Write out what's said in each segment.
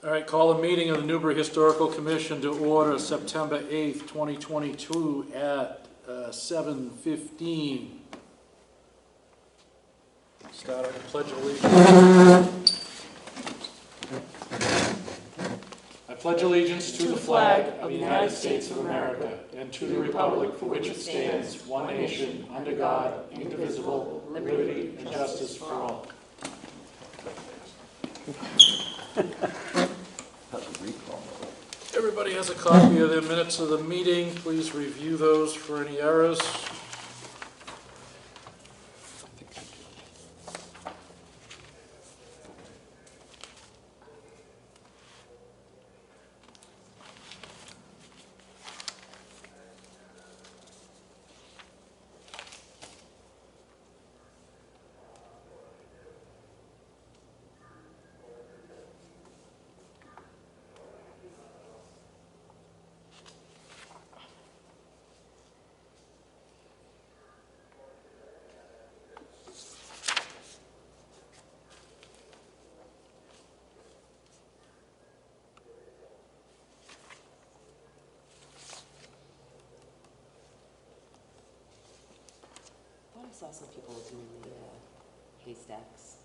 All right, call a meeting of the Newbury Historical Commission to order September 8th, 2022 at 7:15. Start our pledge of allegiance. I pledge allegiance to the flag of the United States of America and to the republic for which it stands, one nation, under God, indivisible, with liberty and justice for all. Everybody has a copy of the minutes of the meeting. Please review those for any errors. I saw some people doing the haystacks.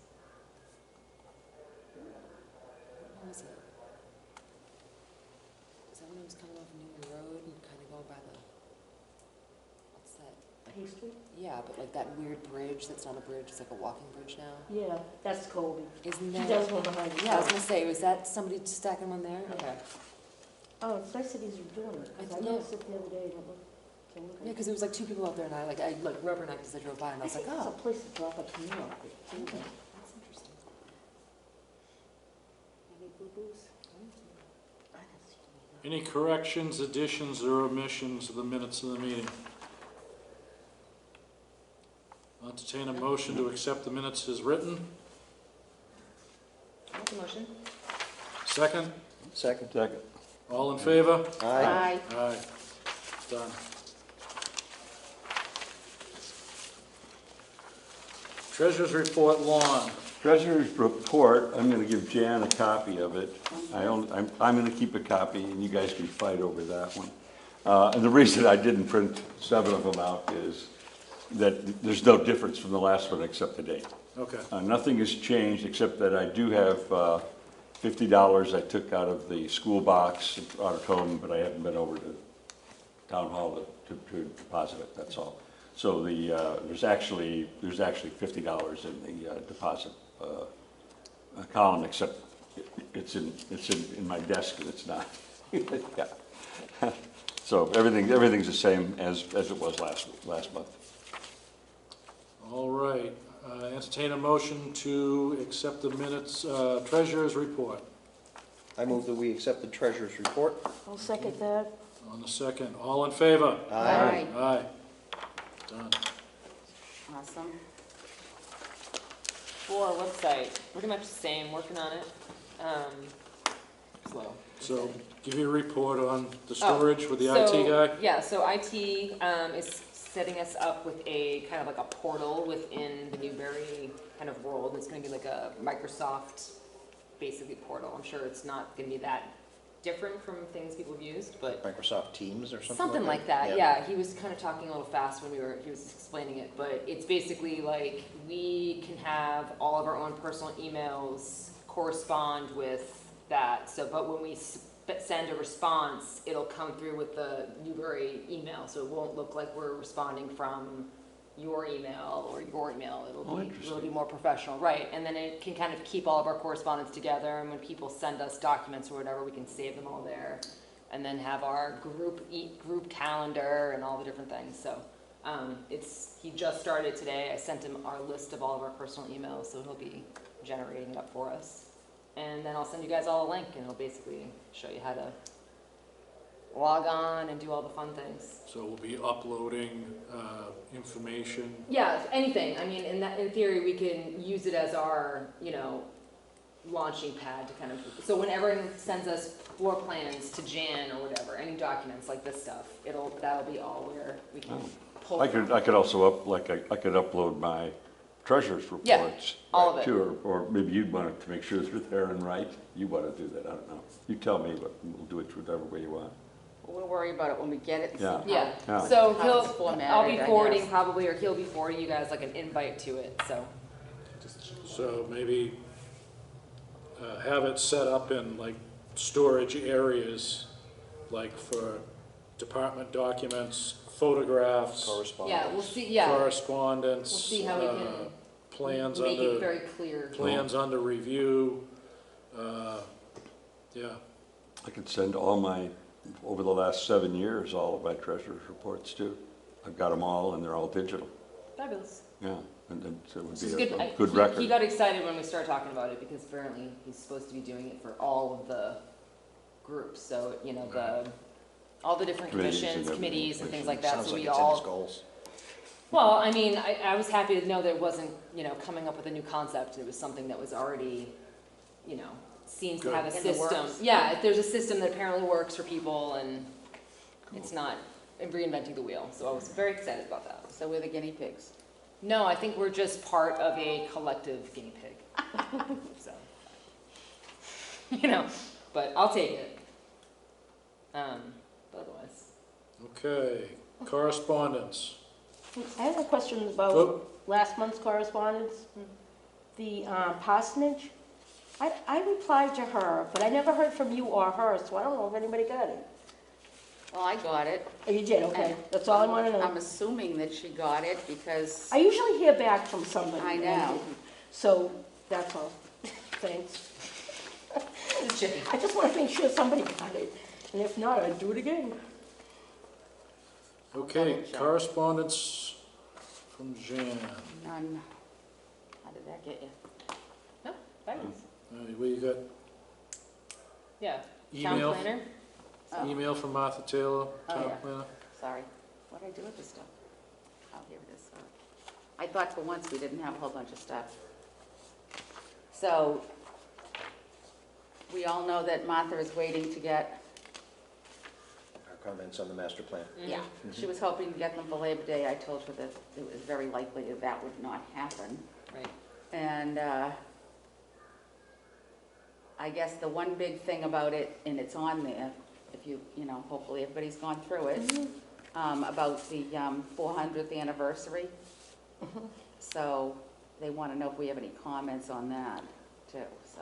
What was it? Was that when I was coming off Newman Road and kind of going by the, what's that? Hay Street? Yeah, but like that weird bridge that's not a bridge, it's like a walking bridge now. Yeah, that's Colby. Isn't She that? does one behind you. Yeah, I was gonna say, was that somebody stacking one there? Yeah. Okay. Oh, it's nice that he's doing it, because I Yeah. noticed it the other day, and it looked, to look Yeah, at. because there was like two people out there and I rubbernecked as I drove by and I was like, think it's oh. a place to drop a canoe off it, too. Okay, that's interesting. Any boo-boos? I didn't see any. Any corrections, additions, or omissions to the minutes of the meeting? I'll entertain a motion to accept the minutes as written. Make a motion. Second? Second. All in favor? Aye. Aye. Done. Treasurer's report, Lon. Treasurer's report, I'm gonna give Jan a copy of it. I'm gonna keep a copy, and you guys can fight over that one. And the reason I didn't print 7 of them out is that there's no difference from the last one except the date. Okay. Nothing has changed, except that I do have $50 I took out of the school box at Auditorium, but I haven't been over to Town Hall to deposit it, that's all. So there's actually $50 in the deposit column, except it's in my desk and it's not. Yeah. So everything's the same as it was last month. All right. Entertain a motion to accept the minutes, treasurer's report. I move that we accept the treasurer's report. I'll second that. On the second, all in favor? Aye. Aye. Done. Awesome. For our website, pretty much the same, working on it. Slow. So, give you a report on the storage with the IT So, guy? yeah, so IT is setting us up with a kind of like a portal within the Newbury kind of world. It's gonna be like a Microsoft, basically, portal. I'm sure it's not gonna be that different from things people have used, but Microsoft Teams or something something like that, yeah. He was kind of talking a little fast when he was explaining it, but it's basically like we can have all of our own personal emails correspond with that. So, but when we send a response, it'll come through with the Newbury email, so it won't look like we're responding from your email or your email. It'll be more professional, right? And then it can kind of keep all of our correspondence together, and when people send us documents or whatever, we can save them all there, and then have our group calendar and all the different things. So he just started today. I sent him our list of all of our personal emails, so he'll be generating it up for us. And then I'll send you guys all a link, and it'll basically show you how to log on and do all the fun things. So we'll be uploading information. Yeah, anything. I mean, in theory, we can use it as our, launching pad to kind of. So whenever anyone sends us floor plans to Jan or whatever, any documents like this stuff, that'll be all where we can pull. I could also I could upload my treasurer's Yeah, reports. all of it. Too, or maybe you'd want it to make sure they're there and right. You want to do that, I don't know. You tell me, but we'll do it whichever way you want. We'll worry about it when we get it and see Yeah. how. Yeah, Yeah. so How it's I'll be formatted, I forwarding guess. probably, or he'll be forwarding you guys like an invite to it, so. So maybe have it set up in like storage areas, like for department documents, photographs, Yeah, we'll see, yeah, correspondence. we'll see how we can Plans make it under, very clear. plans under review. Yeah, I could send all my, over the last 7 years, all of my treasurer's reports too. I've got them all and they're all digital, Fabulous. yeah. And so it would This is be good. a good He record. got excited when we started talking about it because apparently he's supposed to be doing it for all of the groups. So, you know, all the different Committees and commissions, everything. committees and things like that. Sounds So like we it's in his all, goals. well, I mean, I was happy to know that it wasn't, you know, coming up with a new concept. It was something that was already, you know, seems to Good. have a In the system. works. Yeah, there's a system that apparently works for people and it's not reinventing the wheel. So I was very excited about that. So we're the guinea pigs. No, I think we're just part of a collective guinea pig. So, you know, but I'll take it. But otherwise, okay. Correspondence. I have a question about Oh, last month's correspondence. The parsonage. I replied to her, but I never heard from you or her, so I don't know if anybody got it. Well, I got it. Oh, you did, okay. That's all I want to I'm know. assuming that she got it because, I usually hear back from somebody. I and know. So, that's all. Thanks. it's chicken. I just want to make sure somebody got it. And if not, I'd do it again. okay, Double check. correspondence from Jan. none. How did that get you? No, fabulous. We got Yeah. Town email, planner. Oh, email from Martha Taylor, Oh, town yeah. planner. sorry. What did I do with this stuff? Oh, here it is, sorry. I thought for once we didn't have a whole bunch of stuff. So, we all know that Martha is waiting to get, Our comments on the master plan. yeah, she was hoping to get them for Labor Day. I told her that it was very likely that that would not happen. Right. And I guess the one big thing about it, and it's on there, if you know, hopefully everybody's gone through it, about the 400th anniversary. So they want to know if we have any comments on that too, so.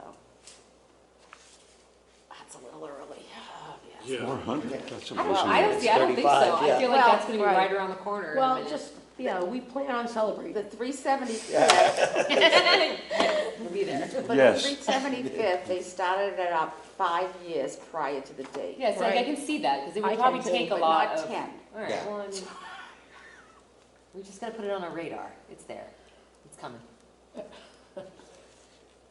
That's a little early. Oh, yes. Yeah, 400, that's Well, amazing. I don't think so. 35, I yeah. feel like Well, that's going to be right. right around the corner. in a Well, minute. just, yeah, we plan on celebrating. The 375th, We'll be there. but the Yes. 375th, they started it up 5 years prior to the date. Yeah, so like, I Right. can see that because it I would can probably too, take a But lot not of. 10. All right. Yeah. Well, I mean, we just got to put it on our radar. It's there. It's coming.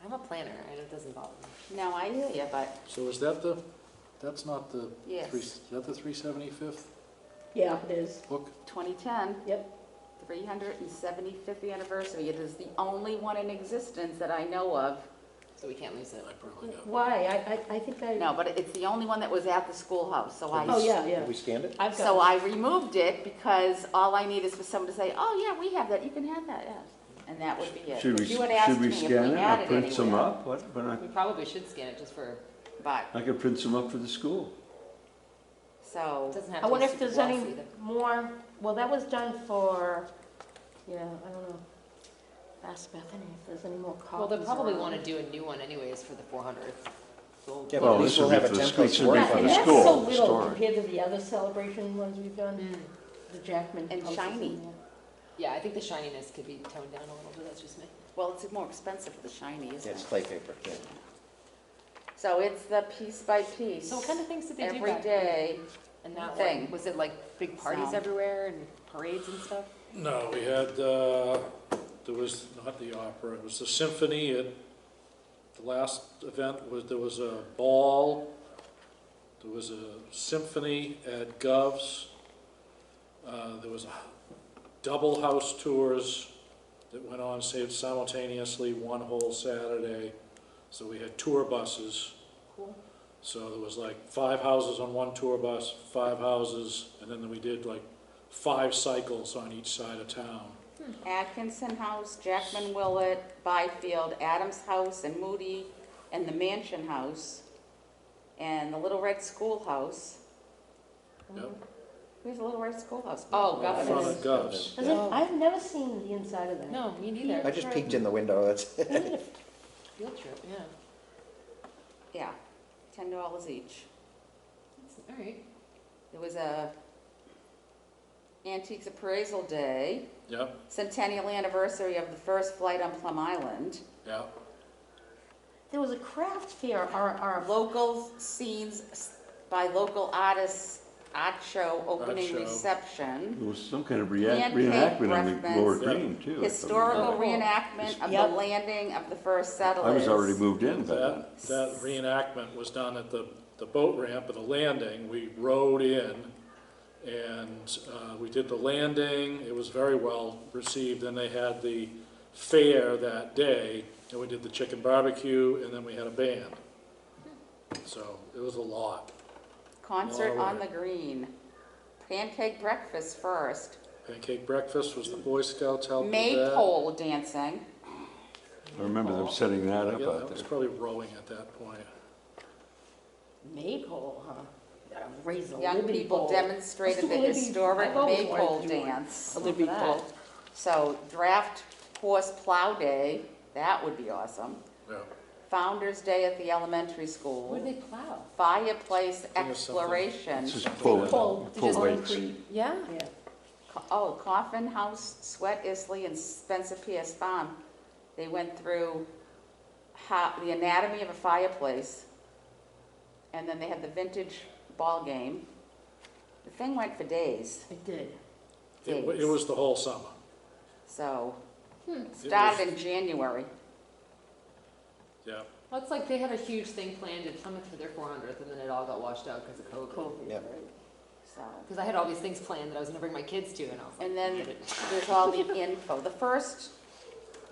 I'm a planner, and it doesn't bother me. No, I hear you, but so is that the, that's not the, yes, is that the 375th Yeah, it is. book? 2010. Yep. 375th anniversary. It is the only one in existence that I know of. So we can't lose it. I probably got. Why? I think that. No, but it's the only one that was at the schoolhouse, so Oh, yeah, yeah. Have we scanned it? I've got So it. I removed it because all I need is for someone to say, oh, yeah, we have that, you can have that, yes. And that would be it. Should If we, you had asked should we me if scan we it had or it print some anywhere, up? What, but We probably should scan it just for. But, I could print some up for the school. It so, doesn't have I to wonder be if there's super any glossy either. more, well, that was done for, yeah, I don't know. Ask Bethany if there's any more copies. Well, they'll probably around. want to do a new one anyways for the 400th. So Yeah, but Well, at this least we'll would be have a for the template school, to should work be Yeah, for and the that's school, so little storage. compared to the other celebration ones we've done, Mm. the Jackman. And houses shiny. in there. Yeah, I think the shininess could be toned down a little bit. That's just me. well, it's more expensive for the shiny, Yeah, isn't it's it? clay paper, yeah. So it's the piece by piece. So what kind of things did they do Every back then? day. And that thing. one, was it like big parties So- everywhere and parades and stuff? No, we had, there was not the opera, it was the symphony at, the last event was, there was a ball, there was a symphony at Gov's, there was a double house tours that went on simultaneously one whole Saturday, so we had tour buses. Cool. So there was like 5 houses on one tour bus, 5 houses, and then we did like 5 cycles on each side of town. Atkinson House, Jackman Willett, Byfield, Adams House, and Moody, and the Mansion House, and the Little Red Schoolhouse. Yep. Where's the Little Red Schoolhouse? Oh, In front Governors. of Gov's. Does it- I've never seen the inside of that. No, me neither. I just peeked in the window, that's, Field trip, yeah. Yeah, $10 each. All right. There was a Antiques Appraisal Day, Yep, centennial anniversary of the first flight on Plum Island, yeah. There was a craft fair, or local scenes by local artists, art show, opening show. reception, There was some kind of Pancake reenactment on the lower breakfast. green, too. if I historical remember. reenactment of the Yep. landing of the first settlers. I was already moved in by then. That reenactment was done at the boat ramp at the landing. We rowed in, and we did the landing. It was very well received. Then they had the fair that day, and we did the chicken barbecue, and then we had a band. So it was a lot. Concert Wow. on the green, pancake breakfast first, Pancake breakfast was the Boy Scouts helped with that. maypole dancing, I remember them setting that Yeah, up that out was there. probably rowing at that point. maypole, huh? Gotta raise the young Liberty people pole. demonstrated the Liberty- historic I've always maypole wanted to do one. dance. A Liberty pole. So draft horse plow day, that would be awesome. Yeah. Founder's Day at the elementary Where do school, they plow? fireplace think it's something- exploration. It's just full, Full, full just weights. concrete. Yeah. Yeah. Oh, Coffin House, Sweat Isley, and Spencer Pierce Farm. They went through the anatomy of a fireplace, and then they had the vintage ball game. The thing went for days, It did. It was the whole summer. so, It started was- in January. Yeah. Well, it's like they had a huge thing planned at Plymouth for their 400th, and then it all got washed out because of COVID. COVID, Yep. right. So, Because I had all these things planned that I was gonna bring my kids to, and I was like, and then "Forget it." there's all the info. The first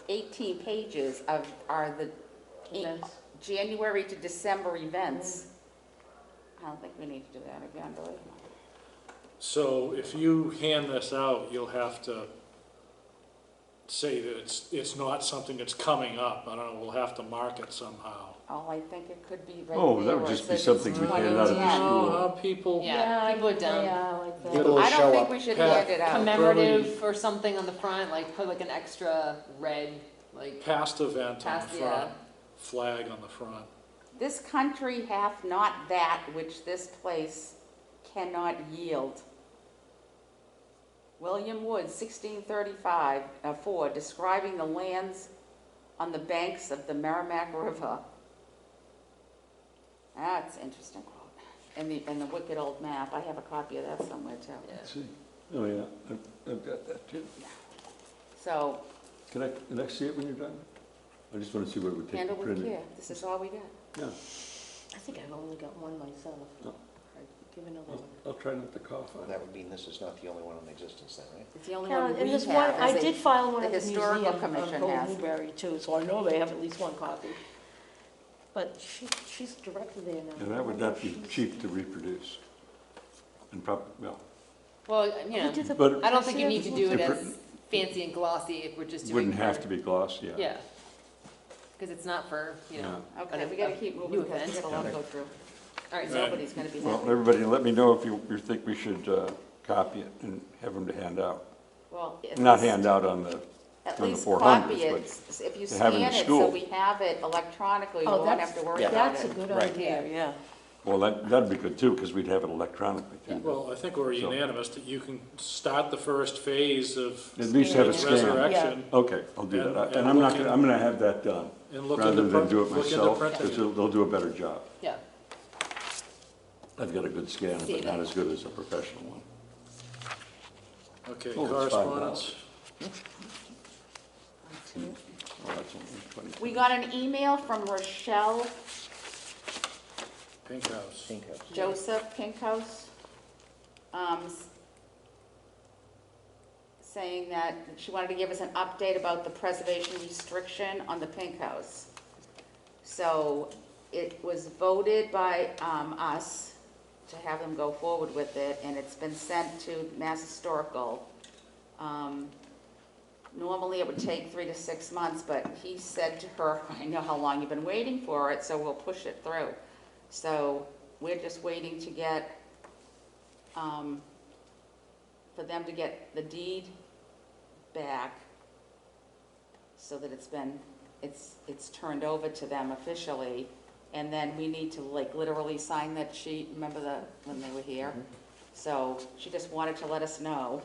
18 pages are the Events. January to December events. I don't think we need to do that again, do we? So if you hand this out, you'll have to say that it's not something that's coming up. I don't know, we'll have to mark it somehow. Oh, I think it could be right there. Oh, that would where it just be says something it's we hand out at the 2010. school. How people, Yeah, people are dumb. Yeah, like that. People will I show don't think up. we should Pat, hand it out. Commemorative or something on the front, like put like an extra red, like, past event on the Past, front, yeah. flag on the front. This country hath not that which this place cannot yield. William Wood, 1635, 4, describing the lands on the banks of the Merrimack River. That's an interesting quote. And the wicked old map, I have a copy of that somewhere too. yeah. Let's see. Oh, yeah, I've got that too. So, Can I see it when you're done? I just want to see what it would take to handle with print it. care, this is all we got. Yeah, I think I've only got one myself. Oh. Give another I'll, one. I'll try not to cough Well, on that it. would mean this is not the only one in existence then, right? It's the only Yeah, one and we there's one, have. I as a- did file one the at the Historical museum of Commission Old has. Newbury too, so I know they have at least one copy. But she's director there now. And that would not be cheap to reproduce. And well, Well, you know, Who did the- but I don't think you need to do it Different- as fancy and glossy if we're just it doing. wouldn't have for- to be gloss, yeah. Yeah. Because it's not for, you know. Okay, an- we gotta a keep new moving because we event. got a lot to go through. All right, so Nobody's gonna be Well, happy. everybody, let me know if you think we should copy it and have them to hand out. Well, at Not least- hand out on the, At on the least 400s, copy it, but if you to have it in scan it, so school. we have it electronically, we Oh, won't that's, have to worry Yeah. about that's a it. good Right. idea, yeah. well, that'd be good too, because we'd have it electronically too. Well, I think we're So- unanimous that you can start the first phase of At least have it its scanned. resurrection Okay, I'll do that. And- And I'm not and gonna, I'm gonna have that done, and look rather into, than do it look into myself, printing. because they'll do a better job. yeah. I've got a good scanner, See but that. not as good as a professional one. Okay, Oh, it's correspondence. Oh, that's only 20. We got an email from Rochelle Pink House. Pink House. Joseph Pinkhouse, saying that she wanted to give us an update about the preservation restriction on the Pink House. So it was voted by us to have them go forward with it, and it's been sent to Mass Historical. normally it would take 3 to 6 months, but he said to her, I know how long you've been waiting for it, so we'll push it through. So we're just waiting to get, for them to get the deed back so that it's turned over to them officially. And then we need to like literally sign that sheet, remember when they were here? So she just wanted to let us know.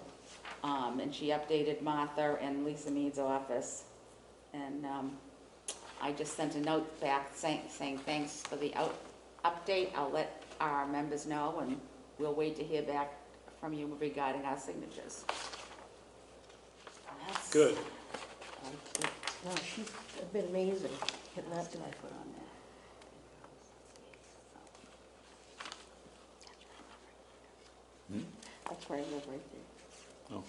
And she updated Martha and Lisa Mead's office. And I just sent a note back saying thanks for the update. I'll let our members know, and we'll wait to hear back from you regarding our signatures. That's- Good. No, she's been amazing, getting that What did done. I put on there? That's where I live, right there. Oh.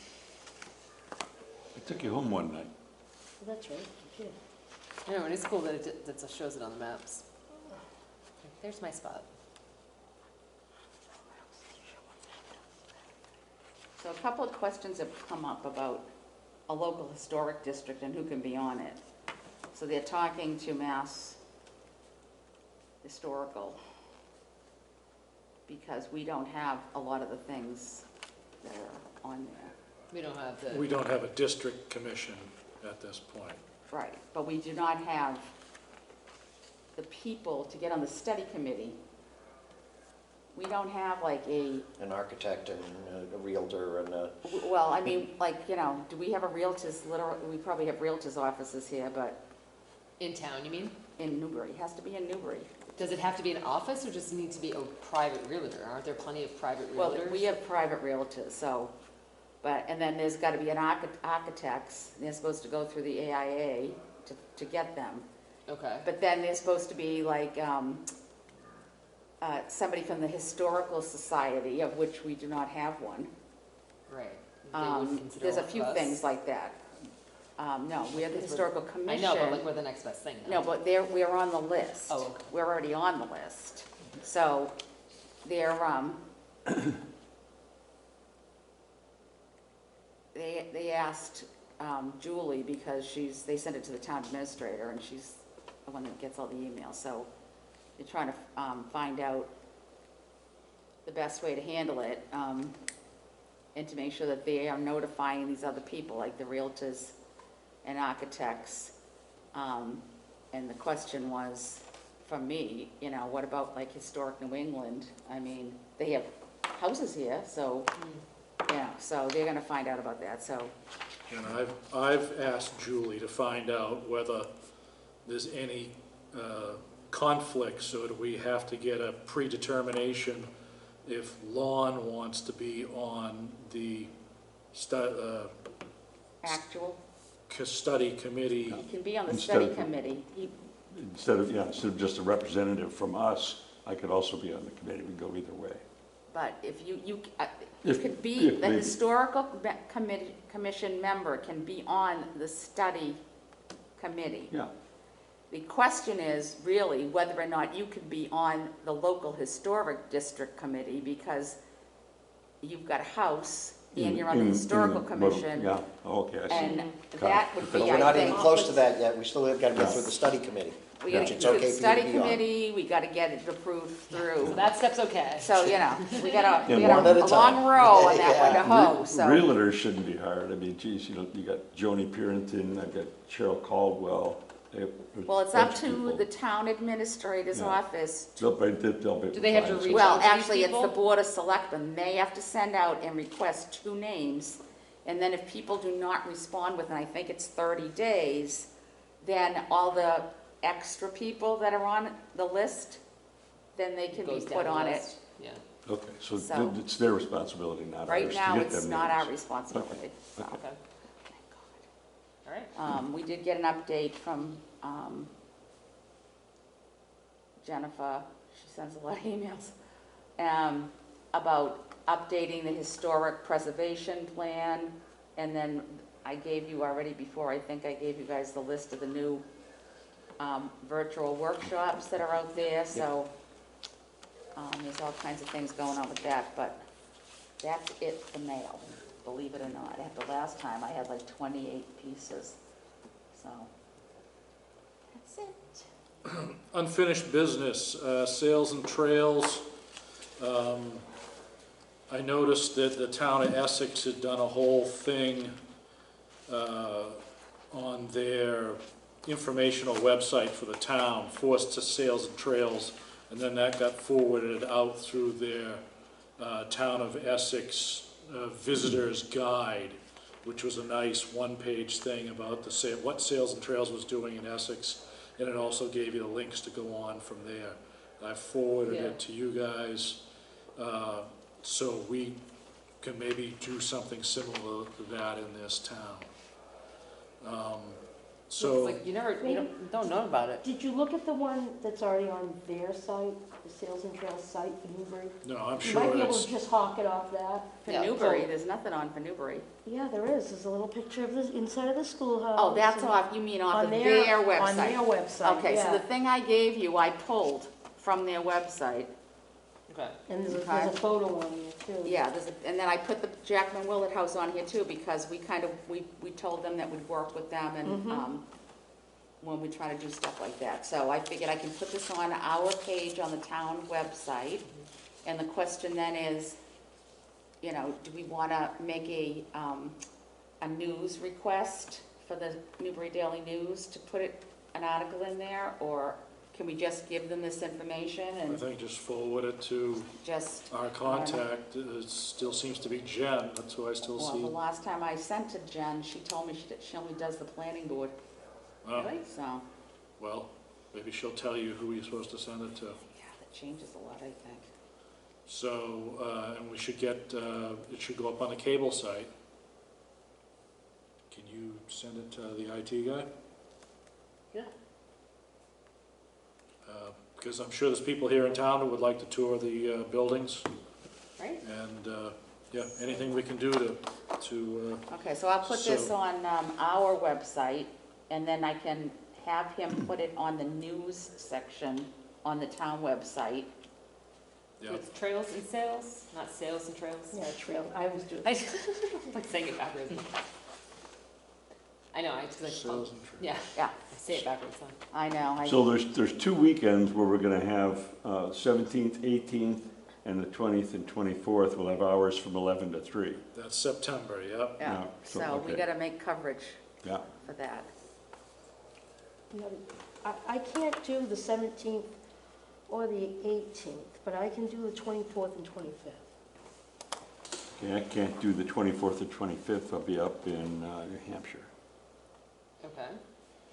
I took you home one night. Well, that's right, you did. I know, and it's cool that it shows it on the maps. There's my spot. So a couple of questions have come up about a local historic district and who can be on it. So they're talking to Mass Historical, because we don't have a lot of the things that are on there. We don't have the. We don't have a district commission at this point. Right, but we do not have the people to get on the study committee. We don't have like An architect and a realtor and a, well, I mean, like, you know, do we have a realtor's, we probably have realtor's offices here, but In town, you mean? in Newbury, it has to be in Newbury. Does it have to be an office or just need to be a private realtor? Aren't there plenty of private realtors? Well, we have private realtors, so, but, and then there's gotta be an architects, they're supposed to go through the AIA to get them. Okay, But then there's supposed to be like, somebody from the Historical Society, of which we do not have one. right. They wouldn't consider There's a one of few us? things like that. No, we have the Historical I Commission. know, but like we're the next best thing No, now. but we're on the list. Oh, okay. We're already on the list. So they're, they asked Julie, because they sent it to the town administrator, and she's the one that gets all the emails. So they're trying to find out the best way to handle it, and to make sure that they are notifying these other people, like the realtors and architects. And the question was, from me, you know, what about like Historic New England? I mean, they have houses here, so, you know, so they're gonna find out about that, so. And I've asked Julie to find out whether there's any conflicts, or do we have to get a predetermination if Lon wants to be on the Actual, study committee? he can be on the Instead study of- committee. Instead of just a representative from us, I could also be on the committee. We can go either way. But if you If- could be, if the maybe. Historical Commission member can be on the study committee. Yeah. The question is really whether or not you could be on the local historic district committee, because you've got a house and you're on the historical commission. Yeah, okay, I see. And that would but be, we're I not even think, close to that yet. We still have got to go through the study committee. we gotta Which it's do okay the for you study to be on. committee, we gotta get it approved So through. that step's okay. So, you know, we got And a one at a long time. row on that one to Yeah. hoe, so. Realtors shouldn't be hard. I mean, geez, you know, you got Joni Purinton, I've got Cheryl Caldwell. Well, it's up to the town administrator's Yeah. office. They'll be. Do they have to fine. reach Well, out to these actually, it's the people? Board of Selectmen. They have to send out and request 2 names. And then if people do not respond within, I think it's 30 days, then all the extra people that are on the list, then they can be Goes down put the on it. list. Yeah. Okay, so So- it's their responsibility, not ours, Right to now, get it's them not our names. responsibility. so. Okay. All right. We did get an update from Jennifer, she sends a lot of emails, about updating the historic preservation plan. And then I gave you already before, I think I gave you guys the list of the new virtual workshops that are out there, so there's all kinds of things going on with that, but that's it for mail. believe it or not. At the last time, I had like 28 pieces, so. That's it. Unfinished business, sales and trails. I noticed that the town of Essex had done a whole thing on their informational website for the town, Forced to Sales and Trails, and then that got forwarded out through their Town of Essex Visitor's Guide, which was a nice one-page thing about what Sales and Trails was doing in Essex, and it also gave you the links to go on from there. I forwarded it to you guys, so we can maybe do something similar to that in this town. It's So, like, you don't know about it. Did you look at the one that's already on their site, the Sales and Trails site for Newbury? no, I'm You might sure be able it's, to just hawk it off that. For Yeah. Newbury, there's nothing on for Newbury. Yeah, there is. There's a little picture of the inside of the schoolhouse. Oh, that's and off, you mean off on of their On website? their website, Okay, so yeah. the thing I gave you, I pulled from their website. Okay. And there's Okay. a photo on there too. Yeah, and then I put the Jackman Willett House on here too, because we kind of, we told them that we'd work with them and, when we try to do stuff like that. So I figured I can put this on our page on the town website. And the question then is, you know, do we want to make a news request for the Newbury Daily News to put an article in there? Or can we just give them this information I and think just forward it to just, our contact. It still seems to be Jen, that's who I still well, the see. last time I sent to Jen, she told me she only does the planning board, Oh, so, well, maybe she'll tell you who you're supposed to send it to. yeah, that changes a lot, I think. So, and we should get, it should go up on the cable site. Can you send it to the IT guy? Yeah. Because I'm sure there's people here in town who would like to tour the buildings, Right? and, yeah, anything we can do to, Okay, so I'll put this So- on our website, and then I can have him put it on the news section on the town website. yeah. With trails and sales, not sales and trails. Yeah, trail, I always do. I like saying it backwards. I know, I just like, Sales and trade. yeah, Yeah, I say it backwards. So. I know, So there's 2 weekends where we're gonna have 17th, 18th, and the 20th and 24th. We'll have hours from 11 to 3. That's September, yeah. yeah, No, so, so we okay. gotta make coverage Yeah. for that. You know, I can't do the 17th or the 18th, but I can do the 24th and 25th. Okay, I can't do the 24th and 25th. I'll be up in New Hampshire. Okay.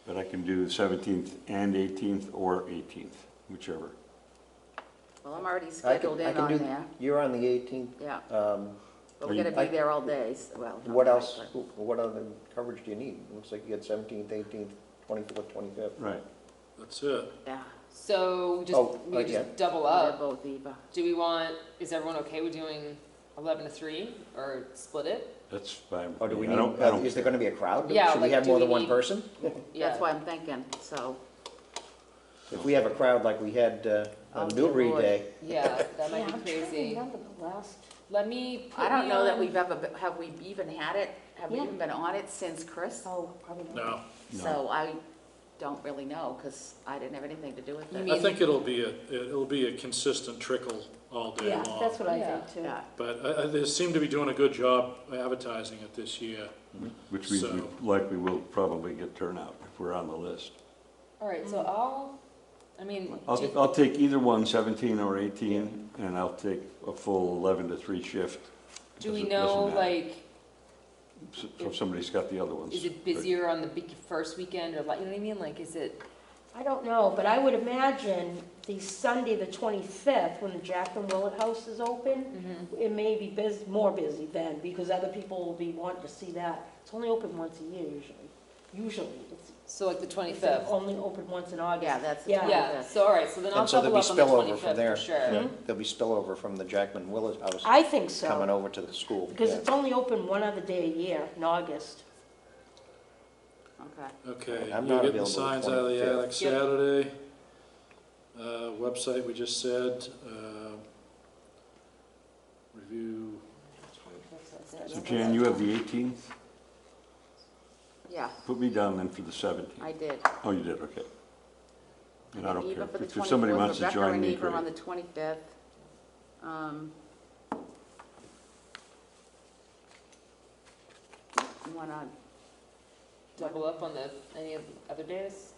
But I can do the 17th and 18th or 18th, whichever. Well, I'm already I scheduled can in on do, there, you're on the 18th. yeah, Um, but Are we're you- gonna be there all day, well. not What all else, day, what other coverage do you need? Looks like you got 17th, 18th, 24th, 25th. Right. That's it. but, Yeah, So just, Oh, we yeah. just double they're up. both Eva. Do we want, is everyone okay with doing 11 to 3 or split it? That's fine. Or do we I need, don't- I don't- is there gonna be a crowd? Yeah, Should we like, have do more we than one need- person? Yeah. That's what I'm thinking, so, If we have a crowd like we had Oh, on dear Newbury Lord. Day, Yeah, that Yeah, might I'm be trying to crazy. remember the last, Let me put I don't me know that on- we've ever, have we even had it? Have we Yeah. even been on it since Chris? oh, probably not. No, So I don't really know, because I didn't have anything to do with You it. mean- I think it'll be a consistent trickle all day Yeah, long. that's what I Yeah. think too. Yeah, But they seem to be doing a good job advertising it this year. Which means we So- likely will probably get turnout if we're on the list. All right, so I mean, do- I'll take either one, 17 or 18, and I'll take a full 11 to 3 shift. do we Doesn't know, matter. like, So if somebody's got the other ones. is it busier on the first weekend or like, you know what I mean? Like, is it, I don't know, but I would imagine the Sunday, the 25th, when the Jackman Willett House is open, it may be more busy then, because other people will be wanting to see that. It's only open once a year usually. so like the It's 25th? only open once in August. yeah, that's the Yeah. Yeah, 25th. so all right, so then I'll and so there'll double be up on the spillover 25th from there. for sure. Yeah, there'll be spillover from the Jackman Willett House I think coming so, over to the school. because yeah. it's only open one other day a year, in August. Okay. Okay, I'm you're not getting the available the signs out of the 25th. attic Saturday. Website, we just said, review that's So it. Jan, you have the 18th? Yeah, Put me down then for the 17th. I did. Oh, you did, okay. And I don't Eva care. for the If somebody 24th, wants to Rebecca join and me, Eva on great. the 25th. You wanna, Double up on any of the other days?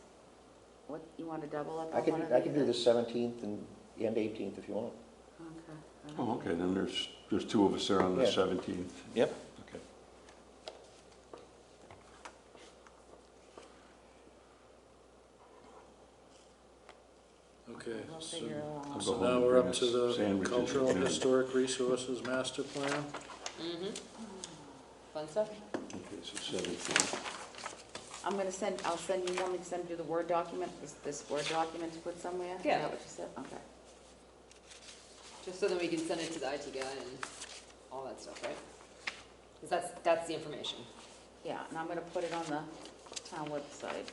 what, you wanna double up I on could, one of I could do the these? 17th and 18th if you want. Okay. Oh, okay, then there's two of us there on the Yeah. 17th. Yep. Okay. Okay, We'll so, figure it all I'll out. go so home now and we're bring up us to the sandwiches Cultural and and dinner. Historic Resources Master Plan. Mm-hmm. Fun stuff? Okay, so 17th. I'll send you, want me to send you the Word document, this Word document to put somewhere? Is Yeah. that what you said? Okay. Just so that we can send it to the IT guy and all that stuff, right? Because that's the information. Yeah, and I'm gonna put it on the town website.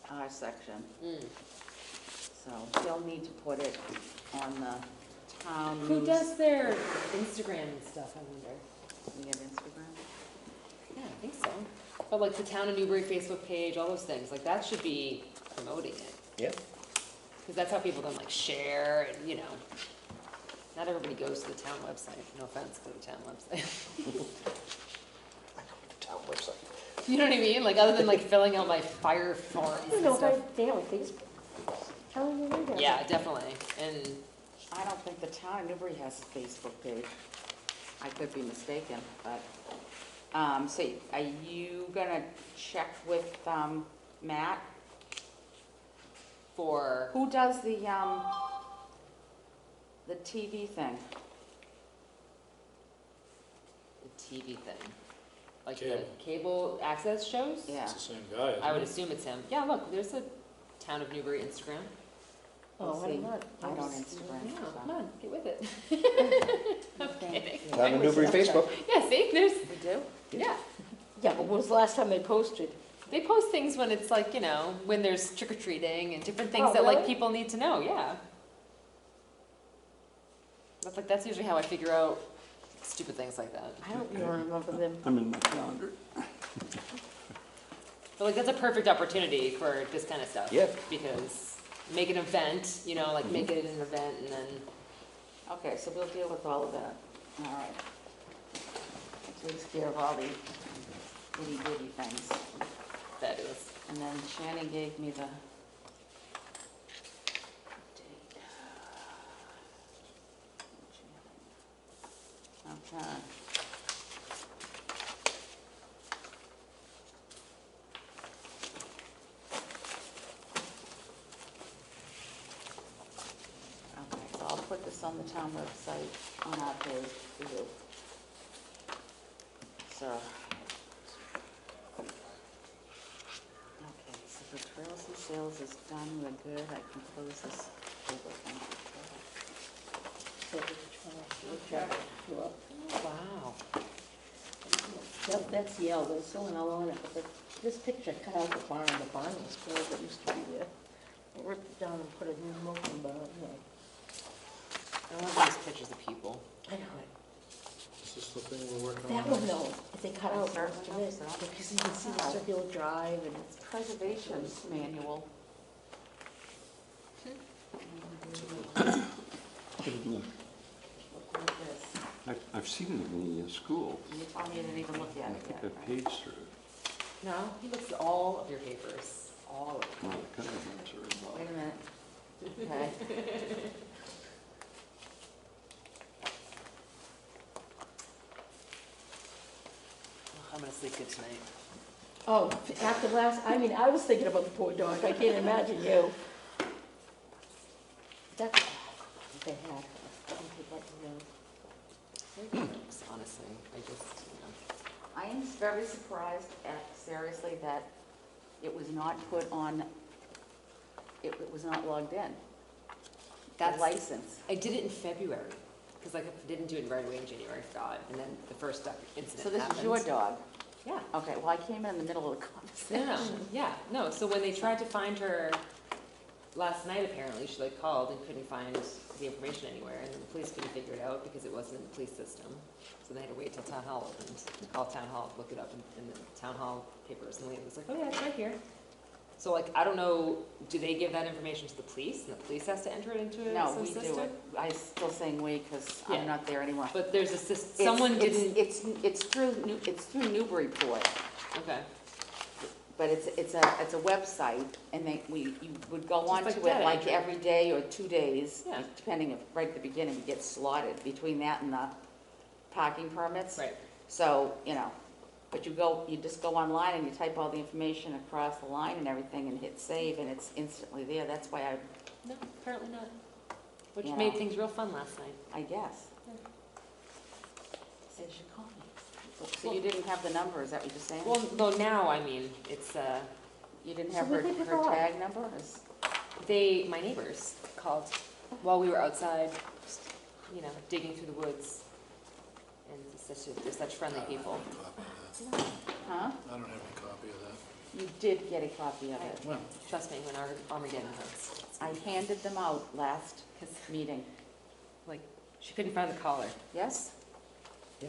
Our section, Mm. so they'll need to put it on the town news. Who does their Instagram and stuff, I wonder? You get Instagram? Yeah, I think so. But like the Town of Newbury Facebook page, all those things, like that should be promoting it. Yep. Because that's how people then like share and, you know, not everybody goes to the town website. No offense to the town website. The town website. You know what I mean? Like other than like filling out my fire forms I don't and know if stuff. I, damn, Facebook. How do you do that? Yeah, definitely. And I don't think the town of Newbury has a Facebook page. I could be mistaken, but, so are you gonna check with, Matt? for, Who does the TV thing? the TV thing. Like the Cable. cable access shows? Yeah. It's the same guy, isn't I would it? assume it's him. Yeah, look, there's a Town of Newbury Instagram. Oh, I See, don't know. I don't Instagram, Yeah, so. come on, get with it. Thank you. Town of Newbury Facebook. Yeah, see, there's, We do? yeah. Yeah, but when was the last time they posted? They post things when it's like, you know, when there's trick or treating and different things Oh, that like really? people need to know, yeah. That's usually how I figure out stupid things like that. I don't even remember them. I'm in my calendar. But like that's a perfect opportunity for this kind of stuff. Yeah. Because make an event, you know, like make it an event and then, Okay, so we'll deal with all of that. All right. That takes care of all the itty bitty things. fabulous. And then Shannon gave me the date. Okay. Okay, so I'll put this on the town website on our page for you. So. Okay, so the trails and sales is done, we're good, I can close this over. Wow. Yep, that's Yale, there's still an L on it, but this picture cut out the barn was cool that used to be there. I ripped it down and put a new smoking barn, I love these pictures of people. I know it. Is this the thing we're working on? That one, no, if they cut out Circle most of it, house, huh? because you can see the circular drive and it's. Preservation manual. Look at this. I've seen it in the school. You probably didn't even look I at it think yet, I've right? paged through it. No, he looks at all of your papers, all of them. Well, I kind of answered it. Wait a minute. Okay. I'm gonna sleep good tonight. Oh, after last, I mean, I was thinking about the poor dog, I can't imagine you. That's bad. Some people, you know. Very thanks, honestly. I just, you know. I am very surprised seriously, that it was not put on, it was not logged in. The That's- license. I did it in February, because like I didn't do it right away in January, I forgot, and then the first incident So this happened. is your dog? Yeah. Okay, well, I came in the middle of the conversation. No, yeah, no, so when they tried to find her last night, apparently, she like called and couldn't find the information anywhere, and then the police couldn't figure it out because it wasn't in the police system. So they had to wait till town hall opened, and call town hall, look it up in the town hall papers, and the lady was like, oh yeah, it's right here. So like, I don't know, do they give that information to the police, and the police has to enter it into No, some we system? do it. I'm still saying we, because Yeah. I'm not there anymore. But there's a It's- someone it's- didn't, It's through Newburyport, okay, but it's a website, and you would go Just onto like it data like entry. every day or 2 days, Yeah. depending if, right at the beginning, you get slotted between that and the parking permits. right. So, but you just go online and you type all the information across the line and everything and hit save, and it's instantly there. That's why No, apparently not. Which You made know. things real fun last night. I guess. They should call me. So you didn't have the number, is that what you're saying? Well, though now, I mean, it's, You didn't So have where'd they pick her her up? tag number? my neighbors called while we were outside, just, digging through the woods. And they're such friendly people. Huh? I don't have a copy of that. You did get a copy of it. When? Trust me, when Armageddon comes. I handed them out last 'Cause, meeting. like, she couldn't find the collar. Yes? Yeah.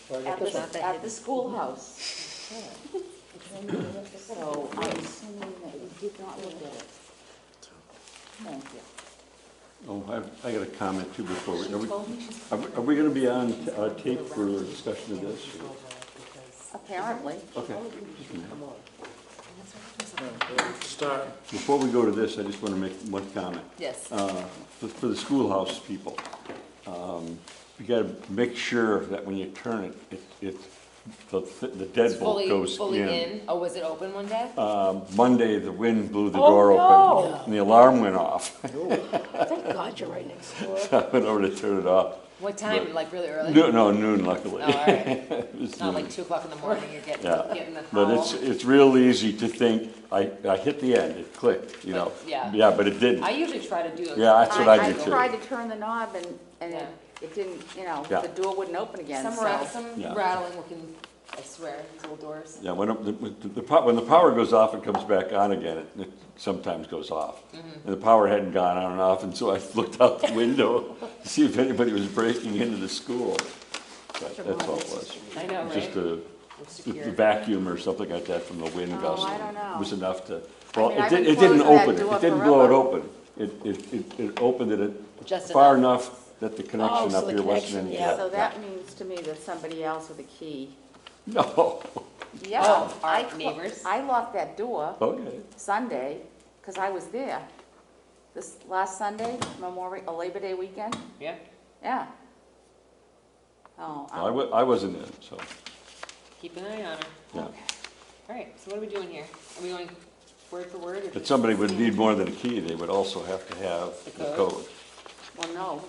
Well, I At got this one. at the schoolhouse. So I'm assuming that you did not look at it. Thank you. Oh, I got a comment too before. She told me she's. Are we going to be on tape for a discussion of this? Apparently. Okay. Start. Before we go to this, I just want to make one comment. Yes. For the schoolhouse people, you got to make sure that when you turn it, the It's deadbolt goes fully in. in. Oh, was it open one day? Monday, the wind blew the Oh, door no. open, and the alarm went off. Thank God you're right next door. I went over to turn it off. What time? Like really early? No, noon, luckily. Oh, all right. It was Not noon. like 2 o'clock in the morning, you're getting Yeah. the But howl. it's real easy to think, I hit the end, it clicked, But, yeah. Yeah, but it didn't. I usually try to do it. Yeah, that's what I do too. tried to turn the knob and Yeah. it didn't, Yeah. the door wouldn't open again, Some so. Yeah. rattling looking, I swear, these little doors. Yeah, when the power goes off, it comes back on again, it sometimes goes off. And the power hadn't gone on and off, and so I looked out the window to see if anybody was breaking into the school. But that's all it was. I know, right? Just a Looks the secure. vacuum or something like that from the wind Oh, gust. I don't know. Was enough to, I well, mean, I've it been didn't closing that open it, door it didn't blow it forever. open. It opened it Just far enough. enough that the connection so up the here wasn't connection, any. yeah. So that means to me that somebody else with a key. No, Yeah, Oh, our I neighbors? I locked that door okay. Sunday, because I was there. This last Sunday, Labor Day weekend, Yeah, yeah. Oh, I wasn't in, so, keep an eye on her. yeah. All right, so what are we doing here? Are we going word for word? Or If just- somebody would need more than a key, they would also have to have The the code? code. well, no,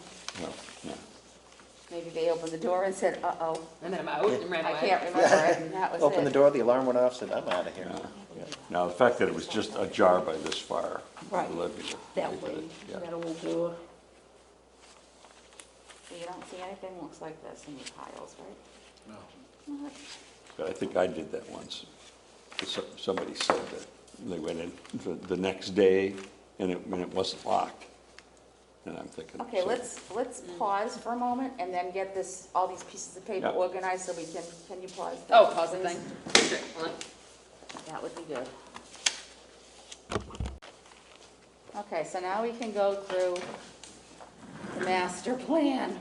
No, yeah. maybe they opened the door and said, uh-oh. And then I'm out and ran I away. can't remember it, and that was Opened the it. door, the alarm went off, said, I'm out of here. Yeah. Now, the fact that it was just ajar by this far. Right. led me to That believe way, Yeah. that old door. So you don't see anything looks like this in your piles, right? No. But I think I did that once. Somebody said that they went in the next day and it wasn't locked. And I'm thinking. Okay, so- let's pause for a moment and then get all these pieces of paper Yeah. organized so we can you pause? Oh, pause the please? thing. Sure, hold on. That would be good. Okay, so now we can go through the master plan,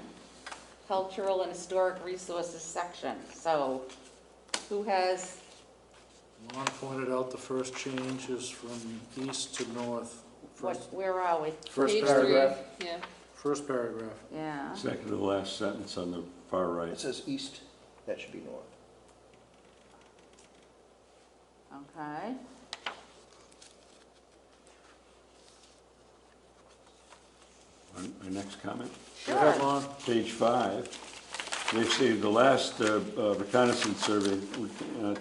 cultural and historic resources section. So who has, Lon pointed out the first change is from east to north. where are we? First Page paragraph. 3, yeah. First paragraph. Yeah, Second to the last sentence on the far It right. says east, that should be north. okay. My next comment, Go ahead, Lon. page 5. They say the last reconnaissance survey,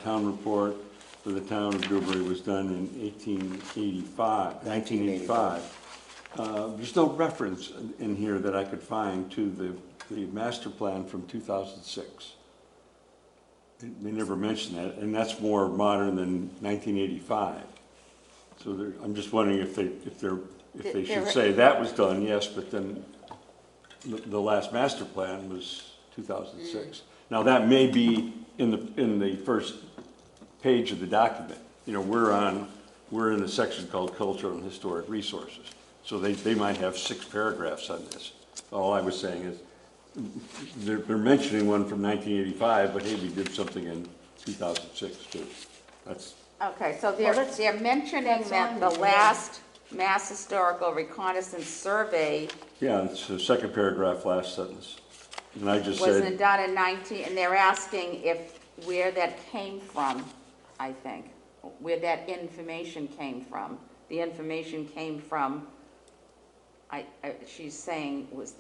town report for the town of Newbury was done in 1985. There's no reference in here that I could find to the master plan from 2006. They never mention that, and that's more modern than 1985. So I'm just wondering if they're if they There- should say that was done, yes, but then the last master plan was 2006. Now, that may be in the first page of the document. You know, we're in a section called Cultural and Historic Resources. So they might have 6 paragraphs on this. All I was saying is, they're mentioning one from 1985, but hey, we did something in 2006 too. That's, Okay, so that's- they're mentioning that's that on the there. last Mass Historical Reconnaissance Survey yeah, it's the second paragraph, last sentence. And I just wasn't said, done in 19, and they're asking where that came from, I think, where that information came from. The information came from, she's saying, was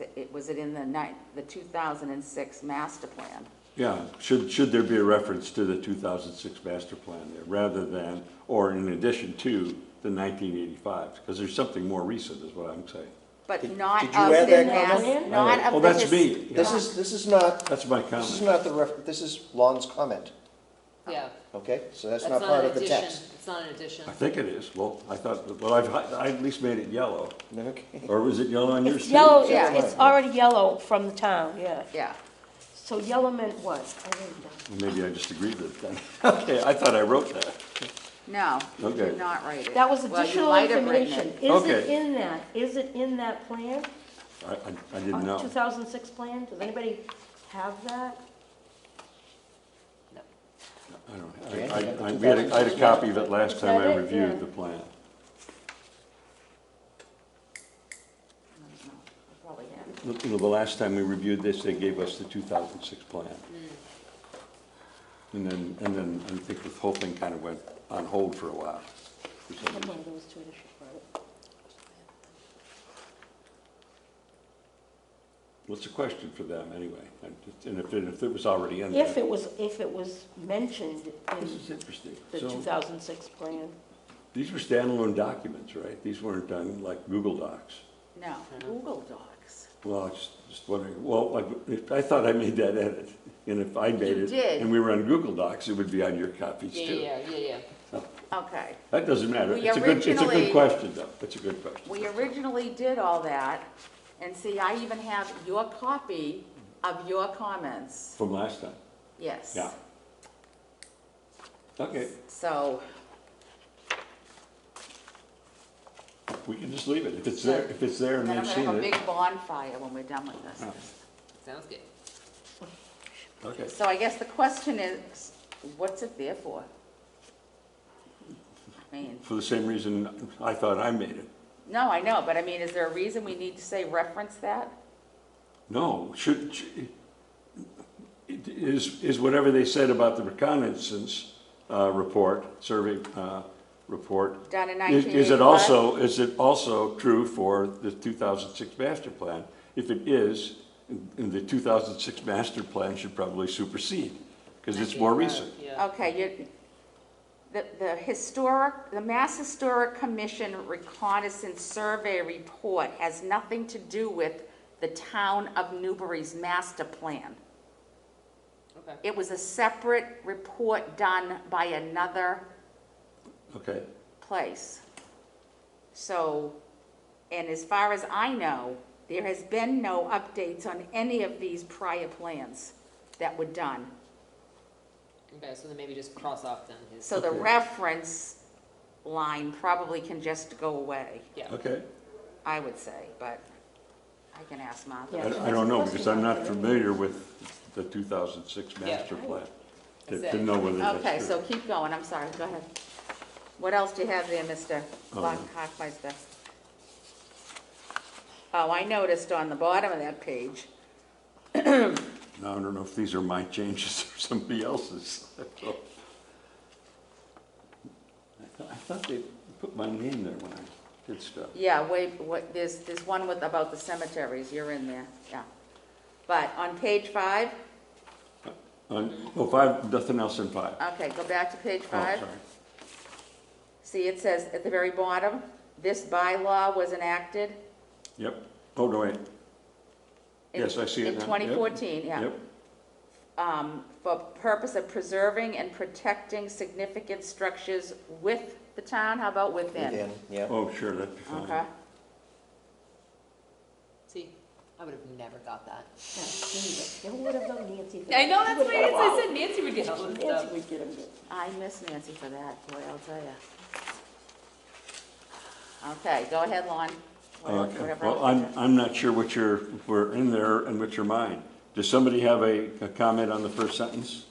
it in the 2006 master plan? yeah, should there be a reference to the 2006 master plan there, rather than, or in addition to, the 1985? Because there's something more recent, is what I'm saying. But not did you of add the that mass, comment? not of the. Oh, that's his- me. This is not, That's my this is comment. not this is Lon's comment, Yeah. okay? So that's That's not part an of the addition. text. It's not an addition. I think it is. Well, I thought, well, I at least made it yellow. Okay. Or was it yellow on yours It's too? yellow, Yeah. it's already yellow from the town, yeah. Yeah, So yellow meant what? I didn't know. Well, maybe I just agreed with it then. Okay, I thought I wrote that. no, you Okay. did not write it. That was Well, you additional might have written information. it. Is it Okay. in that? Is it in that plan? I didn't know. 2006 plan? Does anybody have that? I don't, Yeah, I had a copy of it last Is time that I it? reviewed Yeah. the plan. I don't know. I probably have. The last time we reviewed this, they gave us the 2006 plan. And then I think the whole thing kind of went on hold for a while. for some reason. One of those two additional, right? What's the question for them anyway? And if it was already in there. If it was mentioned This in is interesting. the So 2006 plan. these were standalone documents, right? These weren't done like Google Docs. No, Google Docs. Well, I was just wondering, well, like, I thought I made that edit, and if I made You it, did. and we were on Google Docs, it would be on your copies Yeah, too. yeah. Okay. That doesn't matter. We It's a originally- good question, though. It's a good question. We originally did all that, and see, I even have your copy of your comments. From last time. Yes. Yeah. Okay, So, we can just leave it. If it's there and then I'm they've gonna seen have a it. big bonfire when we're done with this. Oh. Sounds good. Okay. So I guess the question is, what's it there for? I mean, For the same reason I thought I made it. no, I know, but I mean, is there a reason we need to say reference that? No, is whatever they said about the reconnaissance survey report, Done in is 1985? is it also true for the 2006 master plan? If it is, the 2006 master plan should probably supersede, because it's more recent. Yeah. Okay, the Mass Historic Commission Reconnaissance Survey Report has nothing to do with the town of Newbury's master plan. Okay. It was a separate report done by another Okay, place. So, and as far as I know, there has been no updates on any of these prior plans that were done. Okay, so then maybe just cross off then his. So the Okay. reference line probably can just go away, Yeah. okay. I would say, but I can ask Martha. Yeah. I don't know, because I'm not familiar with the 2006 master Yeah. plan. That's To it. know whether that's true. Okay, so keep going, I'm sorry, go ahead. What else do you have there, Mr. Oh. Hoffmeister? Oh, I noticed on the bottom of that page, Now, I don't know if these are my changes or somebody else's. I thought they put my name there when I did stuff. yeah, wait, there's one about the cemeteries, you're in there, yeah. But on page 5, Oh, 5, nothing else in 5. okay, go back to page Oh, 5. sorry. See, it says at the very bottom, this bylaw was enacted Yep. Oh, no, wait. in Yes, I see it in now. Yep. 2014, yeah. Yep. For purpose of preserving and protecting significant structures with the town, how about within? Within, yeah. Oh, sure, that'd be fine. Okay, I would have never got that. Who would have known Nancy? I know, that's Who what would have I thought? said, Nancy would get all this Nancy stuff. would get them. I miss Nancy for that, boy, I'll tell you. Okay, go ahead, Lon. Okay, Whatever well, else you I'm not sure what we're in there and what's your mind. Does somebody have a comment on the first sentence?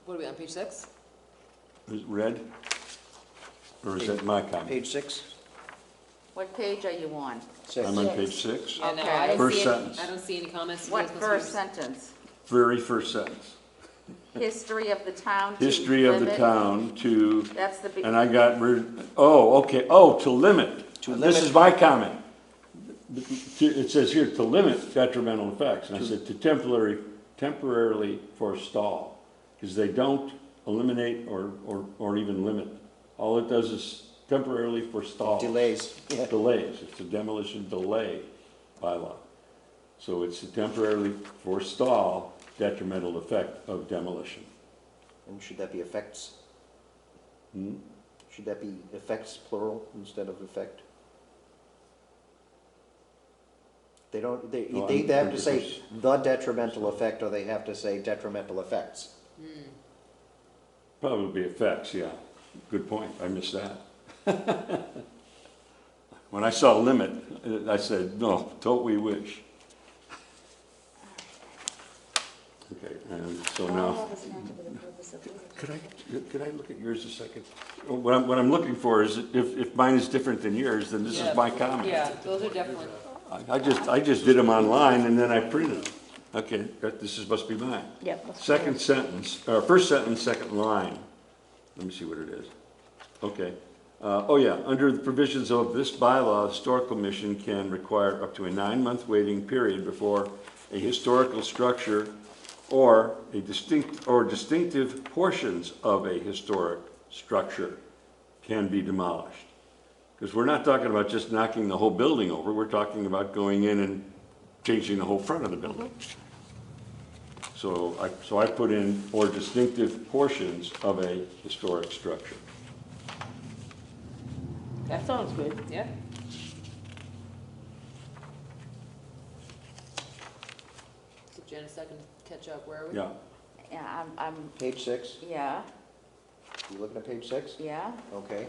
What are we on, page 6? Is it read? Or is that my comment? Page 6? What page are you on? 6. I'm on page 6, Yeah, no, Okay. I don't First see sentence. I don't see any comments. You What guys must first be- sentence? very first sentence. History of the town to History of the limit- town to, That's the, and I got rid, oh, okay, oh, to limit. To This limit. is my comment. It says here, to limit detrimental effects, and I said to temporarily forestall, because they don't eliminate or even limit. All it does is temporarily forestall. Delays, yeah. Delays, it's a demolition delay bylaw. So it's to temporarily forestall detrimental effect of demolition. And should that be effects? Hmm? Should that be effects plural instead of effect? They don't, they No, they I'm- have to say the detrimental effect, or they have to say detrimental effects. Probably effects, yeah. Good point, I missed that. When I saw limit, I said, no, don't we wish? Okay, and so now, could I look at yours a second? What I'm looking for is, if mine is different than yours, then this Yeah. is my comment. Yeah, those are definitely, I just did them online and then I printed them. Okay, must be mine. Yep. that's Second sentence, first sentence, second line. Let me see what it is. Okay. Oh yeah, under the provisions of this bylaw, the Historical Commission can require up to a 9-month waiting period before a historical structure or distinctive portions of a historic structure can be demolished. Because we're not talking about just knocking the whole building over, we're talking about going in and changing the whole front of the building. So I put in, or distinctive portions of a historic structure. That sounds good. yeah. So Janice, I can catch up, where are we? Yeah, yeah, I'm, Page 6, yeah, you looking at page 6? yeah. Okay.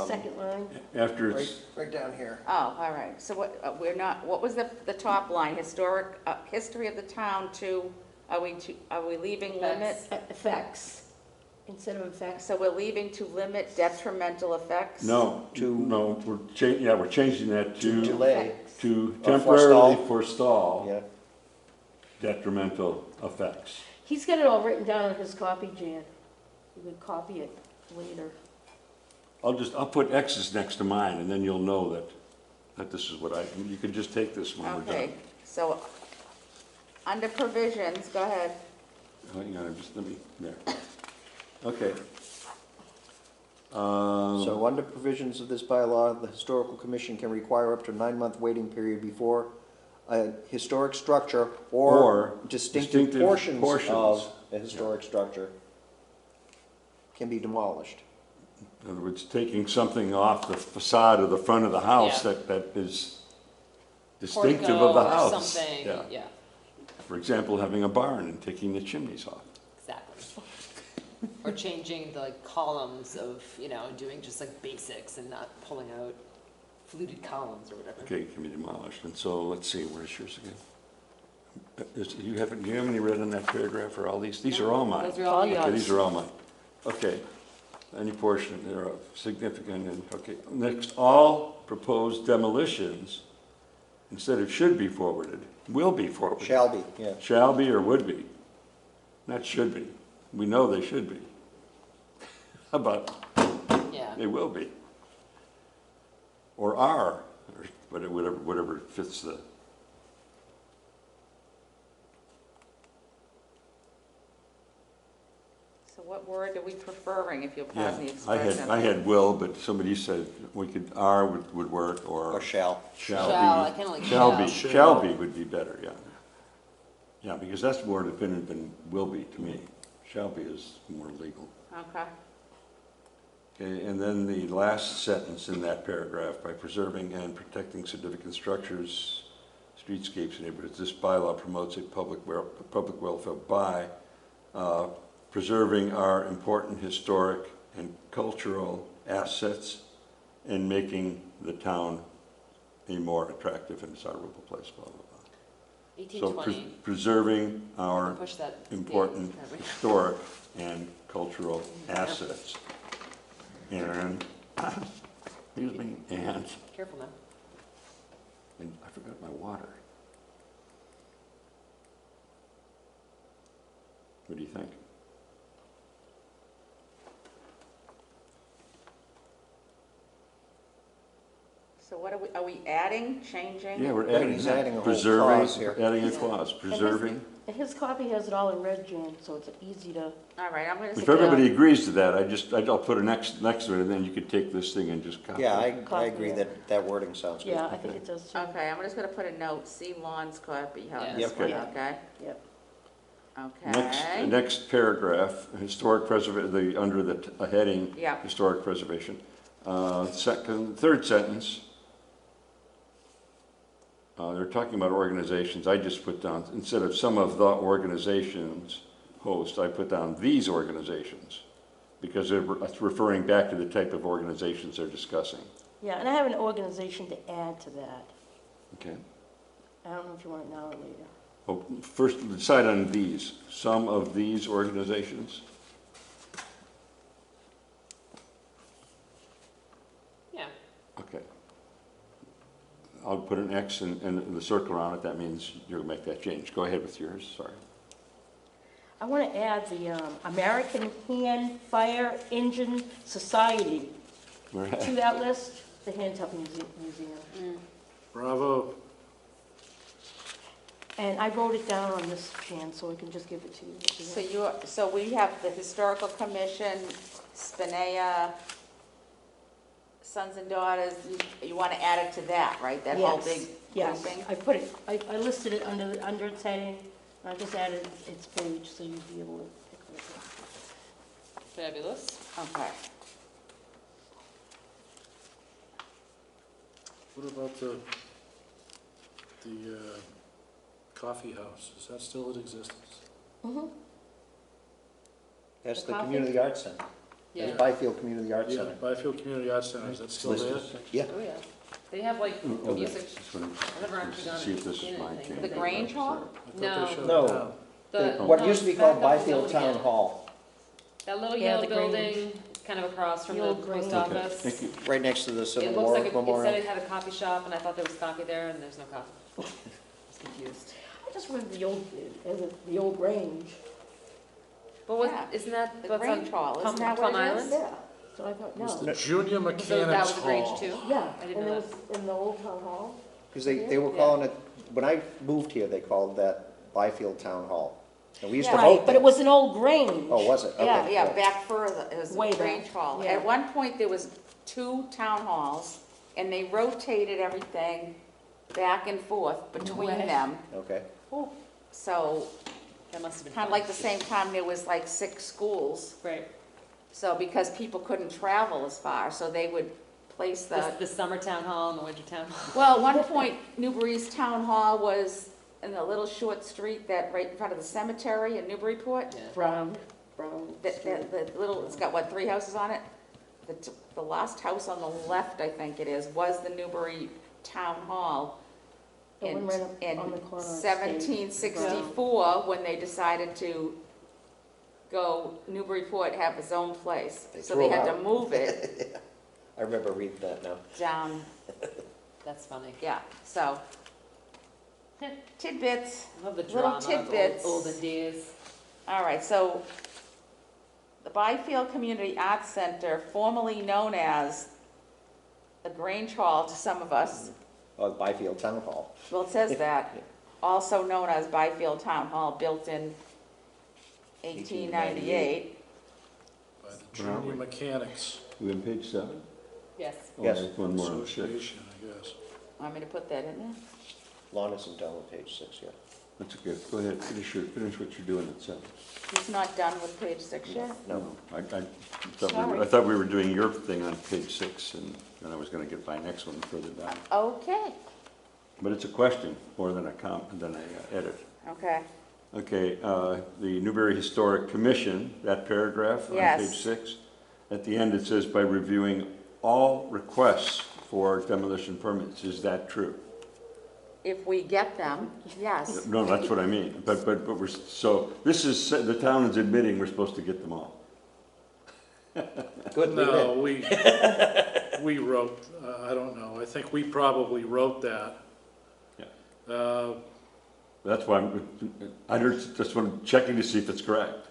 Second line. after Right, it's, right down here. Oh, all right, so what, we're not, what was the top line? Historic, history of the town to, are we leaving limit? Effects, instead of effects. So we're leaving to limit detrimental effects? no, no, we're changing that To to, delay, Effects. to Or temporarily forestall. forestall yeah. detrimental effects. He's got it all written down on his copy, Jan. You could copy it later. I'll put X's next to mine, and then you'll know that this is what you can just take this when we're done. Okay, so, under provisions, go ahead. Hang on, there. Okay. So under provisions of this bylaw, the Historical Commission can require up to a 9-month waiting period before a historic structure Or or distinctive distinctive portions portions. of a historic structure can be demolished. In other words, taking something off the facade of the front of the house Yeah. that is distinctive of Portico the or house. something, Yeah. yeah, For example, having a barn and taking the chimneys off. exactly. Or changing the like columns of, doing just like basics and not pulling out fluted columns or whatever. Okay, can be demolished. And so, let's see, where's yours again? Do you have any read on that paragraph for all these? These are all mine. Those are all All yours. Okay, these are all mine. Okay, any portion thereof, significant, and, okay. Next, all proposed demolitions, instead of should be forwarded, will be forwarded. Shall be, yeah. Shall be or would be, not should be. We know they should be. How about Yeah, they will be? Or are, or whatever fits the. So what word are we preferring, if you'll Yeah, pardon the I expression? had will, but somebody said we could, are would work, Or or shall. shall I be. kinda like Shall be, shall. shall be would be better, yeah. Yeah, because that's more definitive than will be to me. Shall be is more legal. Okay, Okay, and then the last sentence in that paragraph, by preserving and protecting significant structures, streetscapes and neighborhoods. This bylaw promotes a public welfare by preserving our important historic and cultural assets and making the town a more attractive and desirable place, blah, blah, blah. So 1820. preserving our Push that. date. important historic and cultural assets. And, excuse me, and Careful now. I forgot my water. What do you think? So what are we adding, changing? Yeah, we're But adding he's that. adding a whole Preserving, clause here. adding a clause, preserving. And his copy has it all in red, Jan, so it's easy to, All right, I'm gonna. If everybody agrees to that, I'll put an X next to it, and then you could take this thing and just copy it. Yeah, I Copy agree it. that that wording sounds good. yeah, I think it does too. Okay, I'm just gonna put a note, see Lon's copy, how Yeah. this Yep. one, Okay. okay? Yep. Okay. Next paragraph, historic preservation, under the heading, Yeah. historic preservation. Third sentence, they're talking about organizations. I just put down, instead of some of the organizations host, I put down these organizations, because it's referring back to the type of organizations they're discussing. Yeah, and I have an organization to add to that. Okay? I don't know if you want it now or later. Well, first, decide on these, some of these organizations. Yeah. Okay. I'll put an X and the circle around it, that means you'll make that change. Go ahead with yours, sorry. I want to add the American Hand Fire Engine Society We're to that list, the Hand Tough Museum. Bravo. And I wrote it down on this, Jan, so I can just give it to you. So we have the Historical Commission, Spinea, Sons and Daughters, you want to add it to that, right? That whole Yes, big yes. grouping? I put it, I listed it under its heading, and I just added its page, so you'd be able to pick it up. Fabulous. Okay. What about the coffee house? Is that still in existence? Mhm. That's The the coffee? Community Arts Center. Yeah. That's Byfield Community Arts Yeah, Center. Byfield Community Arts Center, is that still there? Listed. Yeah. Oh, yeah. They have like Oh, music. this one. I've never actually gone See if and this seen is mine. anything. The Grange Hall? I thought No. they shut it No. down. The, What no, used to be back called up the Byfield building Town again. Hall, That little Yeah, yellow the Grange. building, kind of across from The the old post Grange. Okay, office. thank you. right next to the It Civil looks War like, it said Memorial. it had a coffee shop, and I thought there was coffee there, and there's no coffee. I was confused. I just remember the old Grange. But what, Yeah. isn't that, The what's on Grange Hall, Plum isn't that Plum what it Island? is? Yeah, so I thought, It's no. the Junior So that Mechanics was a Grange Hall. too? Yeah, I didn't and it know was in the old town hall. Because they were Yeah. calling it, when I moved here, they called that Byfield Town Hall. And we used to Yeah. vote Right, but there. it was an old Grange. Oh, was it? Okay, Yeah, yeah, good. back further, it was Way back, Grange Hall. yeah. At one point, there was 2 town halls, and they rotated everything back and forth between way. them. Okay. So, That must have been. kind of fun. like the same time, there was like 6 schools. Right. So, because people couldn't travel as far, so they would place The summer town hall and the winter town hall. well, at one point, Newbury's Town Hall was in the little short street that right in front of the cemetery in Newburyport. Yeah. Brown. The little, it's got what, 3 houses on it? The last house on the left, I think it is, was the Newbury Town Hall. The one In right up on the corner of State. 1764, when they decided to go, Newburyport have its own place. They So threw they 'em had to out. move it I remember reading that now. down, That's funny. yeah, so. Tidbits. I love the Little drama of tidbits. olden days. All right, so the Byfield Community Arts Center, formerly known as the Grange Hall to some of us, Oh, Byfield Town Hall. well, it says that, also known as Byfield Town Hall, built in 1898. By the Junior Mechanics We on page 7? Yes. Oh, Yes. there's one more on 6. Association, I guess. Want me to put that in there? Lon isn't done with page 6 yet. That's okay, go ahead, finish what you're doing at 7. He's not done with page 6 yet? No. I thought we were doing your thing on page 6, and I was gonna get my next one further down. Okay. but it's a question more than a edit. Okay, Okay, the Newbury Historic Commission, that paragraph on Yes. page 6, at the end it says, by reviewing all requests for demolition permits. Is that true? if we get them, yes. No, that's what I mean. But we're, so this is, the town is admitting we're supposed to get them all. Good, leave it No, in. we wrote, I don't know, I think we probably wrote that. Yeah. Uh, That's why just want checking to see if it's correct.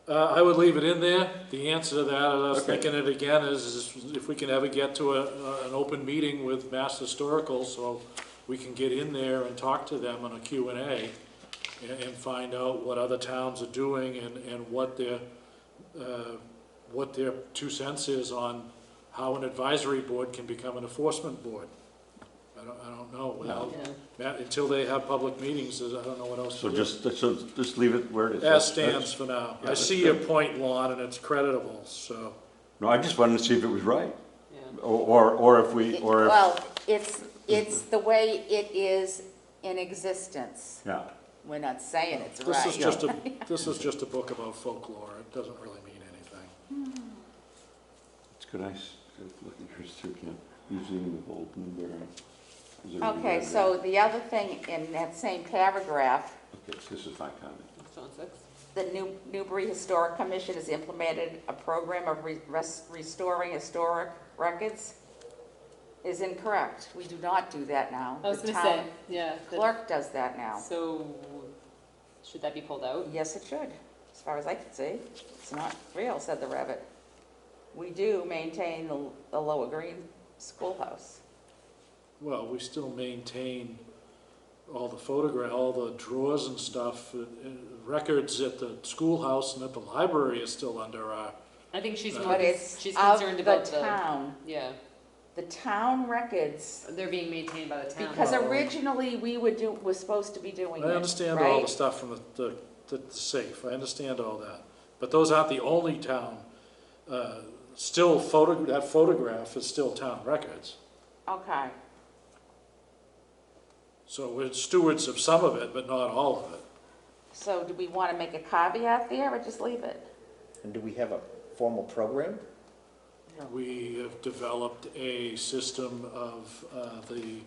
I would leave it in there. The answer to that, and I was Okay. thinking it again, is if we can ever get to an open meeting with Mass Historical, so we can get in there and talk to them on a Q&A and find out what other towns are doing and what their 2 cents is on how an advisory board can become an enforcement board. I don't know. Without, until they have public meetings, I don't know what else So to do. just leave it where it is. As stands for now. yeah, I see that's your point, Lon, and it's creditable, so. No, I just wanted to see if it was right. Yeah. Or if we, or if, Well, it's the way it is in existence. yeah. We're not saying it's This is right. just a book about folklore. It doesn't really mean anything. It's good, look at yours too, Ken. Using the whole Newbury. Okay, so the other thing in that same paragraph, Okay, so this is my comment. It's on 6. the Newbury Historic Commission has implemented a program of restoring historic records is incorrect. We do not do that now. I was The gonna say, town yeah. clerk does that now. So, should that be pulled out? Yes, it should, as far as I can see. It's not real, said the rabbit. We do maintain the Lower Green Schoolhouse. Well, we still maintain all the drawers and stuff, records at the schoolhouse and at the library is still under our, I think she's more, But it's she's of concerned the about town. yeah, The town records, they're being maintained by the town. because Well- originally we were supposed to be doing it, I understand all the right? stuff from the safe, I understand all that. But those aren't the only town, still that photograph is still town records. Okay, So we're stewards of some of it, but not all of it. so do we want to make a caveat there or just leave it? And do we have a formal program? We have developed a system of the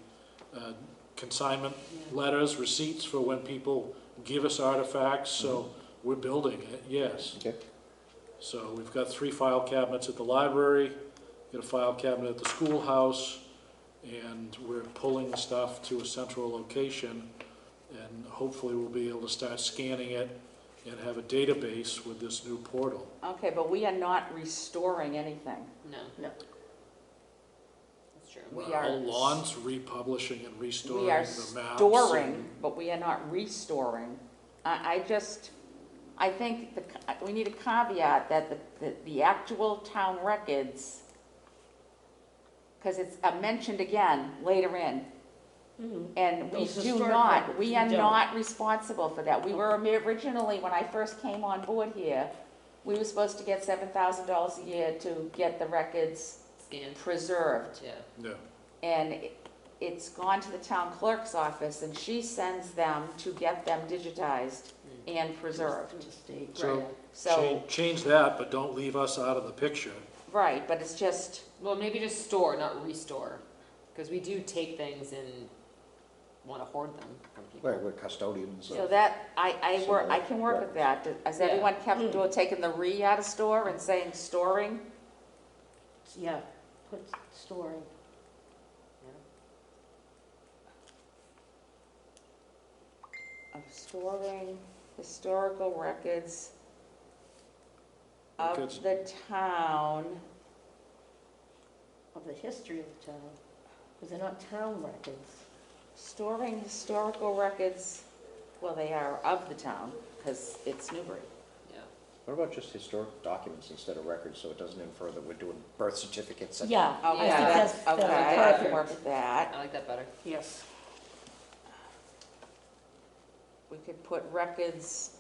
consignment letters, receipts for when people give us artifacts, so we're building it, yes. Okay. So we've got 3 file cabinets at the library, got a file cabinet at the schoolhouse, and we're pulling stuff to a central location, and hopefully we'll be able to start scanning it and have a database with this new portal. Okay, but we are not restoring anything. No. No. That's true. We are- Lon's republishing and restoring We are the maps. storing, but we are not restoring. I think we need a caveat that the actual town records, because it's mentioned again later in, and we Those do historic not, records, we we are don't. not responsible for that. We were originally, when I first came on board here, we were supposed to get $7,000 a year to get the records Scanned. preserved. Yeah. Yeah. And it's gone to the town clerk's office, and she sends them to get them digitized and preserved. To the state. So So, change that, but don't leave us out of the picture. right, but it's just, Well, maybe just store, not restore, because we do take things and want to hoard them from people. Right, we're custodians. so that, I can work with that. Has everyone kept taking the "re" out of store and saying storing? Yeah, put storing. Of storing historical records of Records. the town. Of the history of the town, because they're not town records. Storing historical records, well, they are of the town, because it's Newbury. Yeah. What about just historic documents instead of records, so it doesn't infer that we're doing birth certificates? and- Yeah, I Okay, think that's, that's okay, I can perfect. work with that. I like that better. Yes. We could put records,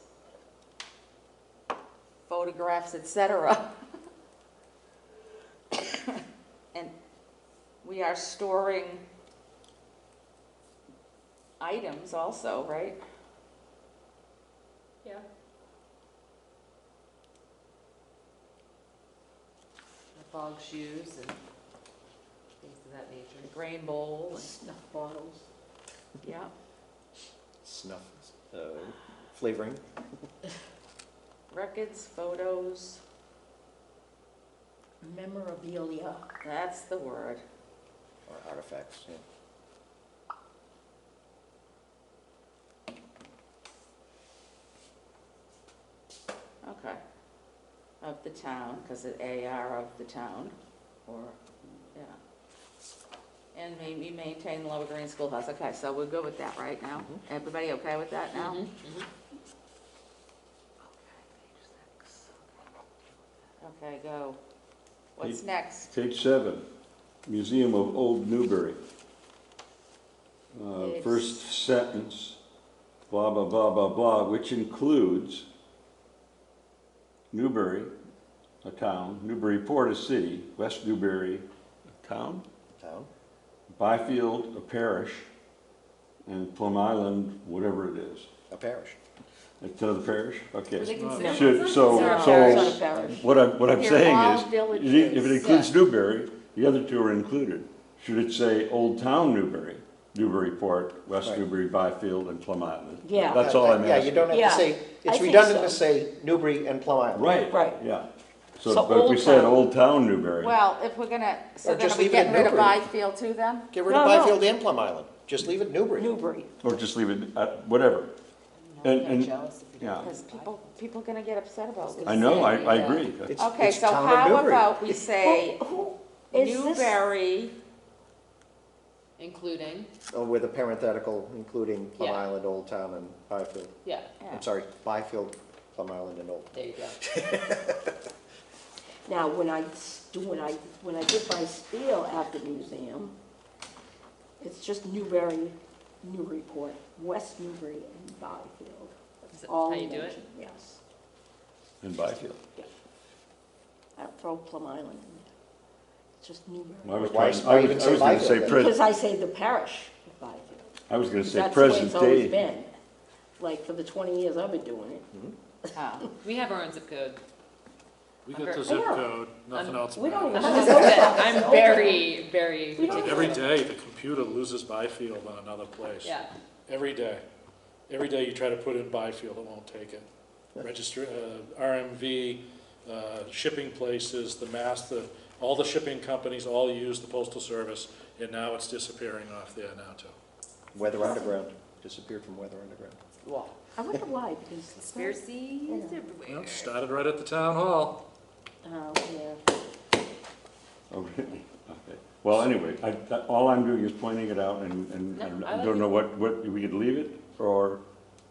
photographs, etc. And we are storing items also, right? Yeah. Fog shoes and things of that nature. The grain bowl, Snuff bottles. and, yeah. Snuff, flavoring. Records, photos, Memorabilia. that's the word. Or artifacts, yeah. Okay. Of the town, because it AR of the town, or, yeah. And we maintain the Lower Green Schoolhouse, okay, so we're good with that right now? Everybody okay with that now? Mhm, Okay, page 6. Okay, go. What's next? Page 7, Museum of Old Newbury. Page- First sentence, blah, blah, blah, blah, blah, which includes Newbury, a town, Newburyport, a city, West Newbury, a town, Town? Byfield, a parish, and Plum Island, whatever it is. A parish. It's another parish? Okay. Were they considered Should, Muslims? so, They're a so, parish. Not a parish. what I'm They're saying all is, villages. if it includes Newbury, the other two are included. Should it say Old Town Newbury, Newburyport, West Right. Newbury, Byfield, and Plum Island? Yeah. That's all I'm Yeah, you asking. don't have Yeah, to say, I it's think redundant to so. say Newbury and Plum Island. Right. Right. Yeah. So So, but if we Old said Town. Old Town Newbury. Well, if we're gonna, so Or then just are we leave it at getting rid of Newbury. Byfield too then? Get rid No, of no. Byfield and Plum Island. Just leave it Newbury. Newbury. Or just leave it at whatever. And- jealous if you Yeah. Because people gonna get upset about this. I know, I Yeah. agree. It's- Okay, it's so town of how Newbury. about we say Who is this? Newbury, Including, With a parenthetical, including Plum Yeah. Island, Old Town, and Byfield. yeah, yeah. I'm sorry, Byfield, Plum Island, and Old. there you go. Now, when I did my spiel at the museum, it's just Newbury, Newburyport, West Newbury, and Byfield. Is that All how you do it? mentioned, yes. In Byfield. I don't throw Plum Island in there. It's just Newbury. I was Why- trying, why I even was say gonna say, Byfield then? Because I say the parish of Byfield. I was gonna say That's the way present it's always day. been, like for the 20 years I've been doing it. Oh. We have our own zip code. We got the zip Yeah. code, nothing else We don't matters. even know that. I'm very, very We don't- particular. Every day, the computer loses Byfield on another place. Yeah, Every day. Every day you try to put in Byfield, it won't take it. Register, RMV, shipping places, all the shipping companies all use the postal service, and now it's disappearing off there now too. Weather Underground, disappeared from Weather Underground. well, I wonder why, because. conspiracies Yeah. everywhere. Well, started right at the town hall. Oh, yeah. Oh, really? Okay. Well, anyway, all I'm doing is pointing it out and No, and I I like don't it. know what, we could leave it or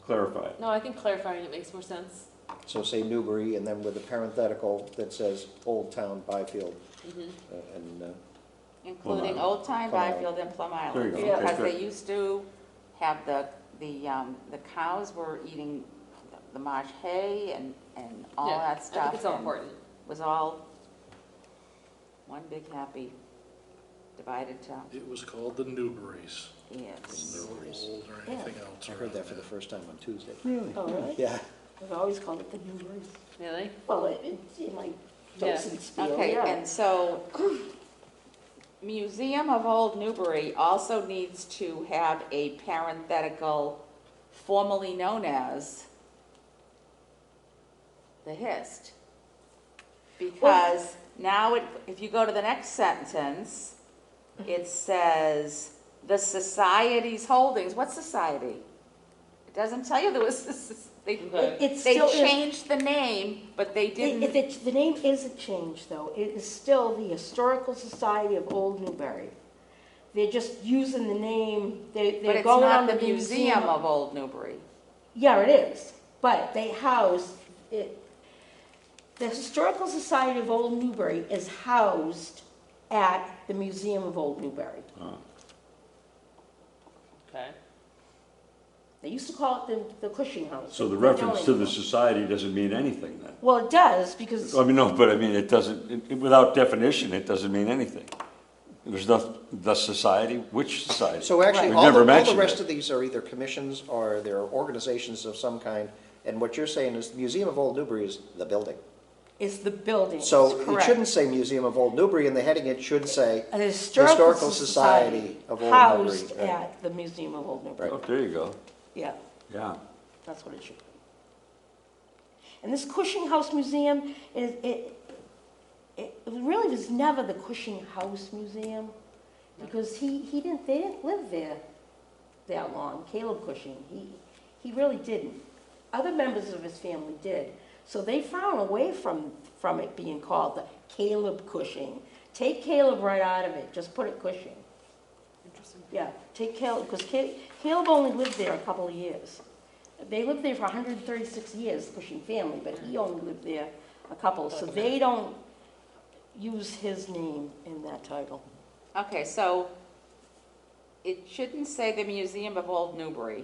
clarify it. No, I think clarifying it makes more sense. So say Newbury, and then with a parenthetical that says Old Town, Byfield, Mhm. and, Including Island. Old Time, Plum Island. Byfield, and Plum There you Island. go. Yeah. Okay, Because they good. used to have the cows were eating the marsh hay and all Yeah, that I stuff. think it's all and important. Was all one big happy divided town. It was called the Newburys. Yes. No old or anything else I heard around that for the there. first time on Tuesday. Really? Oh, really? Yeah. I've always called it the Newburys. Really? Well, it's in my Yeah. docent spiel, Okay, yeah. and so Museum of Old Newbury also needs to have a parenthetical formerly known as the HIST. Because now if you go to the next sentence, it says the society's holdings. What society? It doesn't tell you there was, Okay. It they still is, changed the name, but they didn't. the name isn't changed, though. It is still the Historical Society of Old Newbury. They're just using the name, But they're it's going on not the the Museum of Old Newbury. Yeah, it is, but they house it. The Historical Society of Old Newbury is housed at the Museum of Old Newbury. Okay. They used to call it the Cushing House. So the They don't reference to the anymore. society doesn't mean anything then? Well, it does, because, I mean, no, but I mean, it doesn't, without definition, it doesn't mean anything. There's the society, which society? So actually, We've all never the mentioned rest it. of these are either commissions or they're organizations of some kind. And what you're saying is the Museum of Old Newbury is the building. It's the building, that's So it correct. shouldn't say Museum of Old Newbury, in the heading it should say An Historical Society of Old Newbury. housed Right. at the Museum of Old Newbury. Oh, there you go, Yeah, yeah. that's what it should be. And this Cushing House Museum it really was never the Cushing House Museum, because they didn't live there that long, Caleb Cushing, he really didn't. Other members of his family did, so they frown away from it being called the Caleb Cushing. Take Caleb right out of it, just put it Cushing. Interesting. Yeah, take Caleb, because Caleb only lived there a couple of years. They lived there for 136 years, the Cushing family, but he only lived there a couple, so they don't use his name in that title. Okay, so it shouldn't say the Museum of Old Newbury.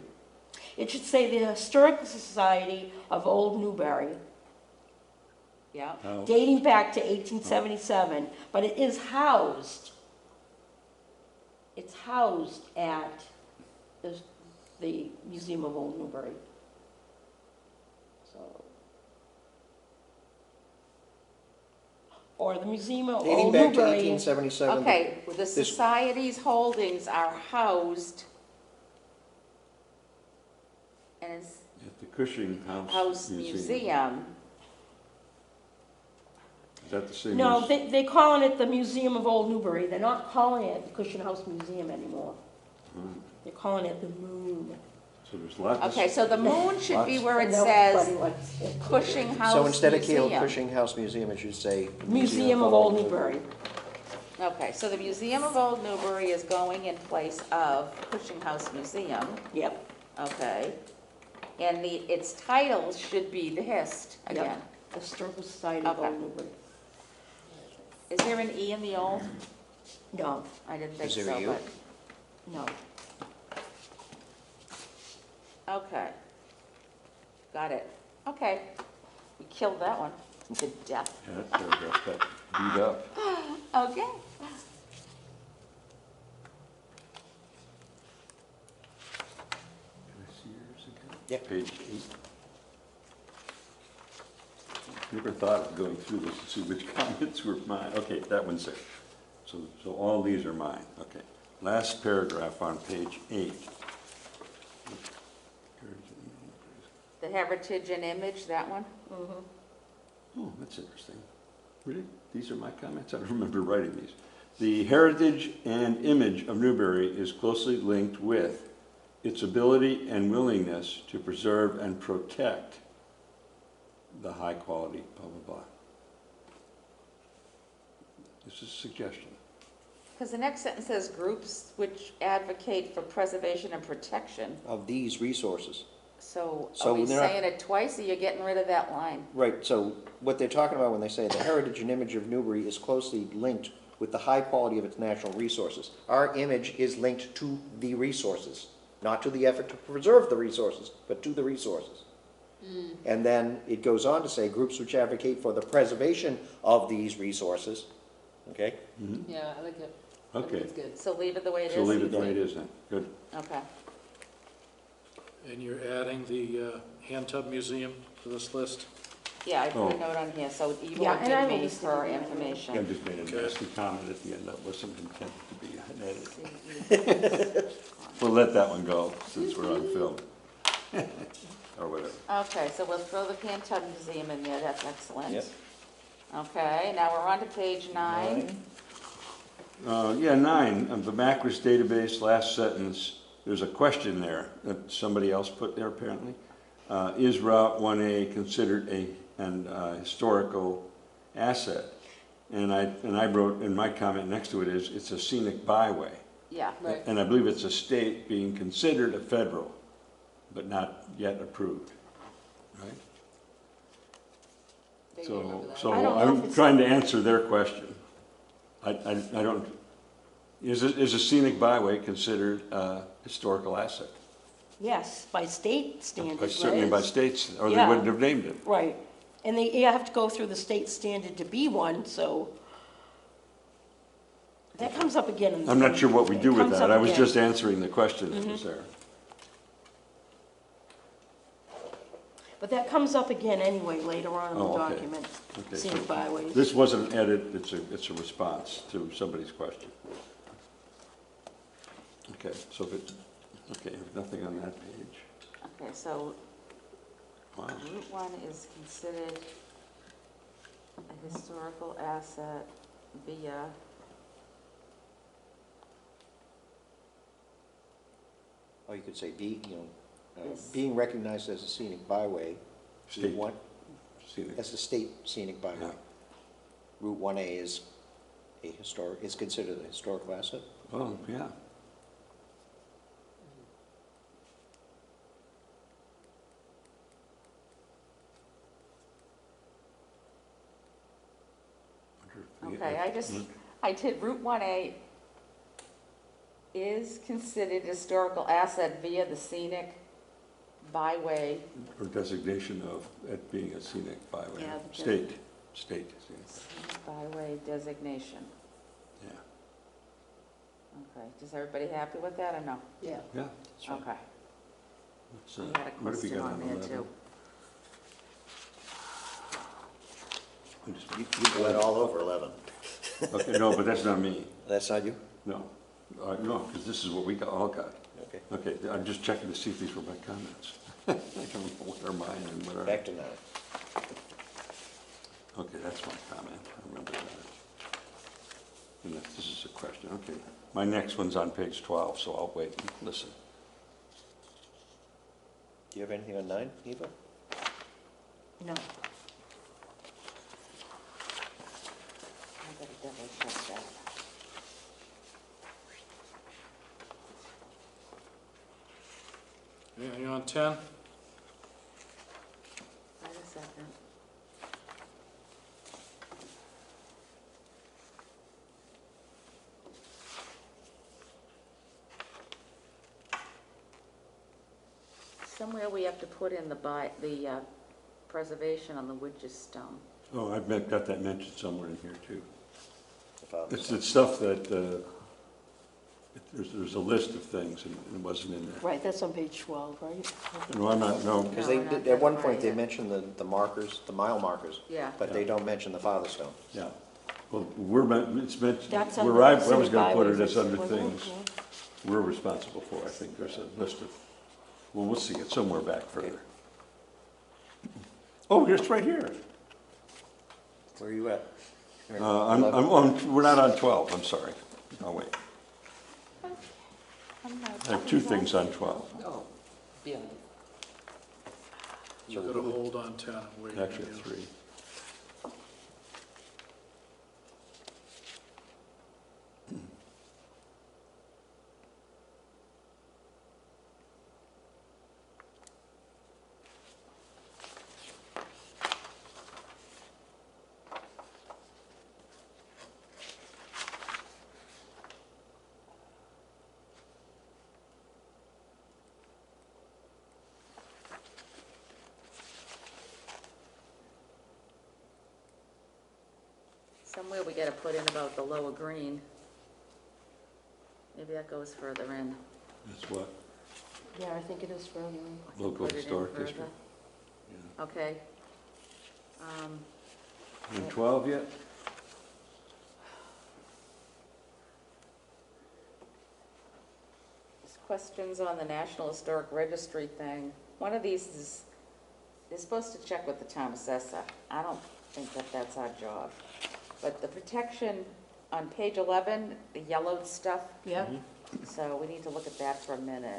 It should say the Historical Society of Old Newbury, Yeah, Oh, dating back to 1877, but it is housed. It's housed at the Museum of Old Newbury. So, or the Museum of Dating Old back to Newbury. 1877. okay, the society's holdings are housed in its at the Cushing House House Museum. Museum. Is that the same No, as? they're calling it the Museum of Old Newbury. They're not calling it the Cushing House Museum anymore. Hmm. They're calling it the Moon. So there's lots. Okay, so the moon should be where it And says everybody likes it. Cushing House So instead of Museum. Caleb Cushing House Museum, it should say Museum of Old Newbury. Okay, so the Museum of Old Newbury is going in place of Cushing House Museum, Yep. okay? And its titles should be the HIST again. Yep. The Historical Society of Okay. Old Newbury. Is there an E in the old? No, I didn't think Is so, there a U? no. Okay. Got it. Okay. We killed that one to death. Yeah, that paragraph got beat up. Okay. Can I see yours again? Yeah. Page 8. Never thought of going through this to see which comments were mine. Okay, that one's there. So all these are mine, okay. Last paragraph on page 8. The heritage and image, that one? Oh, that's interesting. Really? These are my comments? I don't remember writing these. The heritage and image of Newbury is closely linked with its ability and willingness to preserve and protect the high quality, blah, blah, blah. This is a suggestion. Because the next sentence says groups which advocate for preservation and protection. Of these resources. So are So we they're not- saying it twice, or you're getting rid of that line? Right, so what they're talking about when they say the heritage and image of Newbury is closely linked with the high quality of its natural resources. Our image is linked to the resources, not to the effort to preserve the resources, but to the resources. And then it goes on to say groups which advocate for the preservation of these resources, okay? Yeah, I like it. I think Okay, it's good. So leave it the way it is? so leave it the way it is then. Good. Okay. And you're adding the Hand Tub Museum to this list? Yeah, I put a Oh. note on here, so Eva Yeah, will and I give will me just do her that. I information. just made a nasty comment at the end that wasn't intended to be an edit. We'll let that one go since we're on film. Or whatever. Okay, so we'll throw the Pantone Museum in there, that's excellent. Yep. Okay, now we're on to page 9. Yeah, 9, of the Macris database, last sentence, there's a question there that somebody else put there apparently. Is Route 1A considered an historical asset? And I wrote in my comment next to it is, it's a scenic byway. Yeah, Right. And I believe it's a state being considered a federal, but not yet approved, right? They didn't remember that. I don't know if I'm it's- trying to answer their question. I don't, is a scenic byway considered a historical asset? Yes, by state standards, Certainly by right? states, or they Yeah. wouldn't have named it. Right, and you have to go through the state standard to be one, so. I That comes up again in the. I'm not sure what we do It with comes that. up I was again. Mm-hmm. just answering the question that was there. But that comes up again anyway, later on in the Oh, okay. document, Okay, so scenic byways. this wasn't an edit, it's a response to somebody's question. Okay, so if it, okay, nothing on that page. Okay, so Wow. Route 1 is considered a historical asset via Or you could say Yes. being recognized as a scenic byway, State. Route 1, Scenic. as a state scenic byway. Yeah. Route 1A is is considered a historical asset? Oh, yeah. Okay, I did Route 1A is considered historical asset via the scenic byway. Or designation of it being a scenic byway. Yeah, State, scenic. Scenic byway designation. Yeah, Okay, is everybody happy with that or no? Yeah. yeah. That's right. Okay, Let's, we had a what have we question got on there 11? too. I just- You went all over 11. Okay, no, but that's not me. That's not you? No, no, because this is what we all got. Okay. Okay, I'm just checking to see if these were my comments. I don't know what are mine and what are. Back to 9. Okay, that's my comment, I remember that. And this is a question, okay. My next one's on page 12, so I'll wait and listen. Do you have anything on 9, Eva? No. I gotta double check that. Yeah, you on 10? Wait a second. Somewhere we have to put in the preservation on the Woodges stone. Oh, I've got that mentioned somewhere in here too. The father's It's son. stuff that, there's a list of things and it wasn't in there. Right, that's on page 12, right? No, I'm not, no, Because No, they, we're not at one there point, they yet. mentioned the markers, the mile markers, Yeah. but they don't mention the father stone. yeah. Well, it's mentioned, That's where under I was scenic gonna put it byways, as under wasn't it? things we're responsible for. I think there's a list of, well, we'll see it somewhere back further. Oh, it's right here. Where are you at? We're not on 12, I'm sorry. I'll wait. I have two things on 12. Oh, yeah. You got to hold on 10 and wait. Actually, three. Somewhere we gotta put in about the lower green. Maybe that goes further in. That's what, Yeah, I think it is further. in. I can local put it in historic further. district. Yeah. Okay. On 12 yet? There's questions on the National Historic Registry thing. One of these is, they're supposed to check with the town assessor. I don't think that that's our job. But the protection on page 11, the yellowed stuff, Yeah, so we need to look at that for a minute. I'm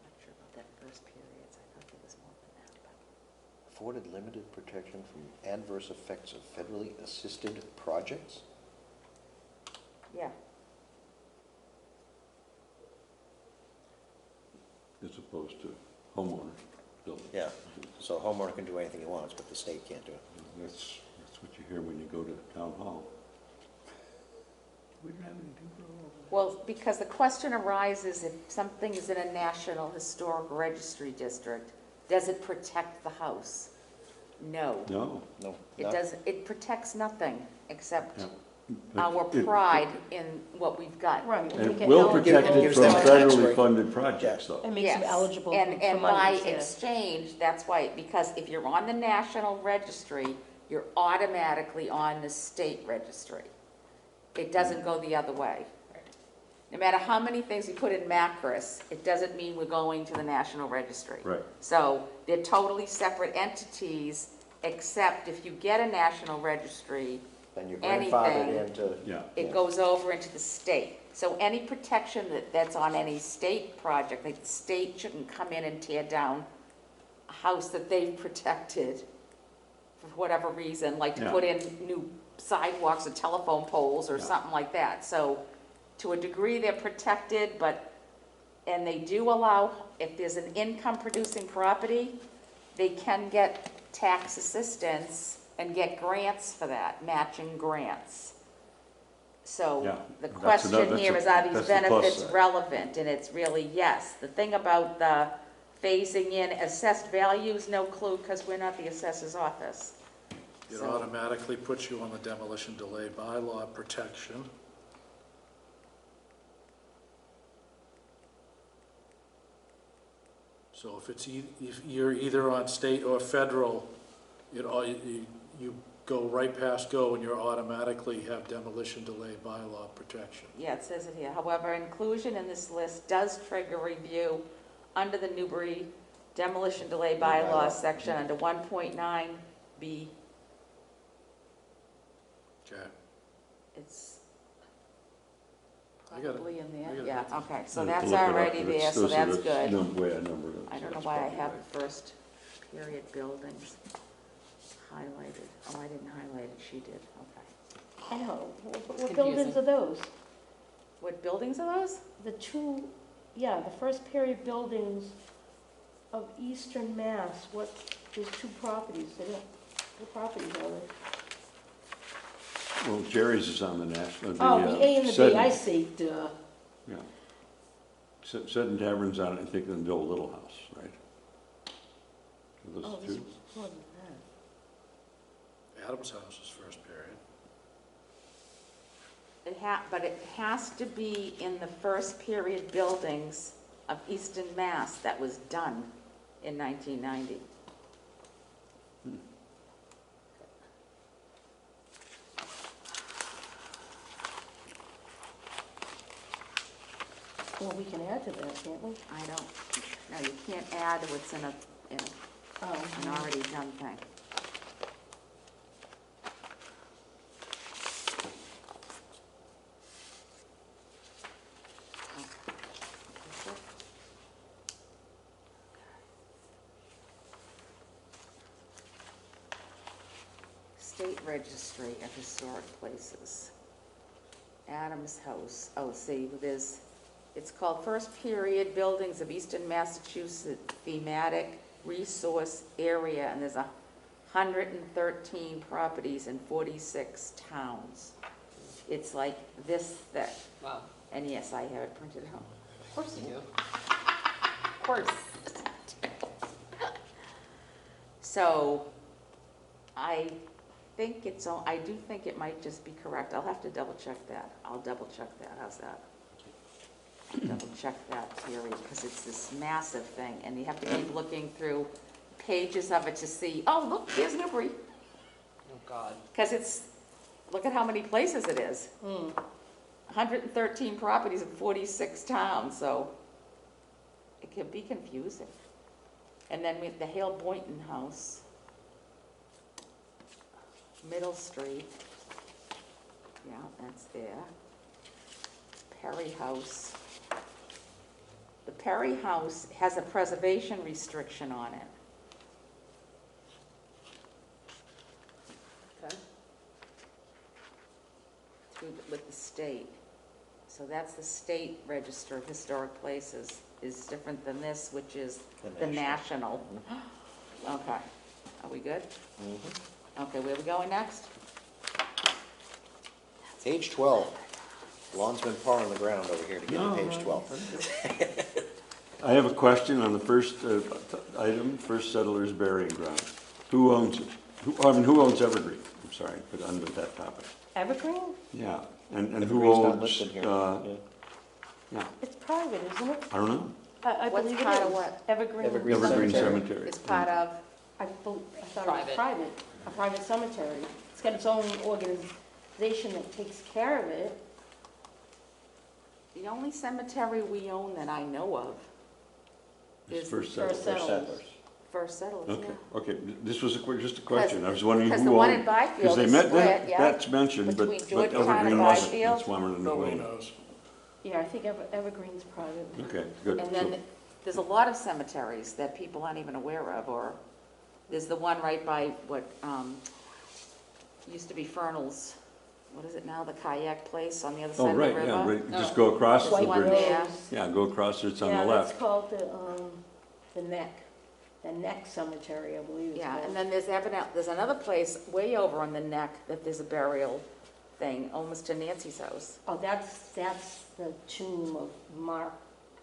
not sure about that first period, I thought there was more than that, but. Afforded limited protection from adverse effects of federally assisted projects? Yeah, As opposed to homeowner building. Yeah, so a homeowner can do anything he wants, but the state can't do it. That's what you hear when you go to town hall. We don't have anything for all of well, because the question arises if something is in a National Historic Registry district, does it protect the house? No, No. No. it not- doesn't, it protects nothing except Yeah. our It- pride in what we've got. Right. And make it will eligible protect it gives from them a tax federally break. funded projects, though. It makes them Yes. eligible And, for and by money, yeah. exchange, that's why, because if you're on the national registry, you're automatically on the state registry. It doesn't go the other way. No matter how many things we put in Macris, it doesn't mean we're going to the national registry. Right. So they're totally separate entities, except if you get a national registry, Then you're grandfathered anything. into, Yeah. it goes over into the state. So any protection that's on any state project, like the state shouldn't come in and tear down a house that they've protected for whatever reason, like to Yeah. put in new sidewalks or telephone poles or Yeah. something like that. So to a degree, they're protected, and they do allow, if there's an income producing property, they can get tax assistance and get grants for that, matching grants. So Yeah, the that's question another- here that's is, are these that's the plus benefits side. relevant? And it's really yes. The thing about the phasing in assessed values, no clue, because we're not the assessor's office. It So- automatically puts you on the demolition delay bylaw protection. So if it's, if you're either on state or federal, you go right past go and you're automatically have demolition delay bylaw protection. Yeah, it says it here. However, inclusion in this list does trigger review under the Newbury demolition delay bylaw Bylaw. section under 1.9B. Okay. It's I got it. probably in I there. got it. Yeah, okay, so I'll that's look it up, already but there, it's- so those are that's the good. way I number those. I don't know That's why I probably have right. the first period buildings highlighted. Oh, I didn't highlight it, she did, okay. I know, what confusing. buildings are those? What buildings are those? The two, yeah, the first period buildings of Eastern Mass, there's two properties, what properties are they? Well, Jerry's is on the national. Oh, the A and the B, Seddon- I see, duh. Yeah. Seddon Tavern's on, I think, in the old Little House, right? Are Oh, those this two? was more than that. Adam's house is first period. But it has to be in the first period buildings of Easton, Mass. That was done in 1990. Well, we can add to that, can't we? I don't, no, you can't add what's in an Oh, already done thing. State Registry of Historic Places. Adams House, oh, see, it's called First Period Buildings of Eastern Massachusetts Thematic Resource Area, and there's 113 properties in 46 towns. It's like this thick, Wow. and yes, I have it printed out. Of course you do. Of course. So, I do think it might just be correct. I'll have to double check that. I'll double check that. How's that? I'll double check that theory, because it's this massive thing, and you have to keep looking through pages of it to see, oh, look, here's Newbury. Oh, God. Because look at how many places it is. 113 properties in 46 towns, so it can be confusing. And then we have the Hale Boynton House, Middle Street, yeah, that's there. Perry House. The Perry House has a preservation restriction on it. Okay. With the state. So that's the state register of historic places is different than this, which is the national. Okay, are we good? Okay, where are we going next? page 12. Lawn's been pawing the ground over here to get to page 12. I have a question on the first item, first settlers burying ground. Who owns it? Who owns Evergreen? I'm sorry, but under that topic. Evergreen? Yeah, and who Evergreen's not owns, listed here. yeah, Yeah. It's private, isn't it? I don't know. I What's believe it part of is. what? Evergreen. Evergreen Evergreen Cemetery. Cemetery. It's part of, I thought it was Private. private, a private cemetery. It's got its own organization that takes care of it. the only cemetery we own that I know of It's is first First settled. Settlers. First Settlers, Okay, yeah. okay, this was just a question, I was wondering Because who the one in owned. Byfield they is met split, yeah. That's mentioned, but Between but Georgetown and Evergreen wasn't. Byfield. That's why I wanted to know. Nobody knows. Yeah, I think Evergreen's private. Okay, good. And So- then there's a lot of cemeteries that people aren't even aware of, or there's the one right by what, used to be Fernal's, what is it now, the kayak place on the other Oh, side of the right, river? yeah, right, Oh. just go across There's the one bridge. there. Yeah, go across, it's on the Yeah, left. that's called the Neck Cemetery, I believe it's Yeah, called. and then there's another place way over on the neck that there's a burial thing, almost to Nancy's house. Oh, that's the tomb of Mark,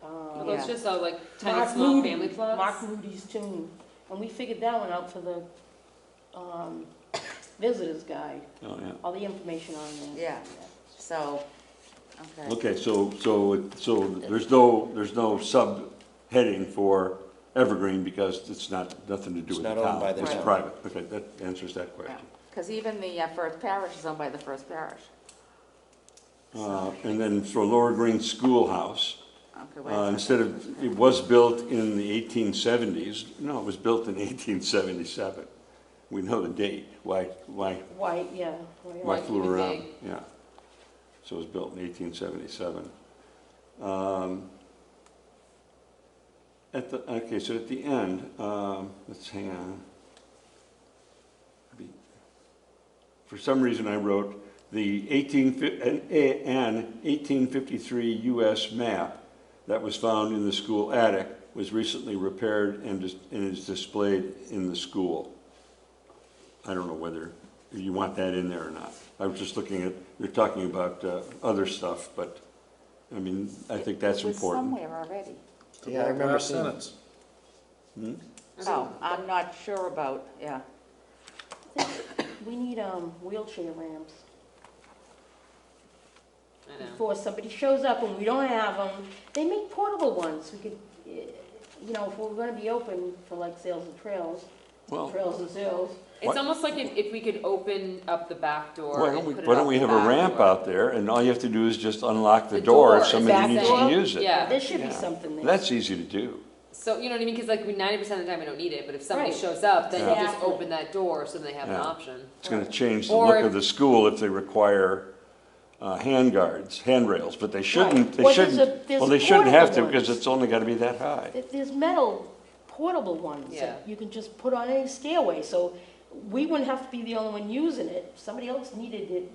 Are Yeah. those just like tiny Mark small Moody. family plots? Mark Moody's tomb. And we figured that one out for the visitor's guide, Oh, yeah. all the information on there. Yeah. So, okay. Okay, so there's no subheading for Evergreen because it's nothing to do It's with the not owned town. by the It's town. private. Okay, that answers that question. Because even the First Parish is owned by the First Parish. And then for Lower Green Schoolhouse, Okay, wait a second. instead of, it was built in the 1870s. No, it was built in 1877. We know the date. Why White, yeah. White. Why Right, flew even around, big. yeah. So it was built in 1877. Okay, so at the end, let's hang on. For some reason I wrote the 1853 US map that was found in the school attic was recently repaired and is displayed in the school. I don't know whether you want that in there or not. I was just looking at, you're talking about other stuff, but, I mean, I think that's It was important. somewhere already. Yeah, I remember Last seeing. sentence. Hmm? Oh, I'm not sure about, yeah. We need wheelchair ramps. I know. Before somebody shows up and we don't have them, they make portable ones. We could, you know, if we're gonna be open for like sales and trails, Well, trails and sales. It's What? almost like if we could open up the back door why and don't we, put it why don't up we the have a back ramp door. out there, and all you have to do is just unlock the The door if door, somebody back needs door? to use it. Yeah. There should be Yeah. something there. That's easy to do. So, you know what I mean? Because like 90% of the time we don't need it, but if somebody Right. shows up, then you just Exactly. open that door so they have an Yeah. option. It's gonna change the Or look if- of the school if they require handrails, but they shouldn't, Well, they shouldn't have to, portable because ones. it's only gotta be that high. There's metal portable ones Yeah. that you can just put on any stairway, so we wouldn't have to be the only one using it. If somebody else needed it,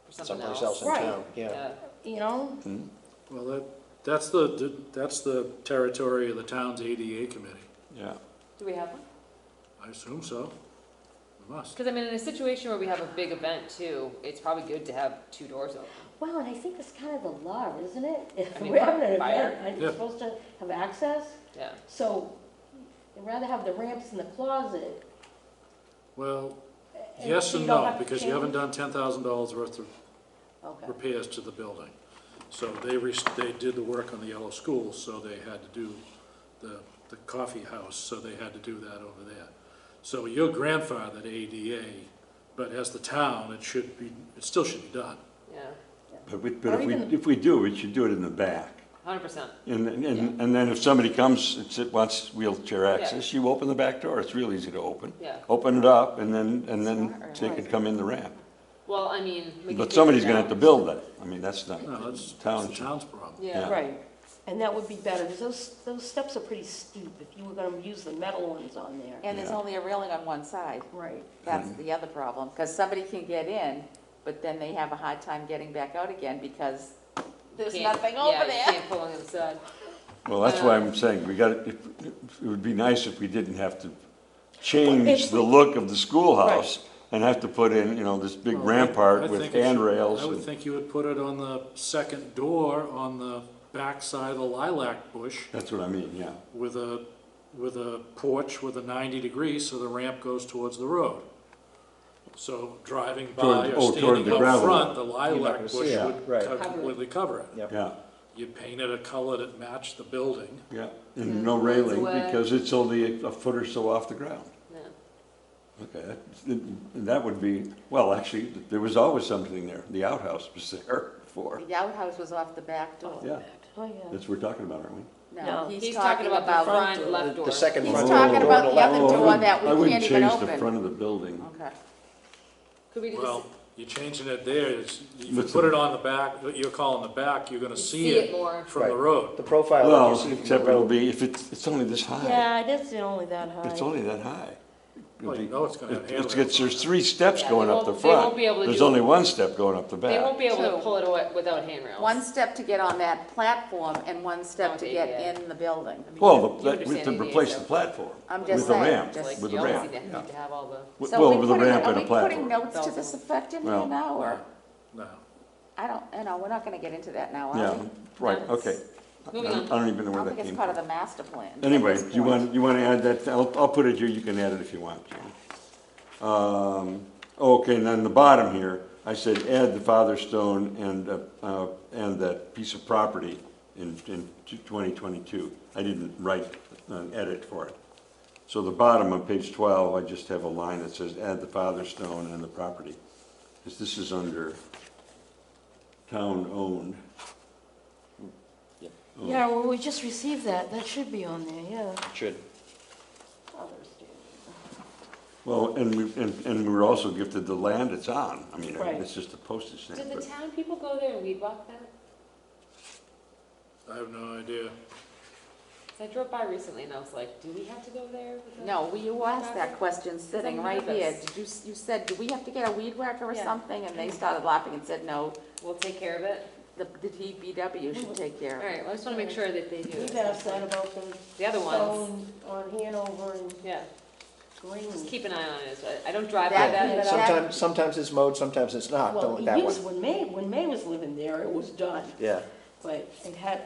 Or something Someplace else. else in Right. town, yeah. Yeah. you know? Hmm? Well, that's the territory of the town's ADA committee. Yeah. Do we have one? I assume so. We must. Because I mean, in a situation where we have a big event too, it's probably good to have two doors open. Well, and I think it's kind of the law, isn't it? If I mean, we're having an fire. event, I'm Yeah. supposed to have access, Yeah. so I'd rather have the ramps in the closet. Well, and yes so and you don't no, have to because you haven't change. done $10,000 worth of Okay, repairs to the building. So they did the work on the yellow school, so they had to do the coffee house, so they had to do that over there. So you're grandfathered ADA, but as the town, it still should be done. Yeah. But Or even- if we do, we should do it in the back. 100%. And then if somebody comes and wants wheelchair access, you open the back door, it's real easy to open. Yeah. Open it up, and then Smart, they could come in the ramp. Well, I mean, we can But figure somebody's it gonna out. have to build that. I mean, that's not, No, that's the town. town's problem. Yeah. Yeah. right, and that would be better, because those steps are pretty steep if you were gonna use the metal ones on there. And there's Yeah. only a railing on one side. Right, That's the other problem, because somebody can get in, but then they have a hard time getting back out again because there's Can't- nothing Yeah, over you there. can't pull on the side. Well, that's why I'm saying, it would be nice if we didn't have to change the look of the schoolhouse and have to put in, this big Well, rampart I with think it should- handrails. I would and- think you would put it on the second door on the back side of the lilac bush That's what I mean, yeah. with a with a porch with a 90 degrees, so the ramp goes towards the road. So driving by Toward- or toward standing the out gravel. front, the You're not lilac gonna see bush it, would right. completely cover it. Yep. Yeah, You painted a color that matched the building. yeah, and no Runs railing, away. because it's only a foot or so off the ground. Yeah. Okay, that would be, well, actually, there was always something there. The outhouse was there before. The outhouse was off the back door. Yeah, Oh, yeah. that's what we're talking about, aren't we? No, He's talking about the front left door. The second He's front talking door about on the other left. door that we I wouldn't can't even change the open. front of the building. Okay. Could we just Well, you're changing it there, if you What's put the- it on the back, what you're calling the back, you're gonna see see it it more? from the Right. road. The profile that you Well, see from the except it'll road. be, if it's only this high. Yeah, it is only that high. It's only that high. Well, you know it's gonna have handrails There's 3 steps Yeah, going they up the won't- they won't front. be able to There's do- only 1 step going up the They back. won't be able to Two. pull it away without handrails. One step to get on that platform and one step to Okay, get yeah. in the building. Well, You to understand the replace idea, the so- platform. I'm just With the saying, ramp, just- with You the obviously ramp, need yeah. to have all the. So Well, we with a putting- ramp and a Are we putting platform. notes to this effect in here Well, now, or? No. I don't, we're not gonna get into that now, Yeah, are we? right, okay. I Moving on. don't even know I where don't that think came it's part from. of the master plan. at Anyway, this do you point. want to add that? I'll put it here, you can add it if you want, Jim. Okay, and then the bottom here, I said add the Father Stone and that piece of property in 2022. I didn't write an edit for it. So the bottom on page 12, I just have a line that says add the Father Stone and the property. Because this is under town-owned. Yeah, well, we just received that. That should be on there, yeah. Should. Father's Day. Well, and we were also gifted the land it's on. I mean, Right. it's just a postage stamp. Did the but- town people go there and weed whack that? I have no idea. 'Cause I drove by recently and I was like, do we have to go there? with the- No, you asked that question sitting on right here. purpose. Did you said, do we have to get a weed whacker or Yeah. something? And they started laughing and said, no, We'll take care of it. the DPW should take care All of it. right, well, I just want to make sure that they do. We've it. asked that about The other the ones, stone on Hanover and yeah, Green. just keep an eye on it. I don't drive by That- that, but Sometimes it's mowed, sometimes it's not, Well, don't, it that used, one. when May was living there, it was done, Yeah, but it had,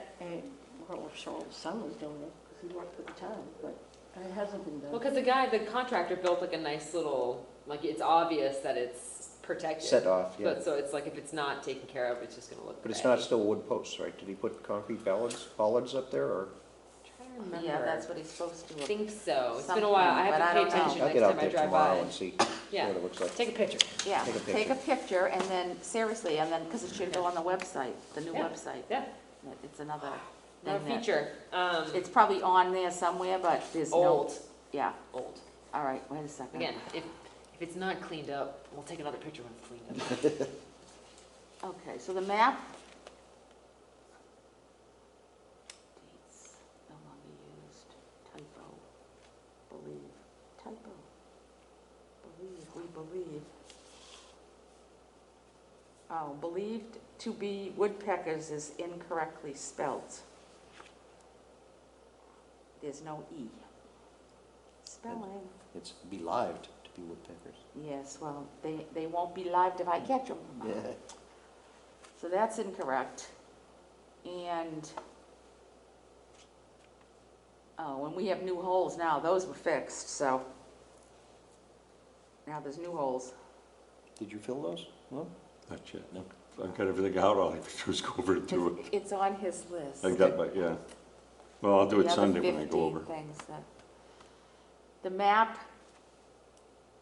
well, Charles' son was doing it, because he worked for the town, but it hasn't been well, done. because the contractor built like a nice little, like, it's obvious that it's protected. set off, yeah. But, so it's like, if it's not taken care of, it's just gonna look But it's gray. not still wood posts, right? Did he put concrete bollards up there, or? Trying to remember. Yeah, that's what he's supposed to I do. think so. It's been a Something, while. I but have I to pay don't know. attention I'll next get out time I there drive tomorrow by. and see Yeah, what it looks like. take a picture. Yeah, Take a take a picture and then, seriously, and then, because it should go on the website, the new Yeah. website. Yeah, It's another not a thing that, feature. it's probably on there somewhere, but there's no. Old, Yeah, old. all right, wait a second. Again, if it's not cleaned up, we'll take another picture when it's cleaned up. Okay, so the map. Dates no longer used, typo, believe, typo, believe, we believe. Oh, believed to be woodpeckers is incorrectly spelt. There's no E. Spelling. It's belived to be woodpeckers. Yes, well, they won't be live if I catch them. Yeah. So that's incorrect. And, oh, and we have new holes now, those were fixed, so. Now there's new holes. Did you fill those? No? Not yet. No. I've got everything out, all I have to do is go over and do it. It's on his list. I got my, yeah. Well, I'll do it The other Sunday when I 50 go over. things that, the map,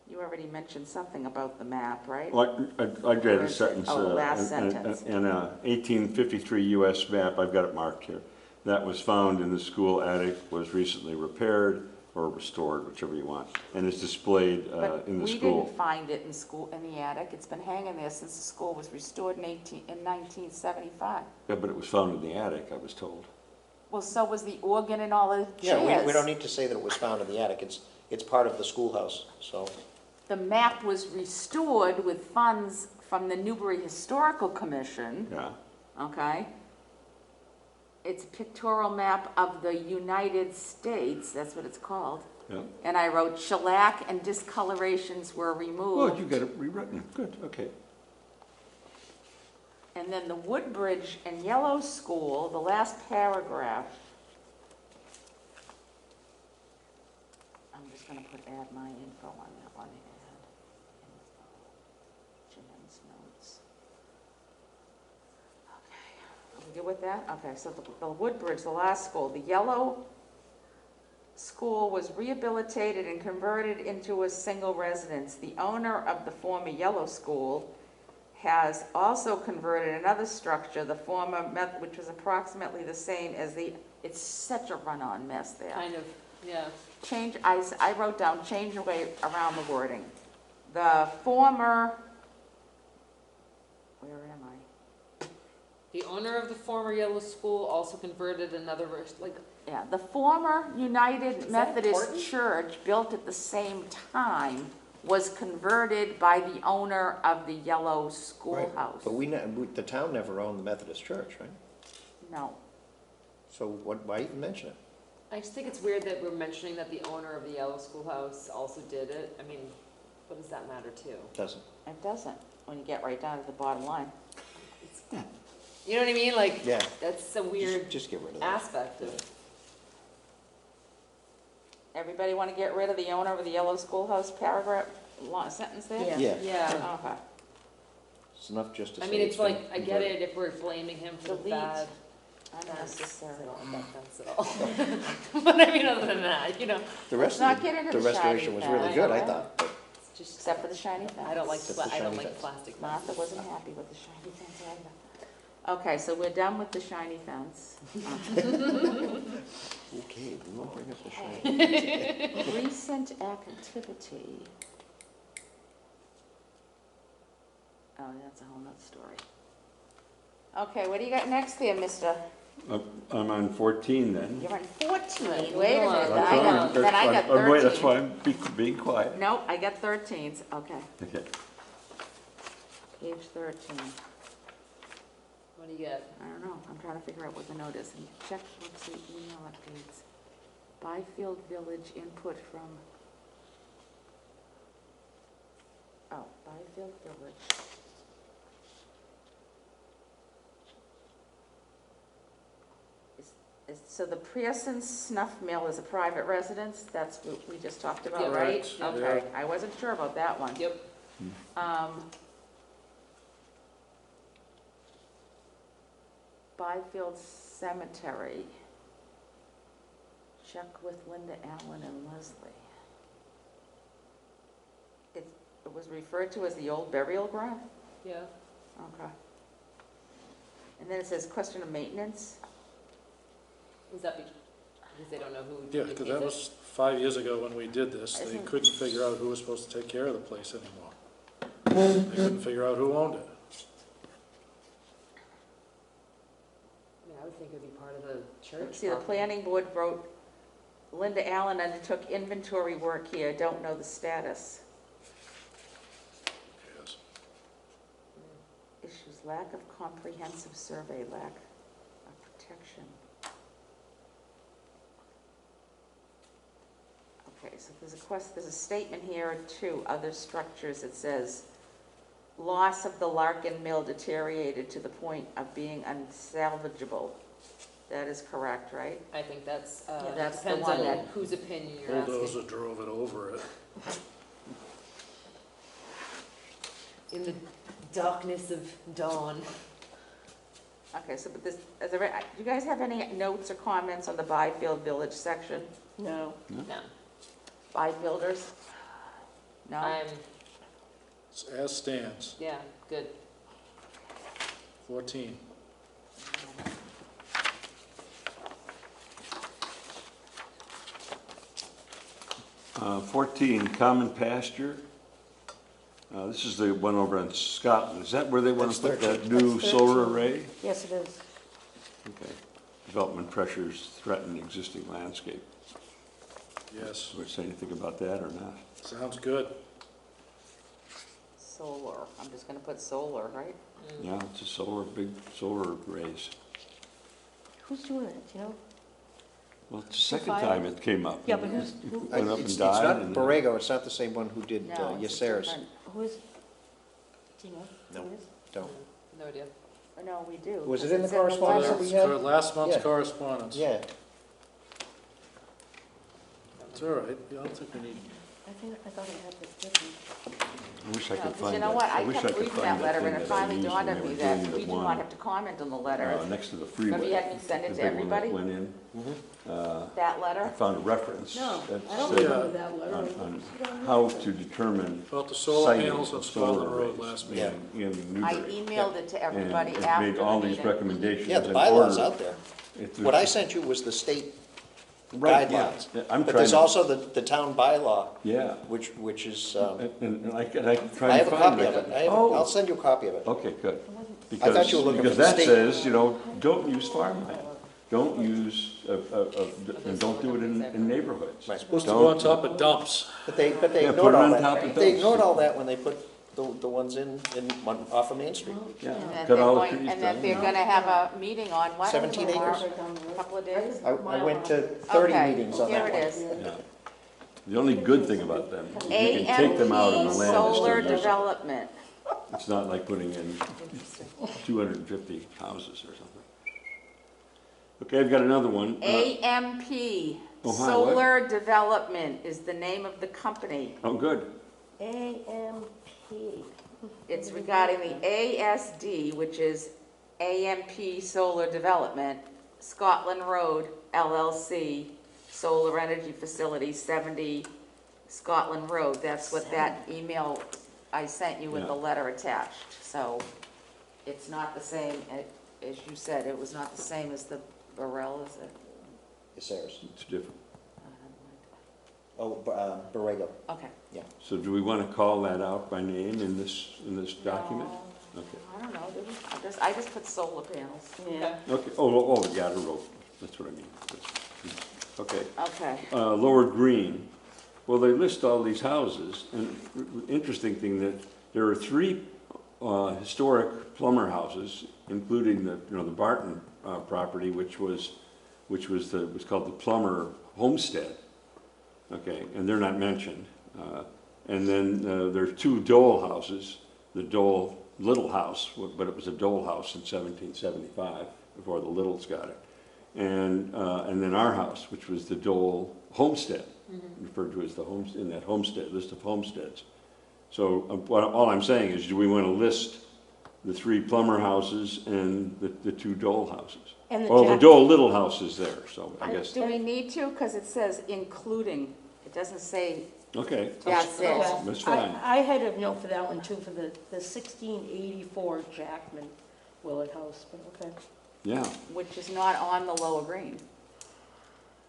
you already mentioned something about the map, right? Well, I read Where a is it? sentence. Oh, the last sentence. In a 1853 US map, I've got it marked here, that was found in the school attic, was recently repaired or restored, whichever you want, and is displayed But in the we school. didn't find it in school, in the attic. It's been hanging there since the school was restored in 1975. Yeah, but it was found in the attic, I was told. Well, so was the organ and all the Yeah, chairs. we don't need to say that it was found in the attic. It's part of the schoolhouse, so. The map was restored with funds from the Newbury Historical Commission, Yeah, okay? It's a pictorial map of the United States, that's what it's called. yeah. And I wrote shellac and discolorations were removed. Well, you got it rewritten, good, okay. And then the Woodbridge and Yellow School, the last paragraph. gonna put add my info on that one, add info, Jan's notes. Okay, are we good with that? Okay, so the Woodbridge, the last school, the yellow school was rehabilitated and converted into a single residence. The owner of the former yellow school has also converted another structure, the former, which was approximately the same as the, it's such a run-on mess there. Kind of, yeah. Change, I wrote down, change away around the wording. The former, where am I? The owner of the former yellow school also converted another, like, Yeah, the former United Is that Methodist important? Church, built at the same time, was converted by the owner of the yellow Right, schoolhouse. but the town never owned the Methodist church, right? No, So why even mention it? I just think it's weird that we're mentioning that the owner of the yellow schoolhouse also did it. I mean, what does that matter too? Doesn't. it doesn't, when you get right down to the bottom line. You know what I mean? Like, Yeah. that's a weird Just get rid of that. aspect of it. Everybody want to get rid of the owner of the yellow schoolhouse paragraph, sentence there? Yeah. Yeah, Yeah. Okay. it's enough just to I say. mean, it's been like, I get converted. it if we're blaming him for the Delete. bad fence. I Unnecessary. don't like that fence at all. But I mean, other than that, you know, The rest Let's not of get into the the shiny restoration was really fence, good, I okay? thought. but it's just, Except for the shiny fence. I don't like, Except the I don't shiny like fence. plastic Martha fences. wasn't happy with the shiny fence either. Okay, so we're done with the shiny fence. Okay, we won't bring up the shiny. Recent activity. Oh, that's a whole nother story. Okay, what do you got next there, mister? I'm on 14 then. You're on 14. Right, Wait a hold minute, on. then I got Oh, wait, that's 13. why I'm being quiet. Nope, I got 13s, okay. Okay. Page 13. What do you get? I don't know, I'm trying to figure out what the note is. And check, let's see, email updates. Byfield Village input from, oh, Byfield Village. So the Pearson Snuff Mill is a private residence? That's what we just talked about, Yeah, right? right, Okay, I wasn't sure about that one. Yep. Byfield Cemetery. Check with Linda Allen and Leslie. It was referred to as the old burial ground? Yeah. Okay. And then it says question of maintenance. Was that because they don't know who? Yeah, because that was 5 years ago when we did this. They Isn't- couldn't figure out who was supposed to take care of the place anymore. They couldn't figure out who owned it. I mean, I would think it would be part of the church. See, the property. planning board wrote, Linda Allen undertook inventory work here, don't know the status. Yes. Issues, lack of comprehensive survey, lack of protection. Okay, so there's a statement here too, other structures, it says, loss of the Larkin Mill deteriorated to the point of being unsalvageable. That is correct, right? I think that's, Yeah, that's the depends one on that- whose opinion you're asking. Bulldozer drove it over it. In the darkness of dawn. Okay, so but this, do you guys have any notes or comments on the Byfield Village section? No. No. Byfielders? No? I'm, It's as stands, yeah, good. 14. Uh, 14, common pasture. This is the one over in Scotland. Is that where they want to That's put that 13. new That's solar 13. array? Yes, it is. Okay. Development pressures threaten existing landscape. Yes, Would it say anything about that or not? sounds good. Solar, I'm just gonna put solar, right? Yeah, it's a solar, big solar arrays. Who's doing it, do you know? Well, it's the second filed? time it came up. Yeah, but who's, who, Went up and It's died not and- Borrego, it's not the same one who did No, it's a Yaceres. different- who is, do you know? No. Who it is? Don't. No idea. Oh, no, we do. Was it because in the it's correspondence letter. that we had? Last month's Yeah. correspondence. Yeah, It's all right, I don't think we need, I thought I had this different. I wish I No, could 'cause find you know that. what, I wish kept could reading find that letter, thing and it that I finally used dawned when on they me were that doing we the do one, not have to comment on the letter. Next to the freeway. Remember you had me send it The to big one that everybody? Went in, That I letter? found a reference No, that I don't said remember that letter. on how to determine about the solar siting panels on of solar Scotland Road arrays last meeting. in I Newbury. emailed it to everybody And after it made the all these meeting. recommendations. Yeah, the in bylaw's order. out there. If What I there's- sent you was the state Right, yeah. guidelines. Yeah, I'm But trying there's to- also the town bylaw, Yeah, which is, and I I try have to a find copy of it. it. I'll send you a copy of it. Okay, good. I thought you were looking Because for the that state. says, don't use farmland. Don't use, and don't do it in neighborhoods. Right. Supposed to go on top of dumps. But they Yeah, put ignored it all on that. top of They those. ignored all that when they put the ones off of Main Street. Yeah, And that cut they're all the going, trees and that down. they're gonna have a meeting on what? 17 acres. A couple of days? I went to 30 Okay, meetings on here that it one. is. Yeah. The only good thing about them, is you can take them out and the AMP land is still Solar usable. Development. It's not like putting in 250 houses or something. Okay, I've got another one. AMP Oh, hi, what? Solar Development is the name of the company. Oh, good. AMP. It's regarding the ASD, which is AMP Solar Development, Scotland Road LLC, Solar Energy Facility, 70 Scotland Road. That's what that email I sent you with the Yeah. letter attached. So it's not the same, as you said, it was not the same as the Burrell, is it? It's theirs. It's different. Oh, Borrego. Okay. So do we want to call that out by name in this document? No, Okay. I don't know, did we? I just put solar panels. Yeah. Okay, oh, yeah, the road, that's what I mean. Okay. Okay. Lower Green, well, they list all these houses, and interesting thing that there are 3 historic plumber houses, including the Barton property, which was called the Plummer Homestead. Okay, and they're not mentioned. And then there are 2 Dole houses, the Dole Little House, but it was a Dole house in 1775, before the Littles got it. And then our house, which was the Dole Homestead, referred to as the in that homestead, list of homesteads. So all I'm saying is, do we want to list the 3 Plummer houses and the 2 Dole houses? And the Well, the Jack- Dole Little house is there, so I guess, Do we need to? Because it says including, it doesn't say okay, that's it. Okay. that's fine. I had a note for that one too, for the 1684 Jackman Willett House, but okay. Yeah, Which is not on the Lower Green.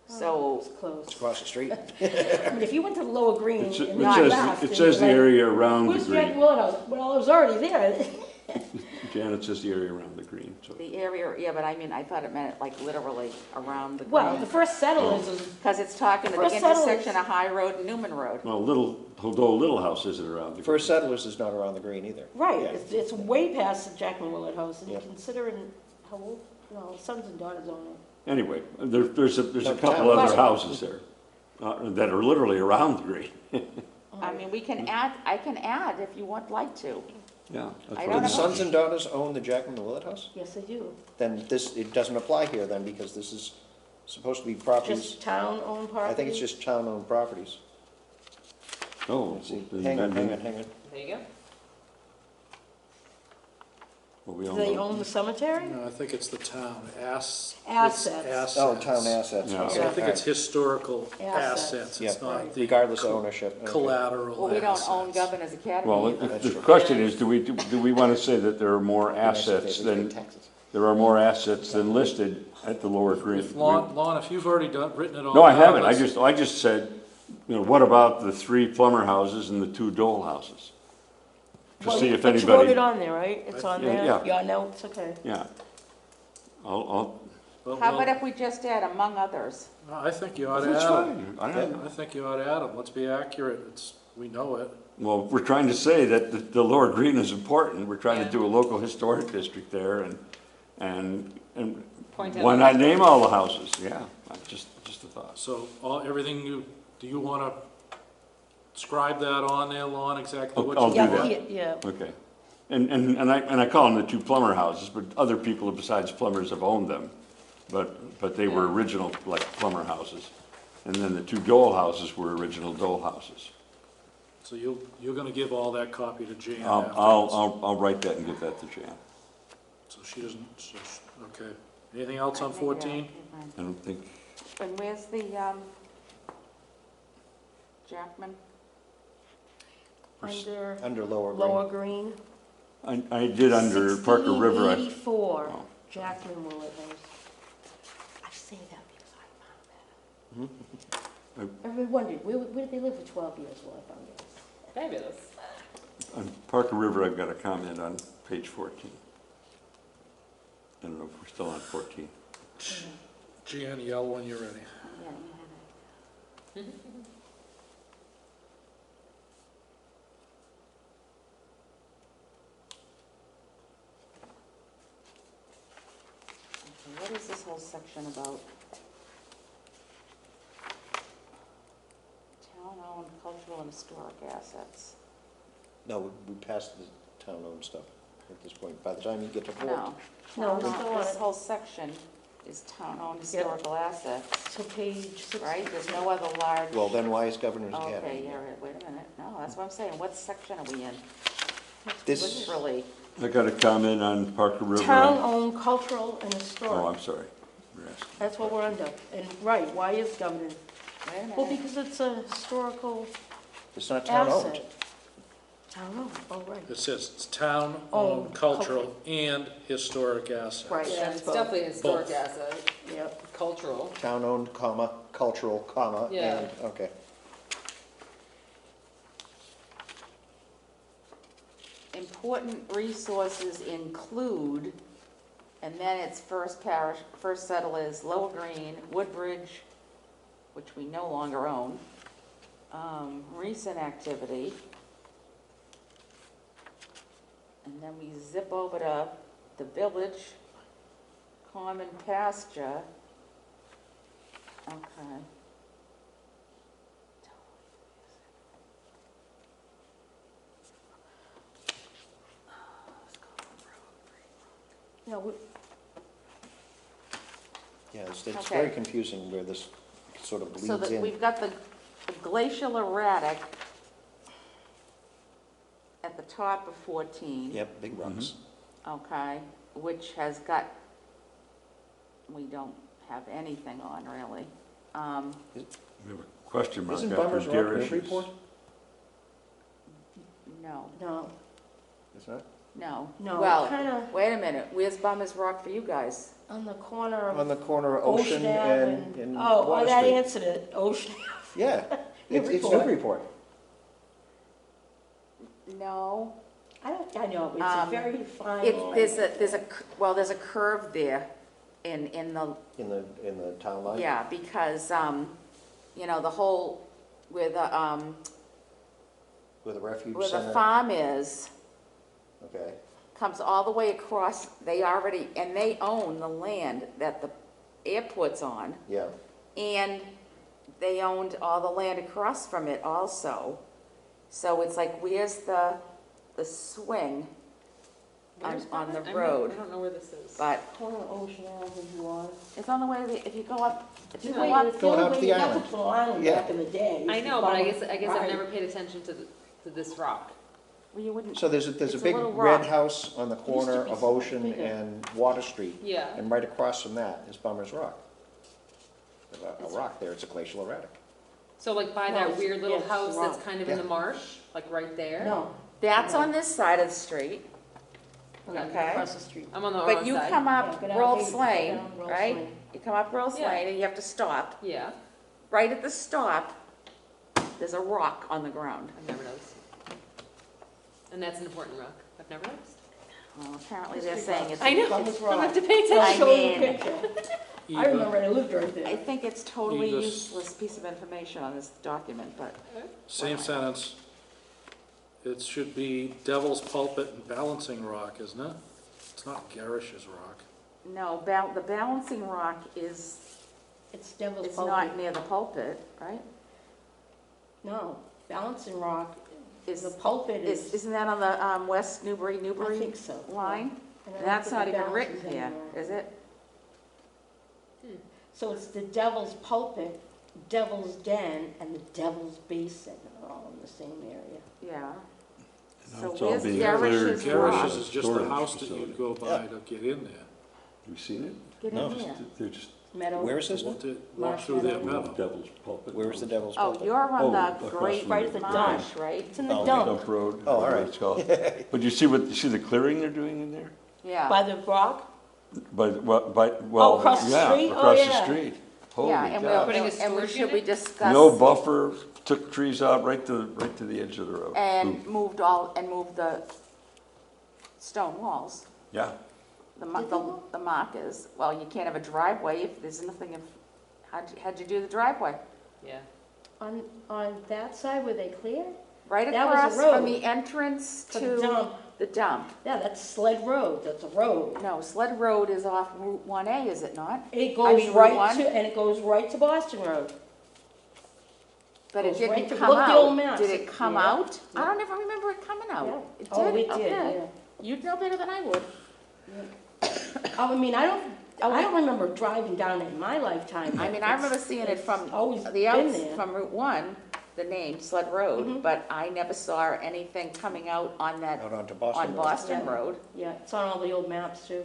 So, It's close. It's across the street. I mean, if you went to the Lower Green it and not left. says, it and says the like, area around the Where's Jackman green. Willett House? Well, it was already there. Janet says the area around the green, so. the area, yeah, but I mean, I thought it meant like literally around the Well, the green. first settlers is, Because it's talking at the First settlers- intersection of High Road and Newman Road. Well, Dole Little house isn't around the green. First Settlers is not around the green either. right, Yeah. it's way past the Jackman Willett House, and Yeah. considering how old, no, sons and daughters own it. Anyway, there's a No, couple town. other Right. houses there that are literally around the green. I mean, we can add, I can add if you want, like to. Yeah, that's I what don't Do I'm the know. saying. sons and daughters own the Jackman and Willett House? Yes, they do. Then it doesn't apply here then, because this is supposed to be properties. Just town-owned property? I think it's just town-owned properties. Oh, Let's see, then- hang on. There you go. well, we Do all they know. own the cemetery? No, I think it's the town, it's Assets. Oh, town assets. Yeah. okay, So I think all it's right. historical Assets. assets, Yeah, it's not the regardless of ownership. okay. collateral Well, we don't own assets. Governor's Academy Well, either. That's the true. question is, do we want to say that there are more assets They pay than, taxes. there are more assets than listed at the Lower Green? If Lon, if you've already written it all. No, I down, haven't. let's- I just said, what about the 3 Plummer houses and the 2 Dole houses? To Well, see if but you wrote it anybody, on there, right? It's on Yeah, there? yeah. Your notes, okay. yeah. well, How well, about if we just add among others? I think you ought to That's add fine. them. I think you ought to add them, let's be accurate, we know it. Well, we're trying to say that the Lower Green is important. We're trying Yeah. to do a local historic district there and Point out. why not name all the houses? Yeah, just a thought. So, everything do you wanna scribe that on there, Lon, exactly what you I'll do Yeah, that. yeah. Okay. And I call them the 2 Plummer houses, but other people besides plumbers have owned them. But they were original, like, plumber houses. And then the two Dole houses were original Dole houses. So you're gonna give all that copy to Jan I'll, afterwards? I'll write that and give that to Jan. So she doesn't, okay. Anything else on 14? I don't think, And where's the, Jackman? Under Under Lower Green. Lower Green. I did under Parker River. 1684, Oh. Jackman Willett House. I say that because I found that. Everyone wondered, where did they live for 12 years? Well, I found it. Fabulous. On Parker River, I've got a comment on page 14. I don't know if we're still on 14. Jan, yell when you're ready. Yeah, okay, what is this whole section about? Town-owned cultural and historic assets. No, we passed the town-owned stuff at this point. By the time you get to 4. No. No, it's still on This it. whole section is town-owned historical assets, So page 6. right? There's no other large. Well, then why is Governor's Okay, Academy? yeah, right, wait a minute. No, that's what I'm saying. What section are we in? This, Literally. I got a comment on Parker River. Town-owned cultural and Oh, historic. I'm sorry. You're asking. That's what we're under. And, right, why is Governor? Wait a Well, minute. because it's a historical it's not town-owned. asset. Town-owned, oh, right. It says it's town-owned, Owned, cultural, and historic assets. Right. Yeah, that's it's both. definitely a historic Both. asset, Yep. cultural. Town-owned, comma, cultural, comma, Yeah. and, okay. Important resources include, and then its first settlers, Lower Green, Woodbridge, which we no longer own, recent activity. And then we zip over to the village, common pasture. Okay. Yeah, Yeah, it's Okay. very confusing where this sort of So bleeds that in. we've got the glacial erratic at the top of 14. Yep, big rocks. Okay, which has got, we don't have anything on really. We have a question mark Isn't after Bummers Rock Garish's. Newburyport? No, no, It's not? no. no, Well, kinda wait a minute, where's Bummers Rock for you guys? on the corner On of the corner of Ocean Ocean Ave and oh, Water that Street. answered it, Ocean. Yeah, it's Newburyport. Newburyport. No, I know, it's a very fine line. there's a curve there in the, In the town line? yeah, because, you know, the whole, where the Refuge where the Center? farm is, Okay, comes all the way across, and they own the land that the airport's on, yeah. and they owned all the land across from it also. So it's like, where's the swing Where's on the that? road? I don't know where this is. But Corner of Ocean Ave and Water. it's on the way, if you go up, if you You go know, up, it's the Going only up way the you got island. to Little Island Yeah. back in the day. I know, but I guess I've Right. never paid attention to this rock. well, you wouldn't, So there's a It's a big little red rock. house on the used to corner be of so much Ocean bigger. and Water Street. Yeah. And right across from that is Bummers Rock. There's a rock there, it's a glacial erratic. So like by No, that it's- weird little yeah, it's house that's rock. kind of in Yeah. the marsh, like right there? No. that's on this side of the street, no, Okay. Across the street. I'm on the but wrong you side. come Yeah, up go down Rolfs Hayes, go Lane, down Rolfs right? Lane. You come up Rolfs Yeah. Lane and you have to stop. Yeah, Right at the stop, there's a rock on the ground. I've never noticed. And that's an important rock. I've never noticed. Well, apparently they're History saying class. it's. I know. Bummers I'm gonna Rock. have to pay They'll I attention. show you a mean- picture. I Eva, remember I lived right I there. think it's totally Either s- useless piece of information on this document, but Same sentence. It should be Devil's Pulpit and Balancing Rock, isn't it? It's not Garish's Rock. no, the balancing rock is, It's Devil's it's Pulpit. not near the pulpit, right? No, Balancing Rock, Is, the pulpit is, isn't that on the West I Newbury think so. line? And I And don't that's think not the even balance written is here, anywhere. is it? So it's the Devil's Pulpit Devil's Den and the Devil's Basin are all in the same area. Yeah. Now So it's all where's being Garish's cleared. Rock? Garish's is just the Storage house that facility. you go by to get in there. You seen it? Get No. in there. They're just Meadow. Where is this? Want to walk Marsh through their Meadow. meadow. Devil's Pulpit. Where is the Devil's Oh, Pulpit? you're Oh, on the across Great from Right at the dump. Marsh, right? It's in the Oh, dump, Dump Road. Oh, all whatever right. it's called. But you see the clearing they're doing in there? Yeah. by the rock. Well, across the yeah, street? Oh, across the yeah. street. Holy Yeah, and cow. Putting a and storage should we unit? discuss? No buffer, took trees out right to the edge of the road. And moved the stone walls, Yeah, the markers. Well, you can't have a driveway if there's nothing, how'd you do the driveway? Yeah. On that side where they cleared? Right That was a across from road. the entrance For the to dump. the dump. Yeah, that's Sled Road, that's a road. No, Sled Road is off Route 1A, is it not? It I goes mean, Route right 1? to, and it goes right to Boston Road. But it Goes right didn't to- come look at the old out. maps. Did it come Yeah. out? I don't ever remember it coming Yeah. out. It did? Oh, it did, Okay. yeah. You'd know better than I would. I mean, I don't remember driving down it in my lifetime. I mean, I remember seeing it from It's always the been there. from Route 1, the name Sled Road, Mhm. but I never saw anything coming out on that, Out onto Boston on Road. Boston Yeah. Road. Yeah, it's on all the old maps too.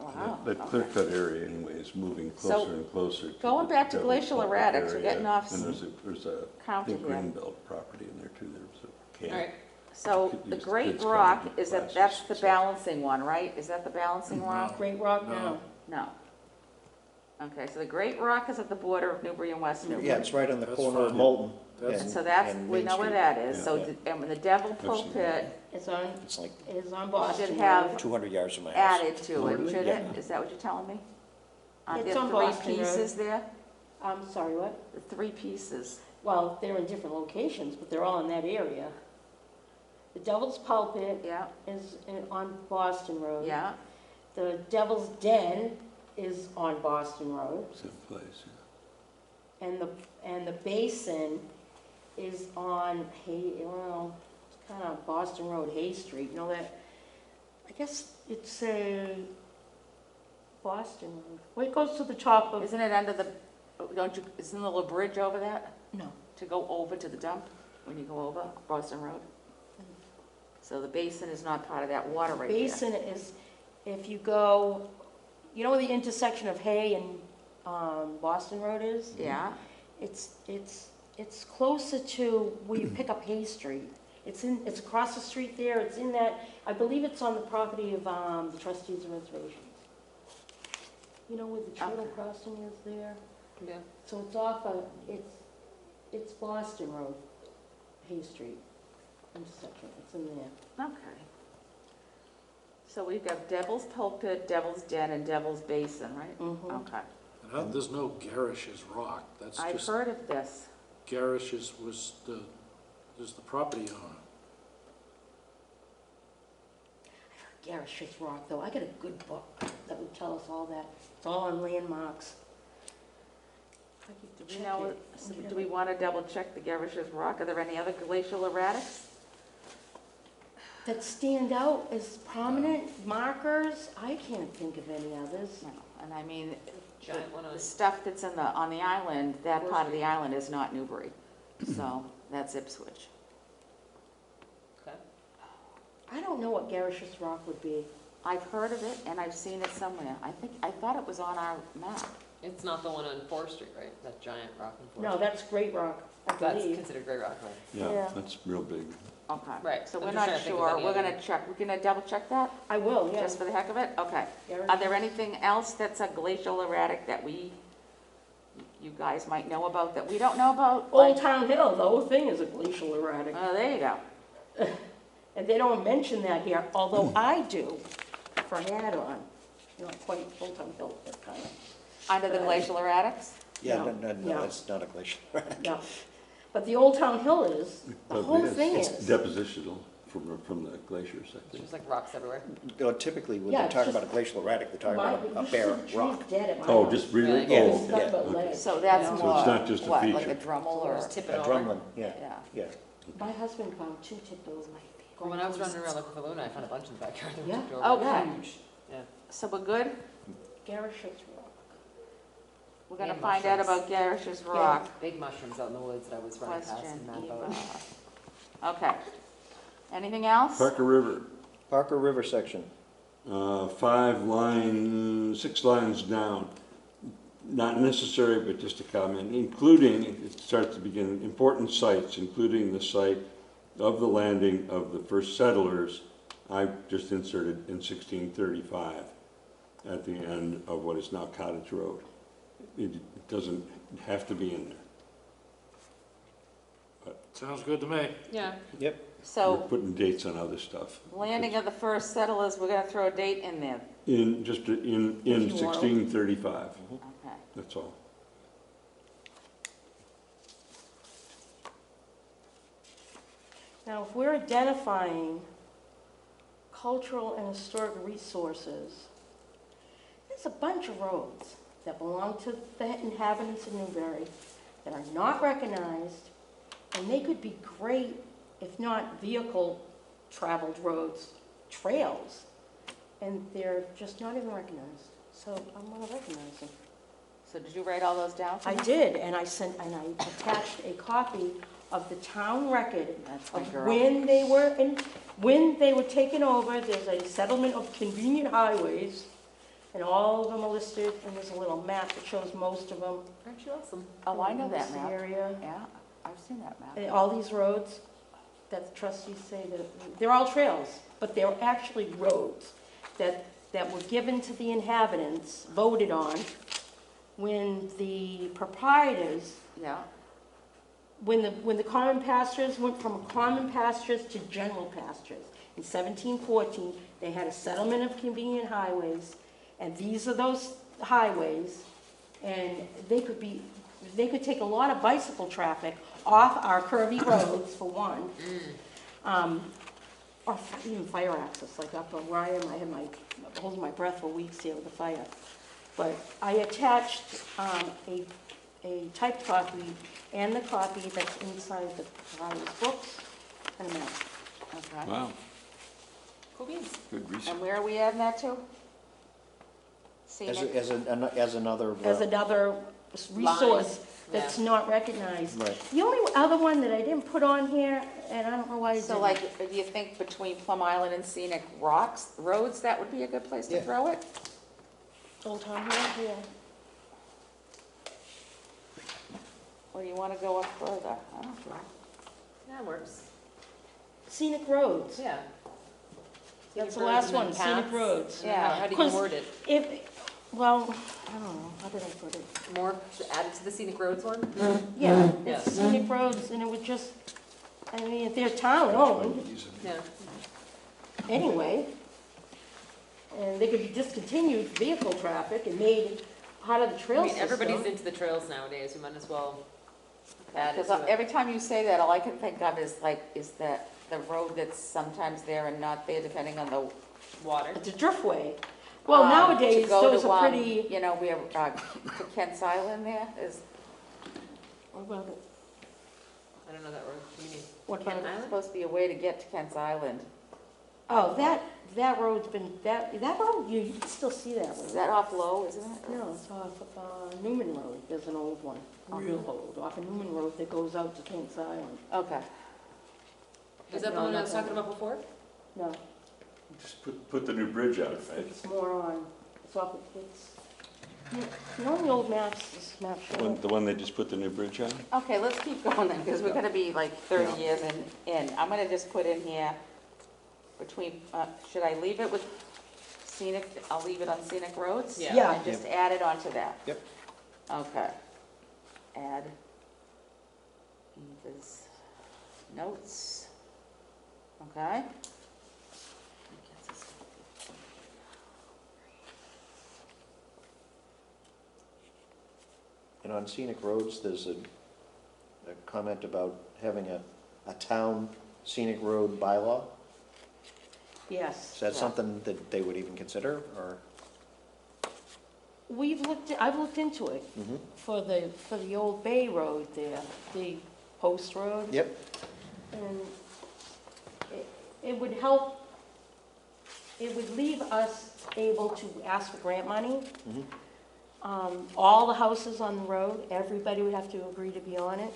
Wow. that okay. clear cut area anyway is moving So, closer and closer. going the back to Devil's Glacial Pulpit Erratics, we're area. getting off And there's a, I County think here. Greenbelt property in there too, there's a All camp. right. So Could the use Great kids Rock, coming to is that, classes, that's the so- balancing one, right? Is that the balancing No. rock? Great Rock No. now. No. Okay, so the Great Rock is at the border of Newbury and West Newbury. Yeah, it's right on the That's corner of fine. Moulton. That's- and- So that's, and we Main know where Street. that is. Yeah. So, Yeah. and the Devil seen Pulpit that. It's on, It's like it's on Boston should Road. have 200 yards from my house. added to it, Really? should Yeah. it? Is that what you're telling me? It's There on are three Boston Road. pieces there? I'm sorry, what? The three pieces. Well, they're in different locations, but they're all in that area. The Devil's Pulpit Yeah, is on Boston Road. yeah. The Devil's Den is on Boston Road. Same place, yeah. And the basin is on it's kind of Boston Road, Hay Street, you know that? I guess it's Boston Road. Well, it goes to the top of, Isn't it under the, isn't there a little bridge over that? no, To go over to the dump, when you go over Boston Road? So the basin is not part of that water right there? basin is, if you go, you know where the intersection of Hay and Boston Road is? Yeah, It's closer to where you pick up Hay Street. It's across the street there, it's in that, I believe it's on the property of the trustees of reservations. You know where the turtle Okay. crossing is there? Yeah. So it's off of, it's Boston Road, Hay Street intersection, it's in there. okay. So we've got Devil's Pulpit, Devil's Den, and Devil's Basin, right? Mhm. Okay. And there's no Garish's Rock, that's I've just, heard of this. Garish's was the property owner. Garish's Rock, though, I got a good book that would tell us all that. It's all on landmarks. I could Do we check know, it. so do we want to double check the Garish's Rock? Are there any other glacial erratics? That stand out as prominent markers, I can't think of any others. No, and I mean, Giant one on. the stuff that's on the island, that part of the island is not Newbury. So that's Ipswich. Okay. I don't know what Garish's Rock would be. I've heard of it and I've seen it somewhere. I thought it was on our map. It's not the one on Forest Street, right? That giant rock in Forest No, Street? that's Great Rock, I That's believe. considered Great Rock, right? Yeah, Yeah. that's real big. Okay. Right. So I'm we're just not trying to think of sure. any We're other- gonna check. We're gonna double check that? I will, yeah. Just for the heck of it? Okay. Garish- Are there anything else that's a glacial erratic that you guys might know about that we don't know about? Old Like- Town Hill, the whole thing is a glacial erratic. Oh, there you go. And they don't mention that here, although I do for Haddon. You know, quite Old Town Hill, that kind of, Under the glacial erratics? Yeah, No, no, no. that's not a glacial. no. But the Old Town Hill is, the But whole it is. thing It's is. depositional from the glaciers, I It's think. just like rocks everywhere. Typically, when Yeah, they it's talk just- about a glacial erratic, they're talking My- about you a see bare the trees rock. dead at my Oh, house. just really? Yeah, Oh, It's nothing yeah. but okay. ledge. So that's So it's more, not just a what, like feature. a Drummel or? Just tip it A over. drumlin, yeah, Yeah. yeah. My husband found two tipped over. Well, when I was running around looking for Luna, I found a bunch in the backyard. that were Yeah. tipped over. Okay. Huge. Yeah. So we're good? Garish's Rock. We're gonna And find out mushrooms. about Garish's Rock. Big mushrooms out in the woods that I was running past Question, in that Eva. boat. Okay. Anything else? Parker River, Parker River section. 6 lines down. Not necessary, but just a comment, including, it starts to begin, important sites, including the site of the landing of the first settlers. I've just inserted in 1635 at the end of what is now Cottage Road. It doesn't have to be in there. Sounds good to me. Yeah. Yep. We're So, putting dates on other stuff. landing of the first settlers, we're gonna throw a date in there. In If you want. 1635, Okay. that's all. Now, if we're identifying cultural and historic resources, there's a bunch of roads that belong to the inhabitants of Newbury that are not recognized, and they could be great, if not vehicle-traveled roads, trails, and they're just not even recognized. So I'm gonna recognize them. So did you write all those down for I me? did, and I attached a copy of the town record That's my of girl. when they were taken over. There's a settlement of convenient highways, and all of them are listed, and there's a little map that shows most of them. Aren't you awesome? Oh, I know that This map. area, Yeah, I've seen that map. and all these roads that the trustees say that, they're all trails, but they're actually roads that were given to the inhabitants, voted on, when the proprietors, Yeah, when the common pastures went from common pastures to general pastures. In 1714, they had a settlement of convenient highways, and these are those highways, and they could take a lot of bicycle traffic off our curvy roads, for one. Or even fire access, like up where I am, I had holding my breath for weeks here with the fire. But I attached a typed copy and the copy that's inside the proprietor's books and a map. okay. Wow, Cool beans. good research. And where are we adding that to? Scenic? As another. As another resource Line, that's not recognized. Right. The only other one that I didn't put on here, and I don't know why I didn't. So like, do you think between Plum Island and Scenic Roads, that would be a good place to Yeah. throw it? Old Town Hall, yeah. Or do you want to go up further? I don't know. That works. Scenic roads. Yeah. That's the Scenic roads last and then one, scenic paths. roads. Yeah. How do you Because- word it? Well, I don't know, how did I put it? More added to the scenic roads one? Yeah, Yeah. it's scenic roads, and it would just, I mean, if they're town-owned, Yeah. anyway, and they could be discontinued vehicle traffic and made part of the I trail mean, system. everybody's into the trails nowadays, we might as well add it Because to it. every time you say that, all I can think of is that the road that's sometimes there and not there, depending on the. Water. It's a driftway. Well, nowadays, to go those to, are pretty, You know, where, to Kent's Island there is, what about it? I don't know that road. What do you mean? What about Kent it? Island? supposed to be a way to get to Kent's Island. Oh, that road's been, that road, you can still see that road. Is that off Low, isn't it? No, it's off of Newman Road, there's an old one, real old, off of Newman Road that goes out to Kings Island. Okay. Was that the No, one I not was that talking one. about before? No, Just put the new bridge out, it's, right? it's more on, it's off, you know the old maps, this map show? The one they just put the new bridge on? Okay, let's keep going then, because we're gonna be like 30 Yeah. years in. I'm gonna just put in here between, should I leave it with scenic, I'll leave it on scenic roads? Yeah. Yeah. And just add it onto that? Yep. Okay. Add Eva's notes. Okay. And on scenic roads, there's a comment about having a town scenic road bylaw. Yes. Is that Yeah. something that they would even consider, or? I've looked into it Mhm. for the old Bay Road there, the post road. Yep. And it would help, it would leave us able to ask for grant money. Mhm. All the houses on the road, everybody would have to agree to be on it.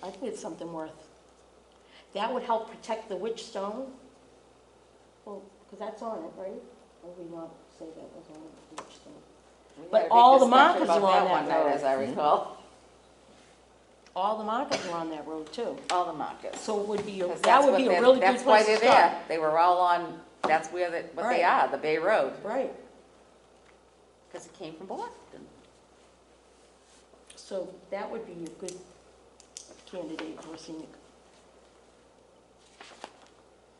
I think it's something worth. That would help protect the witch stone. Well, because that's on it, right? Or we not say that was on the witch stone? We had But a big all the discussion markers about are on that one night, road. as I recall. All the markers are on that road too. All the markets. So it would be, 'Cause that that's would what be a they're- really good That's why place to they're there. start. They were all on, that's where what they Right. are, the Bay Road, Right, because it came from Boston. so that would be a good candidate for a scenic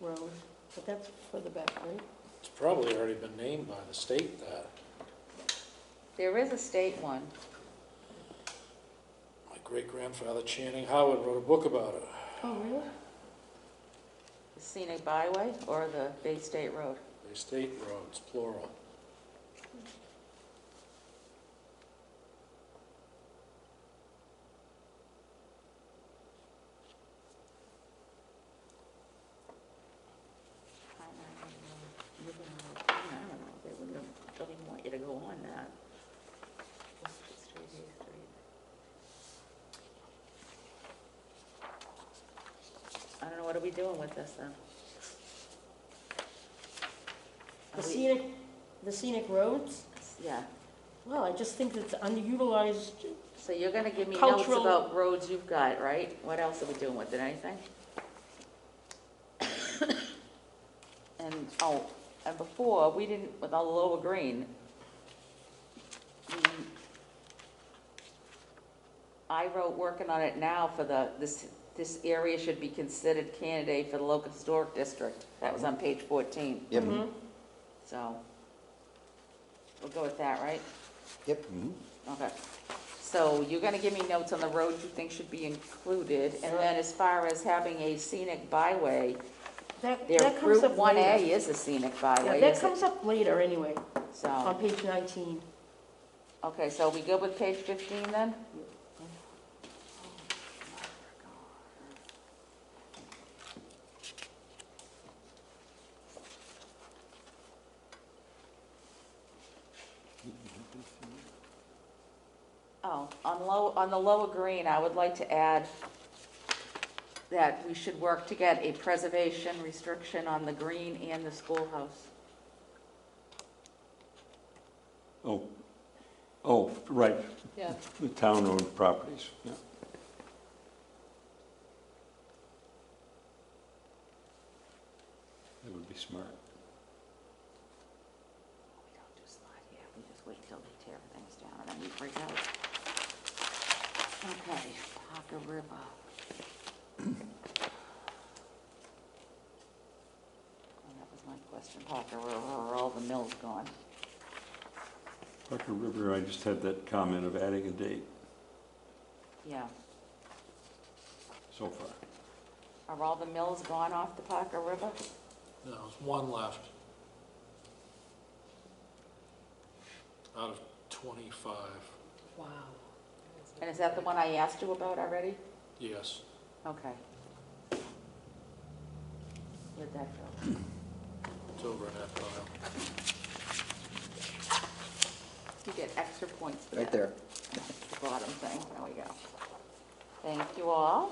road, but that's further back, right? It's probably already been named by the state that. There is a state one. My great-grandfather Channing Howard wrote a book about it. Oh, really? The Scenic Byway or the Bay State Road? They state roads, plural. They wouldn't have, don't even want you to go on that. Street, A Street. I don't know, what are we doing with this then? The Are we- scenic roads? Yeah, Well, I just think it's underutilized. so you're gonna give me notes Cultural- about roads you've got, right? What else are we doing with it, anything? And before, we didn't, with all the Lower Green, I wrote, working on it now for this area should be considered candidate for the local historic district. That was on page 14, Yep, Mhm. so we'll go with that, right? yep. Mhm. Okay. So you're gonna give me notes on the roads you think should be included, and then as far as having a scenic byway, That their comes Route up 1A later. is a scenic Yeah, byway, that is comes it? up later anyway, So, on page 19. okay, so we good with page 15 then? Oh, on the Lower Green, I would like to add that we should work to get a preservation restriction on the green and the schoolhouse. Oh, right, Yeah. the town-owned properties, yeah. That would be smart. We don't do slide here, we just wait till they tear things down and then we break out. Okay, Parker River. Oh, that was my question, Parker River, are all the mills gone? Parker River, I just had that comment of adding a date Yeah, so far. are all the mills gone off the Parker River? No, there's one left. Out of 25, Wow. And is that the one I asked you about already? yes. Okay. Where'd that go? It's over in that pile. You get extra points for that. Right there. The bottom thing, there we go. Thank you all.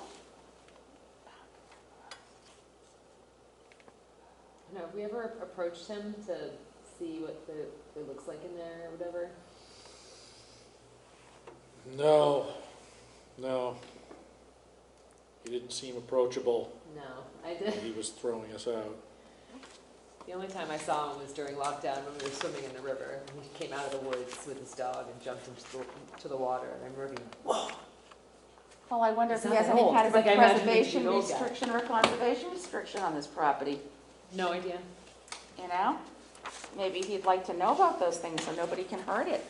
Now, have we ever approached him to see what it looks like in there or whatever? No, no. He didn't seem approachable No, I did. when he was throwing us out. The only time I saw him was during lockdown when we were swimming in the river. He came out of the woods with his dog and jumped into the water. And I remember being, whoa. Well, I wonder if It's he not has that any old. kind of It's a like I imagine him to be preservation an old guy. restriction or conservation restriction on this property, No idea. you know? Maybe he'd like to know about those things so nobody can hurt it.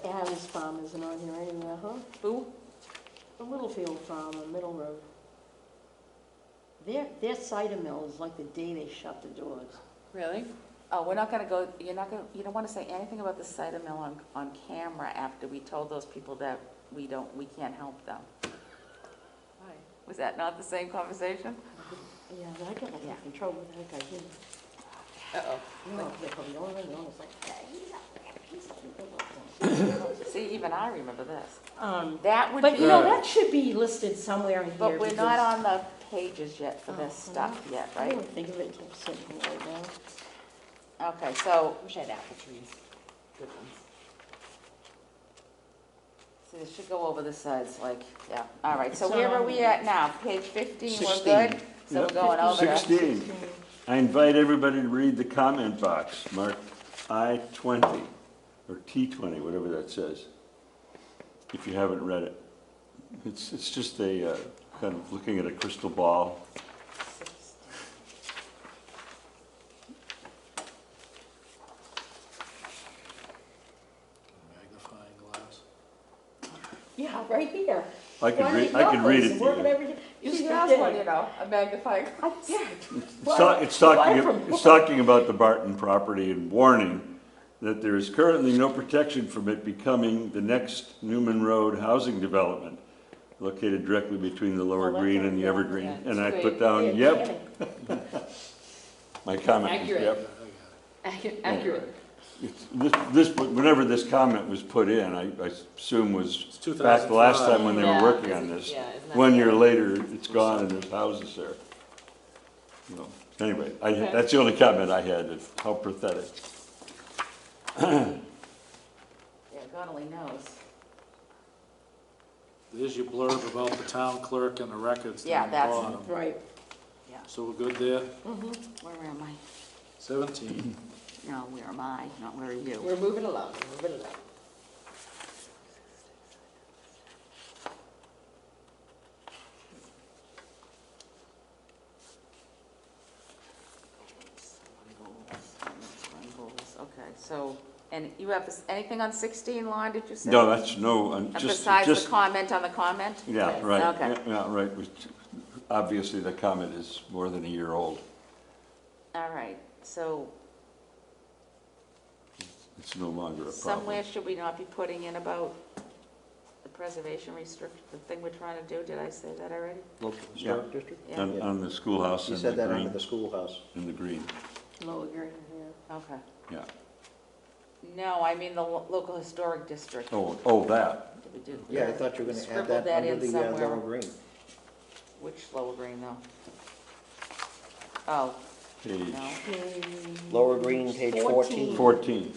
Adams Farm isn't on here anywhere, huh? Who? The Littlefield Farm on Middle Road. Their cider mill is like the day they shut the doors. Really? Oh, we're not gonna go, you don't wanna say anything about the cider mill on camera after we told those people that we can't help them. Why? Was that not the same conversation? Yeah, but I got myself in trouble with that guy, didn't I? Uh-oh. No, they're probably the only one who knows, like, "Hey, he's up there, he's up there." See, even I remember this. Um, That would But you know, be, that should be listed somewhere in here. but we're because not on the pages yet for this Uh-huh. stuff yet, I right? don't think of it until I'm sitting here right now. Okay, so, Wish I had apple trees. Good ones. so this should go over the sides, like, yeah, all right, so It's where are on- we at now? Page 15, we're 16. good? So we're Yep. going over that. 16. I invite everybody to read the comment box marked I-20, or T-20, whatever that says, if you haven't read it. It's just a, kind of looking at a crystal ball. Magnifying glass. Yeah, right here. I could Why read, don't I you could go read places, it to working you. every day? You See, should the ask thing. one, you know, a magnifying. It's talking about the Barton property and warning that there is currently no protection from it becoming the next Newman Road housing development located directly between the Lower Oh, that's Green and the right, yeah. Evergreen. Yeah, And I it's put great. down, Yeah, yep, my comment was, Accurate. yep. Accurate. Whenever this comment was put in, I assume was It's back the last 2005. time when they were Yeah, working on this. yeah, isn't that 1 year weird? later, it's gone and there's houses there. So, anyway, Okay. that's the only comment I had, of how pathetic. Yeah, God only knows. There's your blurb about the town clerk and the records Yeah, down the that's- bottom. Right. So we're good there? Where am I? 17. No, where am I? Not where are you? We're moving along, we're moving along. Okay, so, and you have anything on 16, Lon, did you say? No, that's no, And just, besides the just, comment on the comment? yeah, right, Okay. yeah, right. Obviously, the comment is more than a year old. All right, so It's no longer a somewhere problem. should we not be putting in about the preservation restrict, the thing we're trying to do? Did I say that already? Local historic district? Yeah. On the schoolhouse You and said the that under green, the schoolhouse. and the green, Lower green, yeah. Okay. yeah. No, I mean the local historic district. Oh, that. Did we do? Yeah, I thought you were gonna add Scribbled that that under in the somewhere. lower green. Which lower green though? Oh, Page no. Lower green, page 14. 14.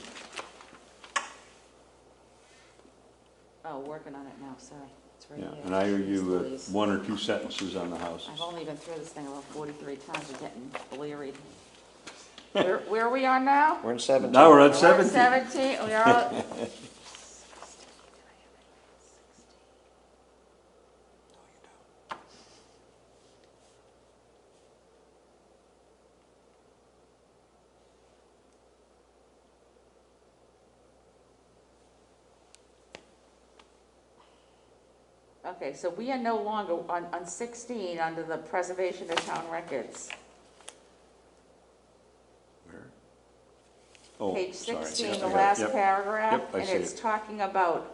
Oh, working on it now, sorry. It's right Yeah, here. and I owe you Louise. 1 or 2 sentences on the houses. I've only been through this thing about 43 times, I'm getting bleary. Where are we on now? We're in 17. Now we're at We're 17. 17, we are all. Okay, so we are no longer on 16 under the preservation of town records. Where? Oh, Page sorry. 16, Yes, the I got it. last Yep. paragraph, Yep, I and see it's it. talking about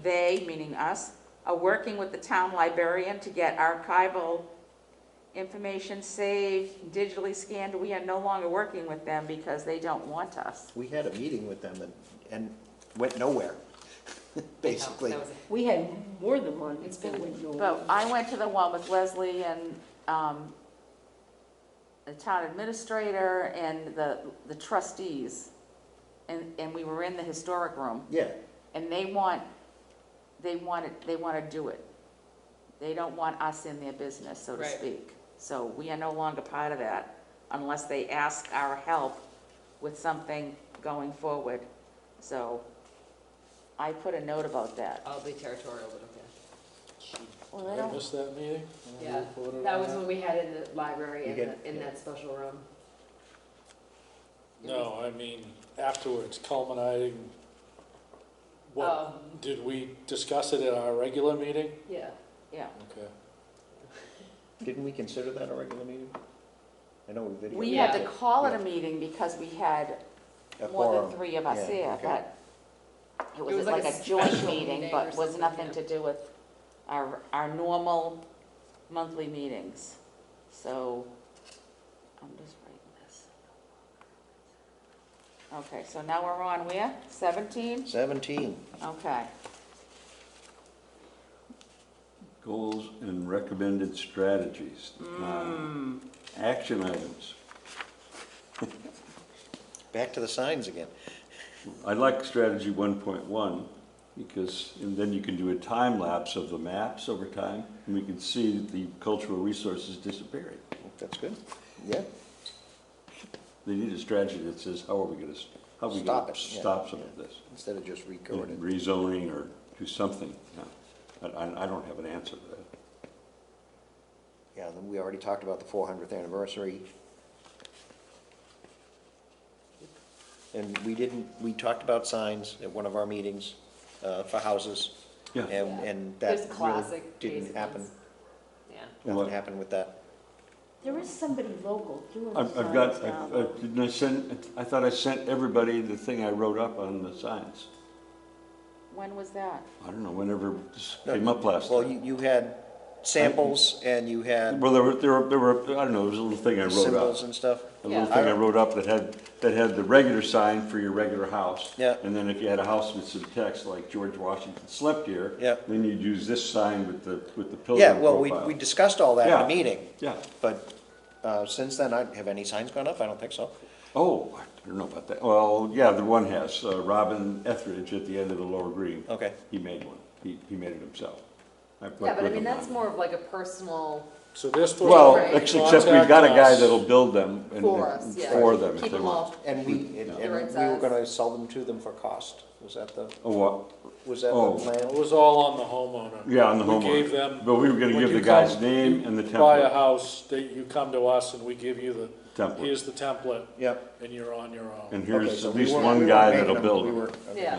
they, meaning us, are working with the town librarian to get archival information saved, digitally scanned. We are no longer working with them because they don't want us. We had a meeting with them and went nowhere, basically. That was We had more than one. It's been- that went nowhere. But I went to the one with Leslie and the town administrator and the trustees, and we were in the historic room. Yeah, And they want to do it. They don't want us in their business, so to Right. speak. So we are no longer part of that unless they ask our help with something going forward. So I put a note about that. I'll be territorial, but okay. Well, they I don't, missed that meeting? Yeah, Reported that on was when we had it in the library, You get- in that special room. No, I mean, afterwards, culminating, what, Oh. did we discuss it at our regular meeting? Yeah. yeah. Okay. didn't we consider that a regular meeting? I know we videoed. We it. had to Yeah. call it a Yeah. meeting because we had A more than quorum. 3 of us Yeah, here, okay. but it was was like like a a joint special meeting, meeting but or was something, nothing yeah. to do with our normal monthly meetings. So, I'm just writing this. Okay, so now we're on where? 17? 17. Okay. Goals and recommended strategies. Action items. Back to the signs again. I like strategy 1.1 because, and then you can do a time lapse of the maps over time, and we can see the cultural resources disappearing. That's good. Yeah. They need a strategy that says, how are we gonna Stop it, yeah. stop some of this? Instead of just recording. Rezoning or do something, yeah. I don't have an answer to that. Yeah, then we already talked about the 400th anniversary. And we talked about signs at one of our meetings for houses. Yeah. And that There's really classic didn't case happen. ones. Yeah. What? Nothing happened with that. There is somebody local doing I've signs got, now. didn't I send, I thought I sent everybody the thing I wrote up on the signs. When was that? I don't know, whenever this came up last Well, time. you had samples and you had Well, there were, I don't know, there was a little thing I wrote symbols up. and stuff. A little Yeah. thing I wrote up that had the regular sign for your regular house. Yeah. And then if you had a house with some text like George Washington slept here. Yeah. Then you'd use this sign with the pilgrim Yeah, well, profile. we discussed all that in Yeah. the meeting, Yeah. but since then, have any signs gone up? I don't think so. Oh, I don't know about that. Well, yeah, the one has, Robin Etheridge at the end of the lower green. Okay. He made one. He made it himself. Yeah, but I mean, that's more of like a personal, So they're supposed to. Well, Right. except we've got a guy Contact us. that'll build them. and- For us, yeah. For them if keep they them want. all. And we The right were size. gonna sell them to them for cost. Was that the, Oh, what? was that Oh. the It plan? was all on the homeowner. Yeah, on the We gave homeowner. them, But we were gonna when give you the guy's come- name and the buy a template. house, you come to us and we give you Template. here's the template, Yep. and you're on your own. And Okay, here's so at we least weren't- one we guy weren't that'll making build them. them. Yeah.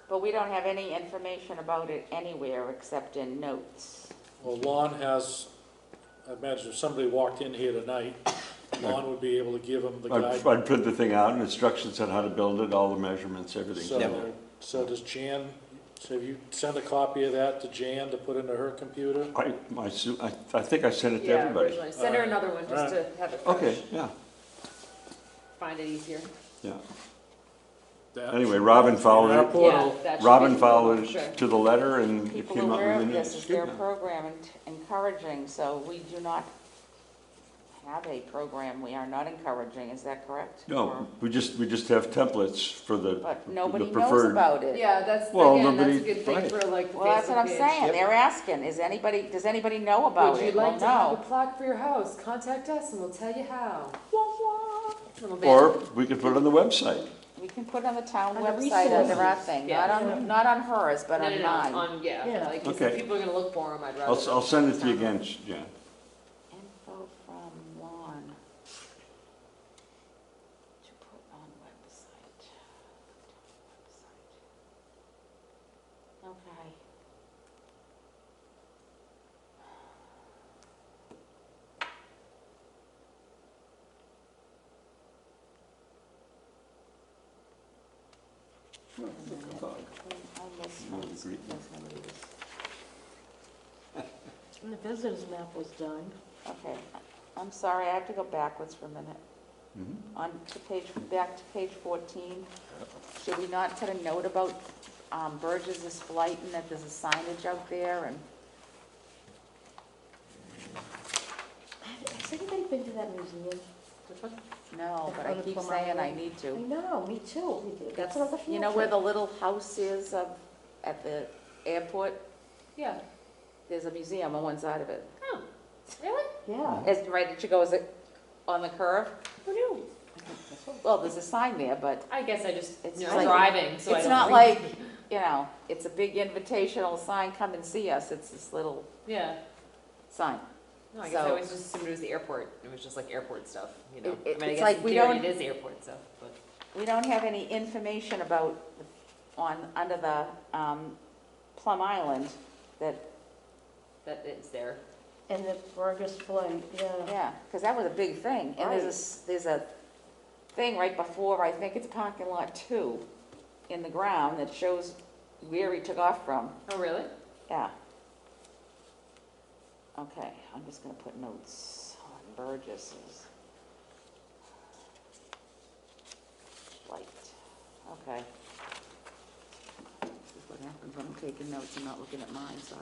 But we don't have any information about it anywhere except in notes. Well, Lon has, I imagine if somebody walked in here tonight, Lon would be able to give them the guide. I'd print the thing out and instructions on how to build it, all the measurements, everything. So does Jan, so you send a copy of that to Jan to put into her computer? I think I sent it to Yeah, everybody. originally. Send her another one just to have it Okay, fresh, yeah, find it easier. yeah. That- Anyway, Robin In followed our it. portal. Yeah, that should Robin be- followed sure. it to the letter and it People came out aware really of nice. this, is their Yeah. program encouraging, so we do not have a program we are not encouraging, is that correct? Or- No, we just have templates for the But nobody the knows preferred. about it. Yeah, that's, Well, again, that's a nobody- good thing right. for like the Well, that's what Facebook I'm page. saying, they're asking, does anybody know about Would you it? Well, like to have a no. plaque for your house? Contact us and we'll tell you how. Little bit. Or we could put it on the website. We can put it on the town On the website under our resources. thing, Yeah. not on hers, but No, on no, no, mine. on, yeah, Yeah. like, 'cause Okay. if people are gonna look for them, I'd rather. I'll send it to you again, Jan. Info from Lon. To put on website. Okay. I missed No, notes agreed. because nobody was- And the visitor's map was done. Okay, I'm sorry, I have to go backwards for a minute. Mhm. Back to page 14. Should we not put a note about Burgess's flight and that there's a signage out there and, Has anybody been to that museum? Which one? no, but On I the keep Plum saying I Island? need I to. know, me too. That's another field You know where trip. the little house is at the airport? Yeah. There's a museum on one side of it. Oh, really? Yeah. It's right as you go, is it on the curve? Who knew? Well, there's a sign there, but I guess I just, It's I'm like- driving, so I it's don't not read. like, you know, it's a big invitational sign, come and see us. It's this little Yeah. sign. No, I guess I So- always just assumed it was the airport. It was just like airport stuff, you know? It- I mean, I it's guess like in we theory don't- it is airport stuff, but. We don't have any information about, under the Plum Island, that, That it's there. And the Burgess flight, yeah. yeah, because that was a big thing. And there's a thing right before, I think it's parking lot 2, in the ground that shows where he took off from. Oh, really? Yeah. Okay, I'm just gonna put notes on Burgess's flight. Okay. This is what happens when I'm taking notes and not looking at mine, sorry.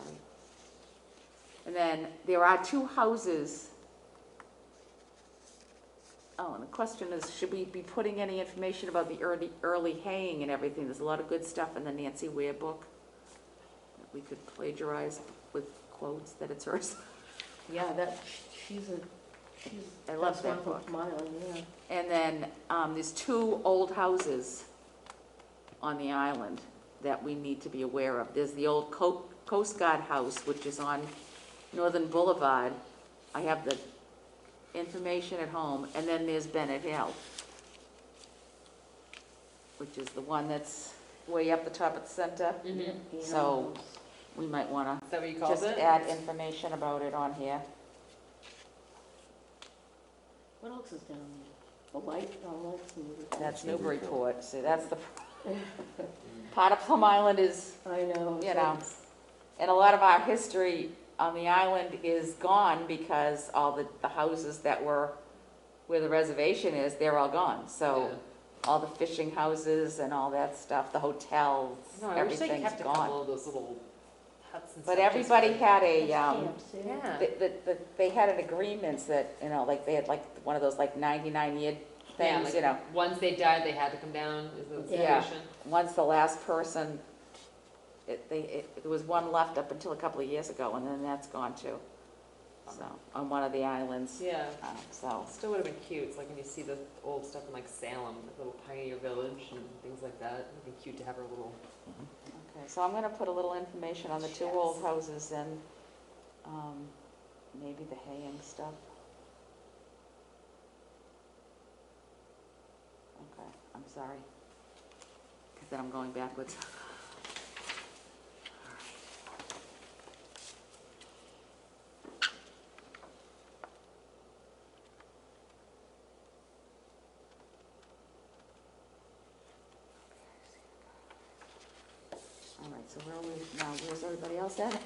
And then there are 2 houses. Oh, and the question is, should we be putting any information about the early haying and everything? There's a lot of good stuff in the Nancy Ware book that we could plagiarize with quotes that it's hers. Yeah, she's I love that's that one from book. Plum Island, yeah. And then there's 2 old houses on the island that we need to be aware of. There's the old Coast Guard house, which is on Northern Boulevard. I have the information at home. And then there's Bennett Hill, which is the one that's way up the top of the center. Mm-hmm. Is So we might want to that what you called just it? add information about it on here. What else is down there? The light, that's Newburyport. That's Newburyport. See, that's the part of Plum Island is, I know. you know, and a lot of our history on the island is gone because all the houses that were where the reservation is, they're all gone. So all the fishing houses and all that stuff, the hotels, No, I wish they everything's kept a gone. couple of those little huts and stuff. But everybody just had a, Camps, Yeah. they had an agreement that, you know, like they had like one of those like 99-year Yeah, things, like you know. once they died, they had to come down, is the Yeah. situation? Once the last person, there was one left up until a couple of years ago, and then that's gone too. So, on one of the islands. Yeah. So, Still would have been cute. It's like when you see the old stuff in like Salem, the little pioneer village and things like that. It'd be cute to have a little. okay, so I'm gonna put a little information on the 2 old houses and, maybe the haying stuff. Okay, I'm sorry. Because then I'm going backwards. All right, so where are we now? Where's everybody else at?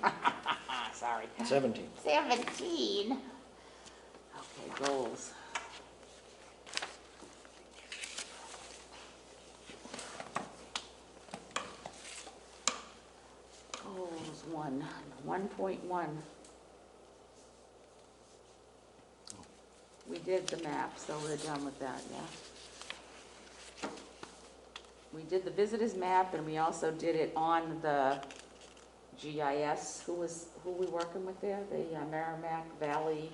Sorry. 17. 17. Okay, goals. Goals 1.1. We did the map, so we're done with that, yeah. We did the visitor's map, and we also did it on the GIS. Who we working with there? The Merrimack Valley.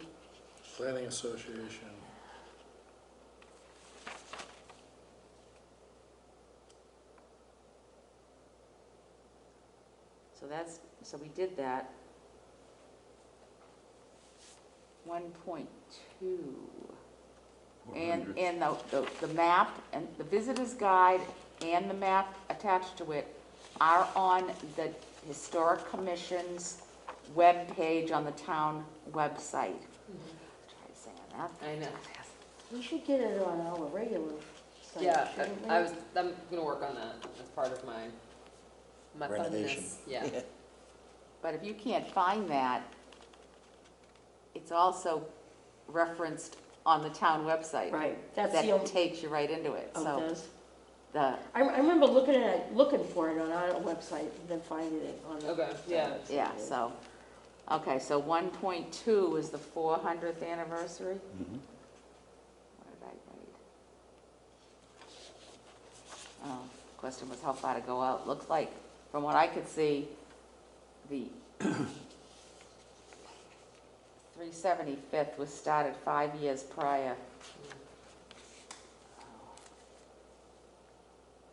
Planning Association. So we did that. 1.2. And the map and the visitor's guide and the map attached to it are on the Historic Commission's webpage on the town website. Try saying that. I know. We should get it on our regular site, Yeah, shouldn't we? I'm gonna work on that as part of my Renovation. funness. Yeah. But if you can't find that, it's also referenced on the town website. Right, that's the That only, takes you right into it, oh, it so does? the, I remember looking for it on our website, and then finding it on the. Okay, yeah. yeah, so, okay, so 1.2 is the 400th anniversary. Mhm. What did I write? Oh, question was how far to go out. Looks like, from what I could see, the 375th was started 5 years prior.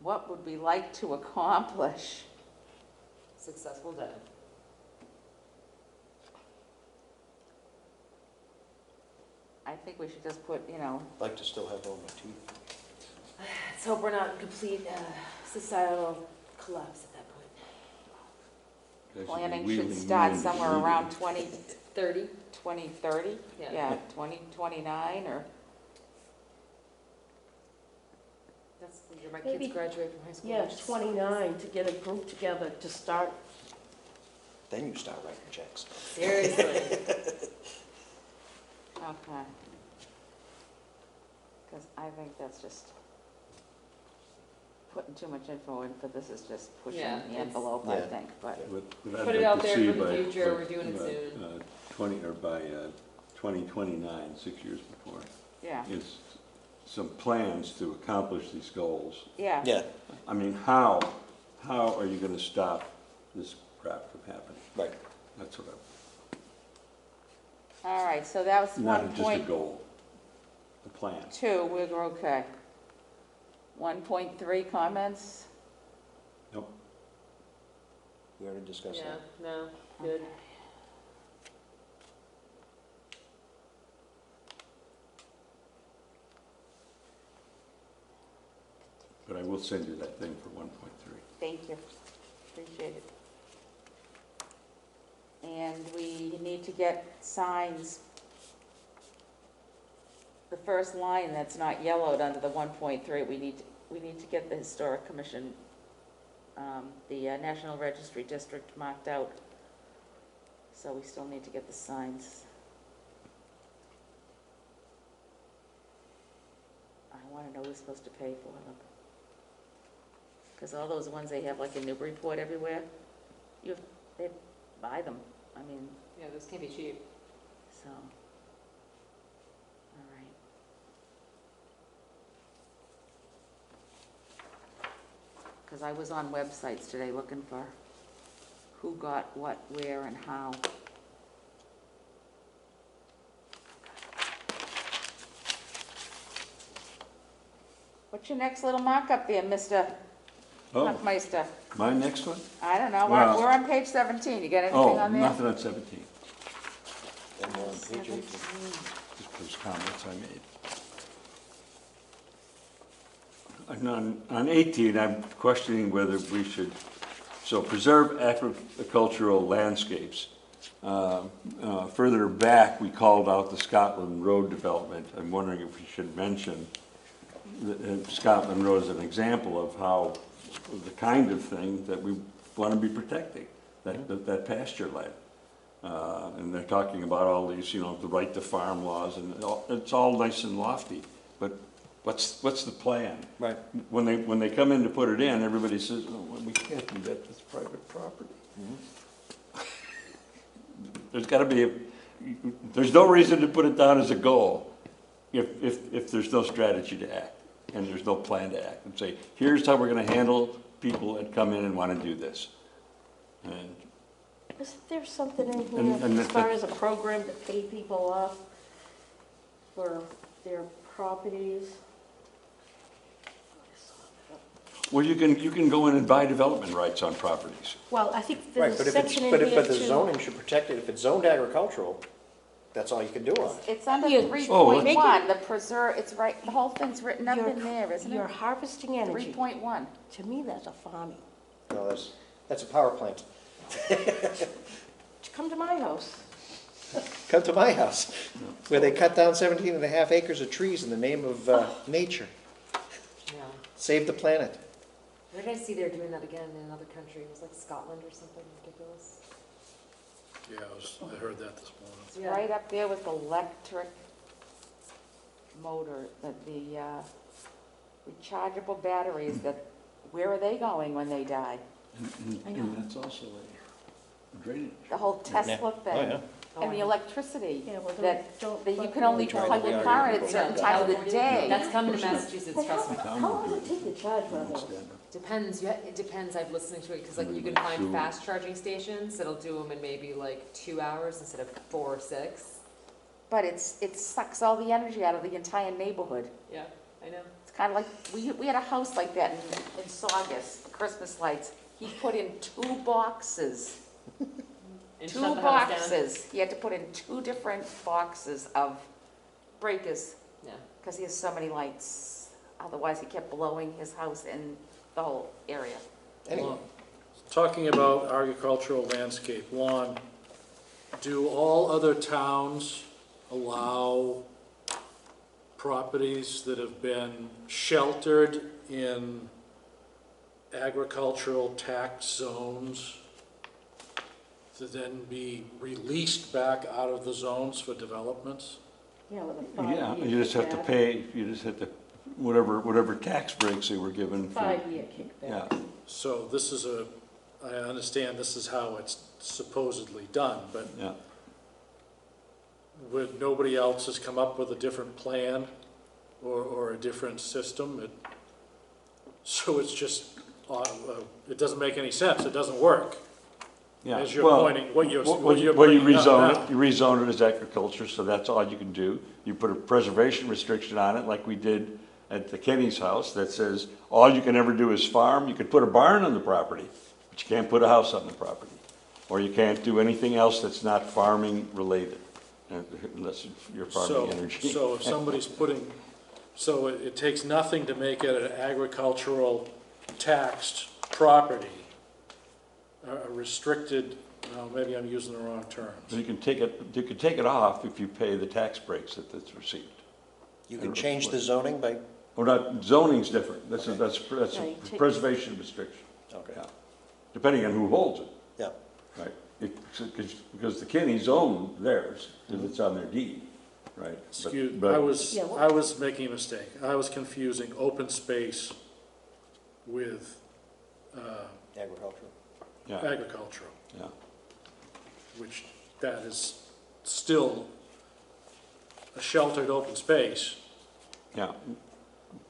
What would we like to accomplish? Successful day. I think we should just put, you know, Like to still have all my teeth. Let's hope we're not in complete societal collapse at that point. Guys should be planning wheeling should me start into somewhere Newbury. around 30? 2030? Yeah. Yeah, 2029 or, That's the year my Maybe- kids graduate from high school. Yeah, 29, to get a group together to start. Then you start writing checks. Seriously. okay. Because I think that's just, putting too much info in, but this is just pushing Yeah, the it's- envelope, I Yeah. think, but. I'd Put it like out to there see for the by- future, by- we're doing it by, soon. 2029, 6 years before, Yeah, is some plans to accomplish these goals. yeah. Yeah, I mean, how are you gonna stop this crap from happening? right. That's what All right, so that was I'm, not just a 1.2, goal, a plan. we're okay. 1.3 comments? Nope. We already discussed Yeah, that. no, good. But I will send you that thing for 1.3. Thank you, appreciate it. And we need to get signs. The first line that's not yellowed under the 1.3, we need to get the Historic Commission, the National Registry District marked out. So we still need to get the signs. I wanna know who's supposed to pay for them. Because all those ones they have like in Newburyport everywhere, they buy them, I mean, Yeah, those can be cheap. so. All right. Because I was on websites today looking for who got what, where, and how. What's your next little markup there, Mr. Oh, Huckmeister? my next one? I don't know, Well- we're on page 17, you got anything Oh, on there? nothing on 17, And we're on page 18. just those comments I made. And on 18, I'm questioning whether we should, so preserve agricultural landscapes. Further back, we called out the Scotland Road development. I'm wondering if we should mention Scotland Road as an example of how, the kind of thing that we want to be protecting, that pasture land. And they're talking about all these, the right to farm laws, and it's all nice and lofty, but what's the plan? Right. When they come in to put it in, everybody says, oh, well, we can't do that, that's private property. There's gotta be, there's no reason to put it down as a goal if there's no strategy to act, and there's no plan to act, and say, here's how we're gonna handle people that come in and wanna do this. And Isn't there something in And here as that- far as a program to pay people off for their properties? well, you can go in and buy development rights on properties. Well, I think Right, there's but a if it's, section in but here the too. zoning should protect it. If it's zoned agricultural, that's all you can do on it. It's under Yeah. 3.1, the preserve, it's right, the whole thing's written up in there, isn't You're it? harvesting energy. 3.1. To me, that's a farming. No, that's a power plant. Come to my house. Come to my house, where they cut down 17 and a half acres of trees in the name of nature. Yeah. Save the planet. Where did I see they're doing that again in another country? It was like Scotland or something ridiculous. Yeah, I heard that this morning. It's right up there with electric motor, the rechargeable batteries, where are they going when they die? I know. And that's also a drainage. The whole Tesla Oh, thing, yeah. and the electricity, Yeah, well, that don't. you can only plug your car in at certain times of the day. That's coming to Massachusetts, trust me. How long does it take to charge one of those? Depends, it depends, I've listened to it, because like you can find fast charging stations that'll do them in maybe like 2 hours instead of 4 or 6. But it sucks all the energy out of the entire neighborhood. Yeah, I know. It's kind of like, we had a house like that in Saugus, the Christmas lights. He put in 2 boxes, And 2 shut the house down. boxes. He had to put in 2 different boxes of breakers, Yeah. because he has so many lights. Otherwise, he kept blowing his house and the whole area. Anyway, Talking about agricultural landscape, lawn, do all other towns allow properties that have been sheltered in agricultural tax zones to then be released back out of the zones for developments? Yeah, with a Yeah, farm. you just have to pay, you just have to, whatever tax breaks they were given for. 5-year kickback. Yeah, So this is I understand this is how it's supposedly done, but yeah. would nobody else has come up with a different plan or a different system? So it's just, it doesn't make any sense, it doesn't work. Yeah. As you're Well, pointing, what you're well, you bringing up rezone now. it, you rezone it as agriculture, so that's all you can do. You put a preservation restriction on it, like we did at the Kenny's house, that says, all you can ever do is farm. You could put a barn on the property, but you can't put a house on the property. Or you can't do anything else that's not farming related, unless you're farming energy. So if somebody's so it takes nothing to make it an agricultural taxed property, a restricted, no, maybe I'm using the wrong terms. So you can take it off if you pay the tax breaks that it's received. You can change the zoning by, Well, not, zoning's different, that's Yeah, a you take- preservation restriction, okay, yeah. Depending on who holds it, yeah. right? Because the Kinney's own theirs, because it's on their deed, right? Excuse, But- Yeah, what- I was making a mistake. I was confusing open space with Agricultural. Yeah, agricultural, yeah, which that is still a sheltered open space, yeah.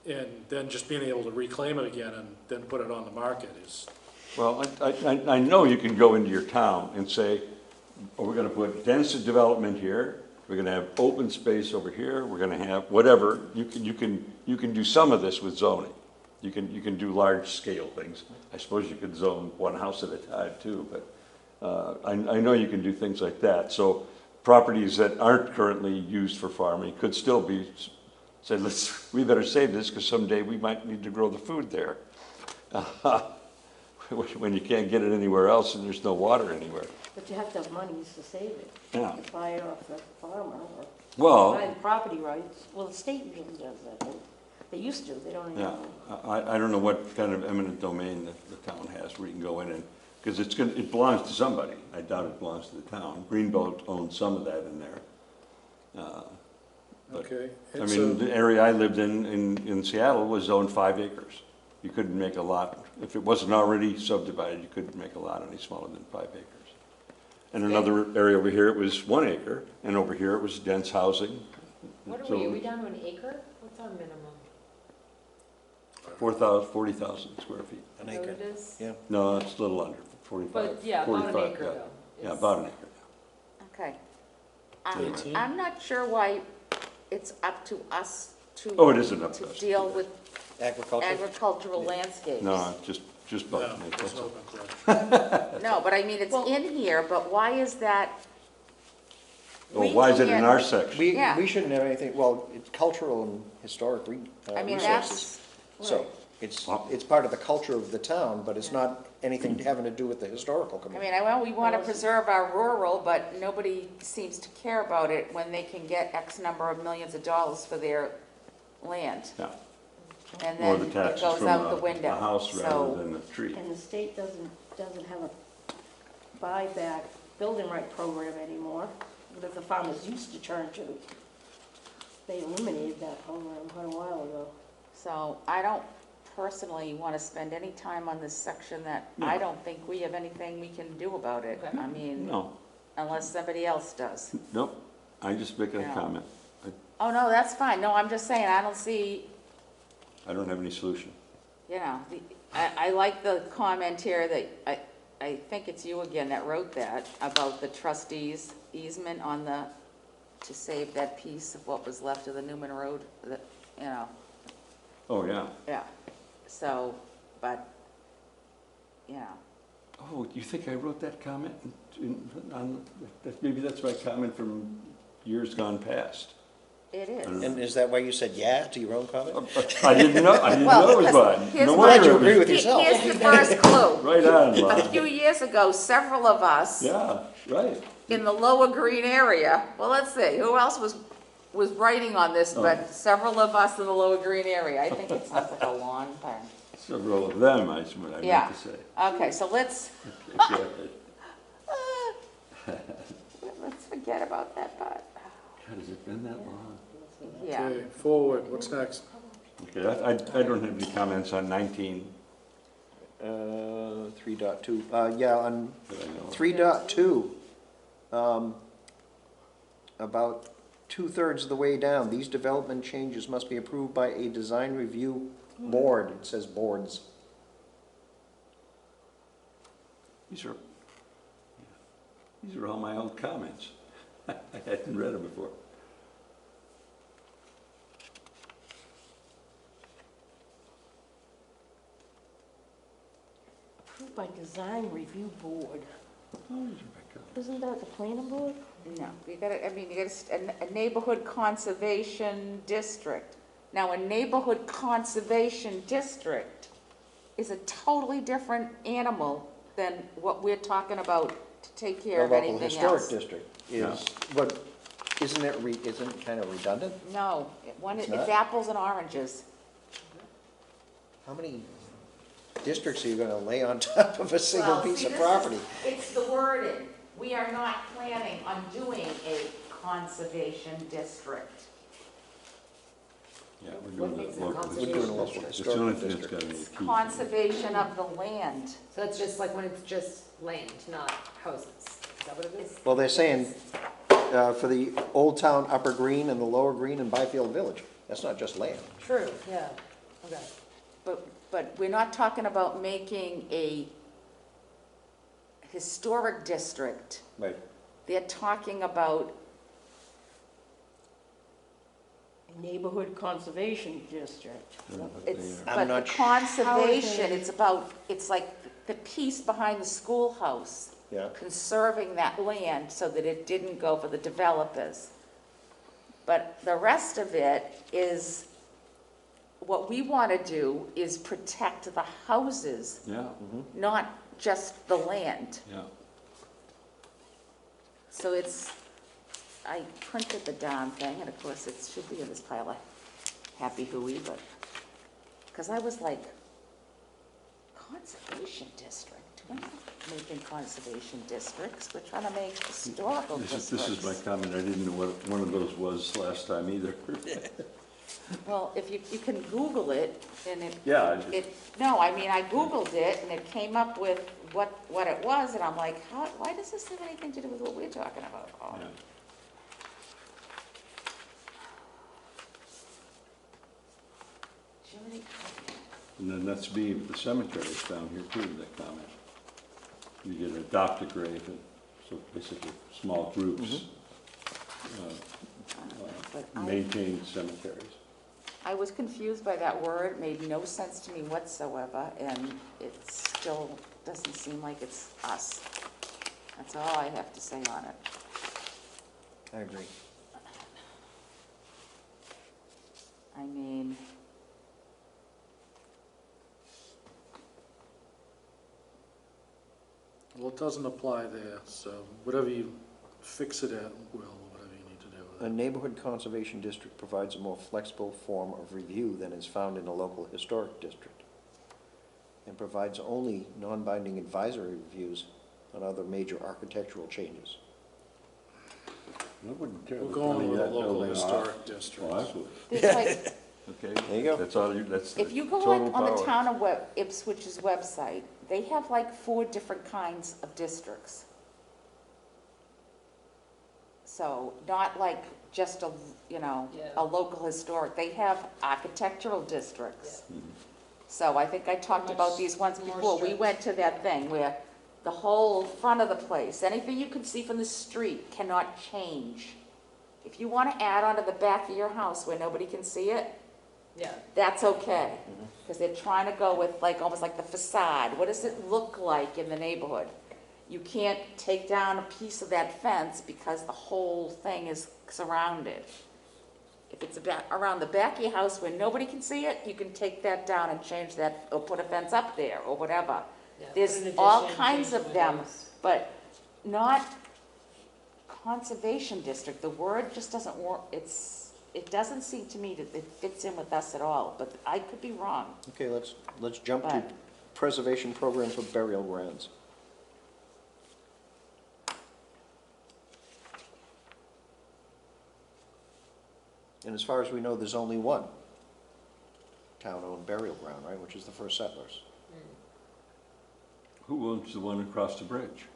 and then just being able to reclaim it again and then put it on the market is, Well, I know you can go into your town and say, oh, we're gonna put dense development here, we're gonna have open space over here, we're gonna have whatever. You can do some of this with zoning. You can do large scale things. I suppose you could zone one house at a time too, but I know you can do things like that. So properties that aren't currently used for farming could still be, say, we better save this because someday we might need to grow the food there. When you can't get it anywhere else and there's no water anywhere. But you have to have monies to save it. Yeah. You buy it off the farmer or Well, buy the property rights. Well, the state usually does that. They used to, they don't yeah, anymore. I don't know what kind of eminent domain that the town has where you can go in and, because it belongs to somebody. I doubt it belongs to the town. Greenbelt owns some of that in there. But, okay? I It's mean, the area I lived in Seattle was zoned 5 acres. You couldn't make a lot, if it wasn't already subdivided, you couldn't make a lot any smaller than 5 acres. And another area over here, it was 1 acre, and over here it was dense housing. What are So we down to an acre? What's our minimum? 40,000 square feet. An Is that what acre, it is? yeah. No, it's a little under, 45. But, yeah, about an 45, acre yeah. though. Yeah, It's- about an acre. Okay. 18? I'm not sure why it's up to us to. Oh, it isn't up to us. deal with Agriculture? agricultural landscapes. No, just No, about. it's open question. No, but I mean, it's Well- in here, but why is that? Oh, we why is it in can't- our section? Yeah. We shouldn't have anything, well, it's cultural and historic I mean, resources. that's. So, it's part of the culture of the town, but it's not anything having to do with the historical I committee. mean, well, we want to preserve our rural, but nobody seems to care about it when they can get X number of millions of dollars for their land. Yeah, And or then the it taxes goes from out the a window. house rather So, than a tree. And the state doesn't have a buyback building right program anymore, that the farmers used to turn to. They eliminated that program quite a while ago. so I don't personally want to spend any time on this section that I No. don't think we have anything we can do about it. Okay. I mean, No, unless somebody else does. nope, I just make a Yeah. comment. Oh, no, that's fine. No, I'm just saying, I don't see, I don't have any solution. you know, I like the comment here that, I think it's you again that wrote that, about the trustees easement on the, to save that piece of what was left of the Newman Road, that, you know, Oh, yeah. yeah. So, but, you know, Oh, you think I wrote that comment maybe that's my comment from years gone past. it is. And is that why you said yeah to your own comment? I didn't know Well, it was mine. here's No what- Glad wonder you it was- agree with yourself. Here's the first clue. Right on, A Bob. few years ago, several of us Yeah, right. in the Lower Green area, well, let's see, who else was writing on this, but several of us in the Lower Green area. I think it sounds like a long time. Several of them, I meant Yeah. to say. Okay, so let's forget about that part. God, has it been that long? Yeah. Okay, forward, what's next? Okay, I don't have any comments on 19. 3.2, yeah, on that I know of. 3.2, about 2/3 of the way down, these development changes must be approved by a design review board. It says boards. These are all my old comments. I hadn't read them before. Approved by design review board. Oh, these are my comments. Isn't that the planning board? No, you gotta, I mean, you gotta, a neighborhood conservation district. Now, a neighborhood conservation district is a totally different animal than what we're talking about to take care The of local anything historic else. district Yeah. is, but isn't it kind of redundant? No, It's it's not? apples and oranges. How many districts are you gonna lay on top of a single Well, piece see, of this is- property? It's the wording. We are not planning on doing a conservation district. Yeah, we're What doing makes the it local. conservation? We're doing a local It's the only historical thing that's got district. any key. Conservation of the land. So that's just like when it's just land, not houses. Is that what it is? Well, they're saying, for the Old Town Upper Green and the Lower Green and Byfield Village, that's not just land. True, yeah, okay. But we're not talking about making a historic district. Right. They're talking about, Neighborhood conservation district. it's, I'm but the not conservation, they- it's about, it's like the piece behind the schoolhouse, Yeah. conserving that land so that it didn't go for the developers. But the rest of it is, what we want to do is protect the houses, Yeah, not just the land. yeah. So it's, I printed the darn thing, and of course it should be in this pile of happy hooey, but, because I was like, conservation district? We're not making conservation districts, we're trying to make historical This districts. is my comment. I didn't know what one of those was last time either. Well, if you can Google it, and Yeah, I just- no, I mean, I Googled it, and it came up with what it was, and I'm like, why does this have anything to do with what we're talking about? Oh. yeah. Jiminy, And then that's B, the cemeteries down here too, that comment. You get adopt a grave, and so basically small groups but I- maintain cemeteries. I was confused by that word, made no sense to me whatsoever, and it still doesn't seem like it's us. That's all I have to say on it. I agree. I mean, Well, it doesn't apply there, so whatever you fix it at will, whatever you need to do with A it. neighborhood conservation district provides a more flexible form of review than is found in a local historic district, and provides only non-binding advisory reviews on other major architectural changes. I wouldn't care We're to going tell you with a that local building historic off. district. Well, I would. there's like, Okay. There you go. That's all you, that's the if you go total like on the power. town of Ipswich's website, they have like 4 different kinds of districts. So not like just a, Yeah. a local historic, they have architectural districts. Mhm. So I think I talked Much about these once more before. We strict. went to that thing where the whole front of the place, anything you can see from the street cannot change. If you want to add onto the back of your house where nobody can see it, Yeah. that's okay. Because they're trying to go with like, almost like the facade. What does it look like in the neighborhood? You can't take down a piece of that fence because the whole thing is surrounded. If it's around the back of your house where nobody can see it, you can take that down and change that, or put a fence up there, or whatever. Yeah, There's put an all addition, kinds change of the them, windows. but not conservation district. The word just doesn't work, it doesn't seem to me that it fits in with us at all, but I could be wrong. Okay, let's jump to But- preservation program for burial grounds. And as far as we know, there's only one. town-owned burial ground, right, which is the first settlers. Who owns the one across the bridge?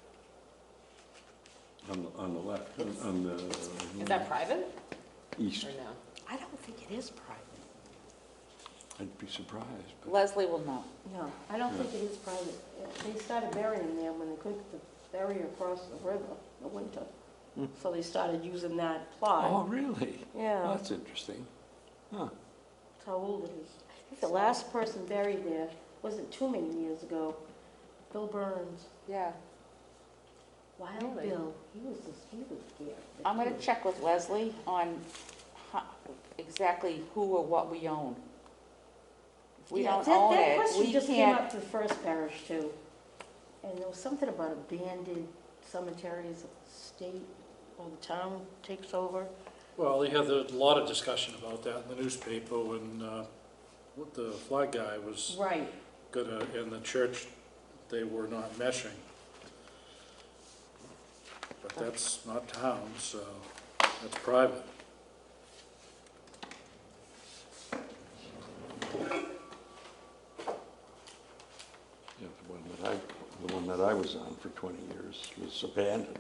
On the left, on the Is that private east. or no? I don't think it is private. I'd be surprised. but- Leslie will know. No, I don't think it is private. They started burying there when they couldn't bury across the river in the winter. So they started using that Oh, plot. really? Yeah, That's interesting. Huh. that's how old it is. I think the last person buried there wasn't too many years ago. Bill Burns. Yeah. Wild Really? Bill. He was here. I'm gonna check with Leslie on exactly who or what we own. If we don't own That it, question we just came can't, up to the first parish too. And there was something about abandoned cemeteries, that the state or the town takes over. Well, they had a lot of discussion about that in the newspaper when, what the flag guy was Right. gonna, in the church, they were not meshing. But that's not town, so that's private. Yeah, the one that I was on for 20 years was abandoned.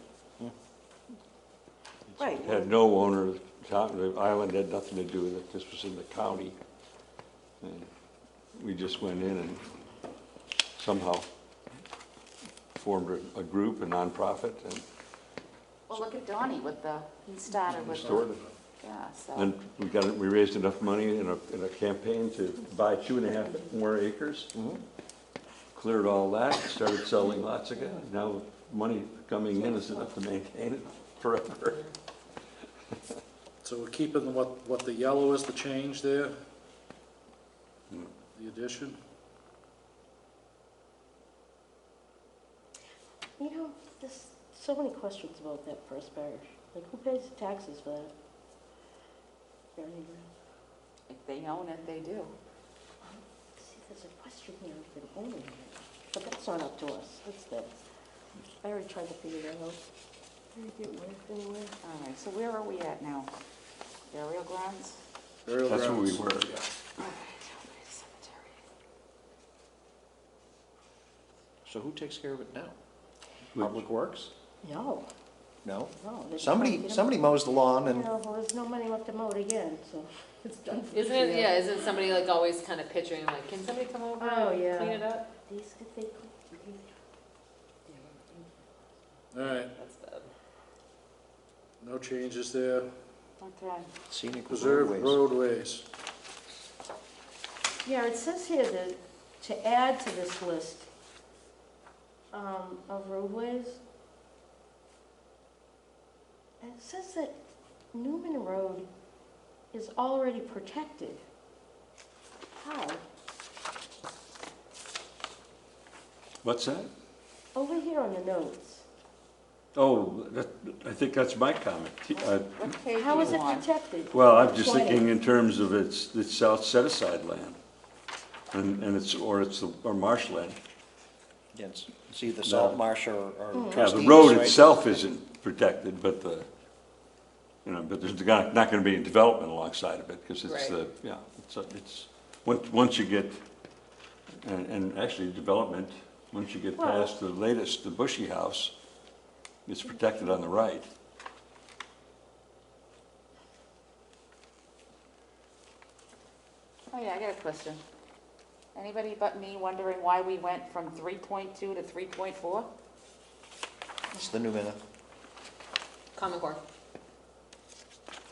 Right. It had no owner, the island had nothing to do with it, this was in the county. And we just went in and somehow formed a group, a nonprofit, and well, look at Donnie with he started with restored the, it. yeah, so. And we raised enough money in a campaign to buy 2.5 more acres. Cleared all that, started selling lots again. Now money coming in is enough to maintain it forever. So we're keeping what the yellow is the change there? The addition? You know, there's so many questions about that first parish. Like, who pays the taxes for that? Burying ground. If they own it, they do. See, there's a question here if they own it. But that's not up to us. That's them. I already tried to figure that out. Did it get worked anywhere? All right, so where are we at now? Burial grounds? Burial That's where we grounds. were. Cemetery. So who takes care of it now? Which- Public Works? No, No? no. they Somebody, can't get 'em- somebody mows the lawn and, well, there's no money left to mow it again, so it's done for Isn't this it, year. yeah, isn't somebody like always kind of picturing, like, can somebody come over Oh, and yeah. clean it up? These, if they, All right, That's bad. no changes there. Okay. scenic Preserve roadways. roadways. yeah, it says here that to add to this list of roadways, and it says that Newman Road is already protected. How? What's that? Over here on the notes. Oh, I think that's my comment. What page How are is you it on? protected? Well, I'm just 20. thinking in terms of it's South set-aside land. And it's marshland. Yes, it's either salt marsh or Mm. Yeah, trustees, the road right? itself isn't protected, but but there's not gonna be any development alongside of it, because it's Right. once you get, and actually development, once you get Well- past the Bushy House, it's protected on the right. Oh, yeah, I got a question. Anybody but me wondering why we went from 3.2 to 3.4? It's the new minute. Common Core,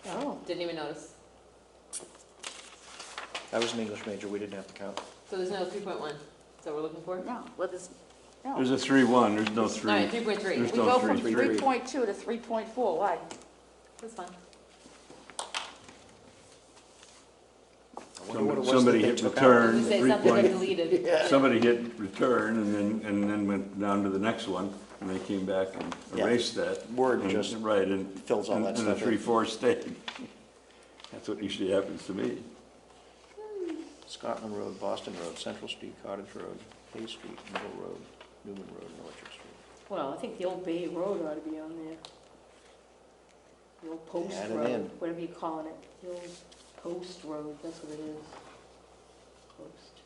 Oh, didn't even notice. I was an English major, we didn't have to count. So there's no 3.1, is that what we're looking for? No, what is, no. There's a 3.1, there's no All 3. right, 3.3, There's We no go from 3.3. 3.2 to 3.4, why? that's fine. I wonder what it was that Somebody they hit took out. return, You say 3 something got point, deleted. somebody hit return and then went down to the next one, and they came back and Yeah. erased that. Word And- just Right, and. fills all that and stuff the in. 3/4 stayed. That's what usually happens to me. Scotland Road, Boston Road, Central Street, Cottage Road, Hay Street, Middle Road, Newman Road, and Orchard Street. well, I think the old Bay Road ought to be on there. The old post Add it road, in. whatever you're calling it. The old post road, that's what it is. Post.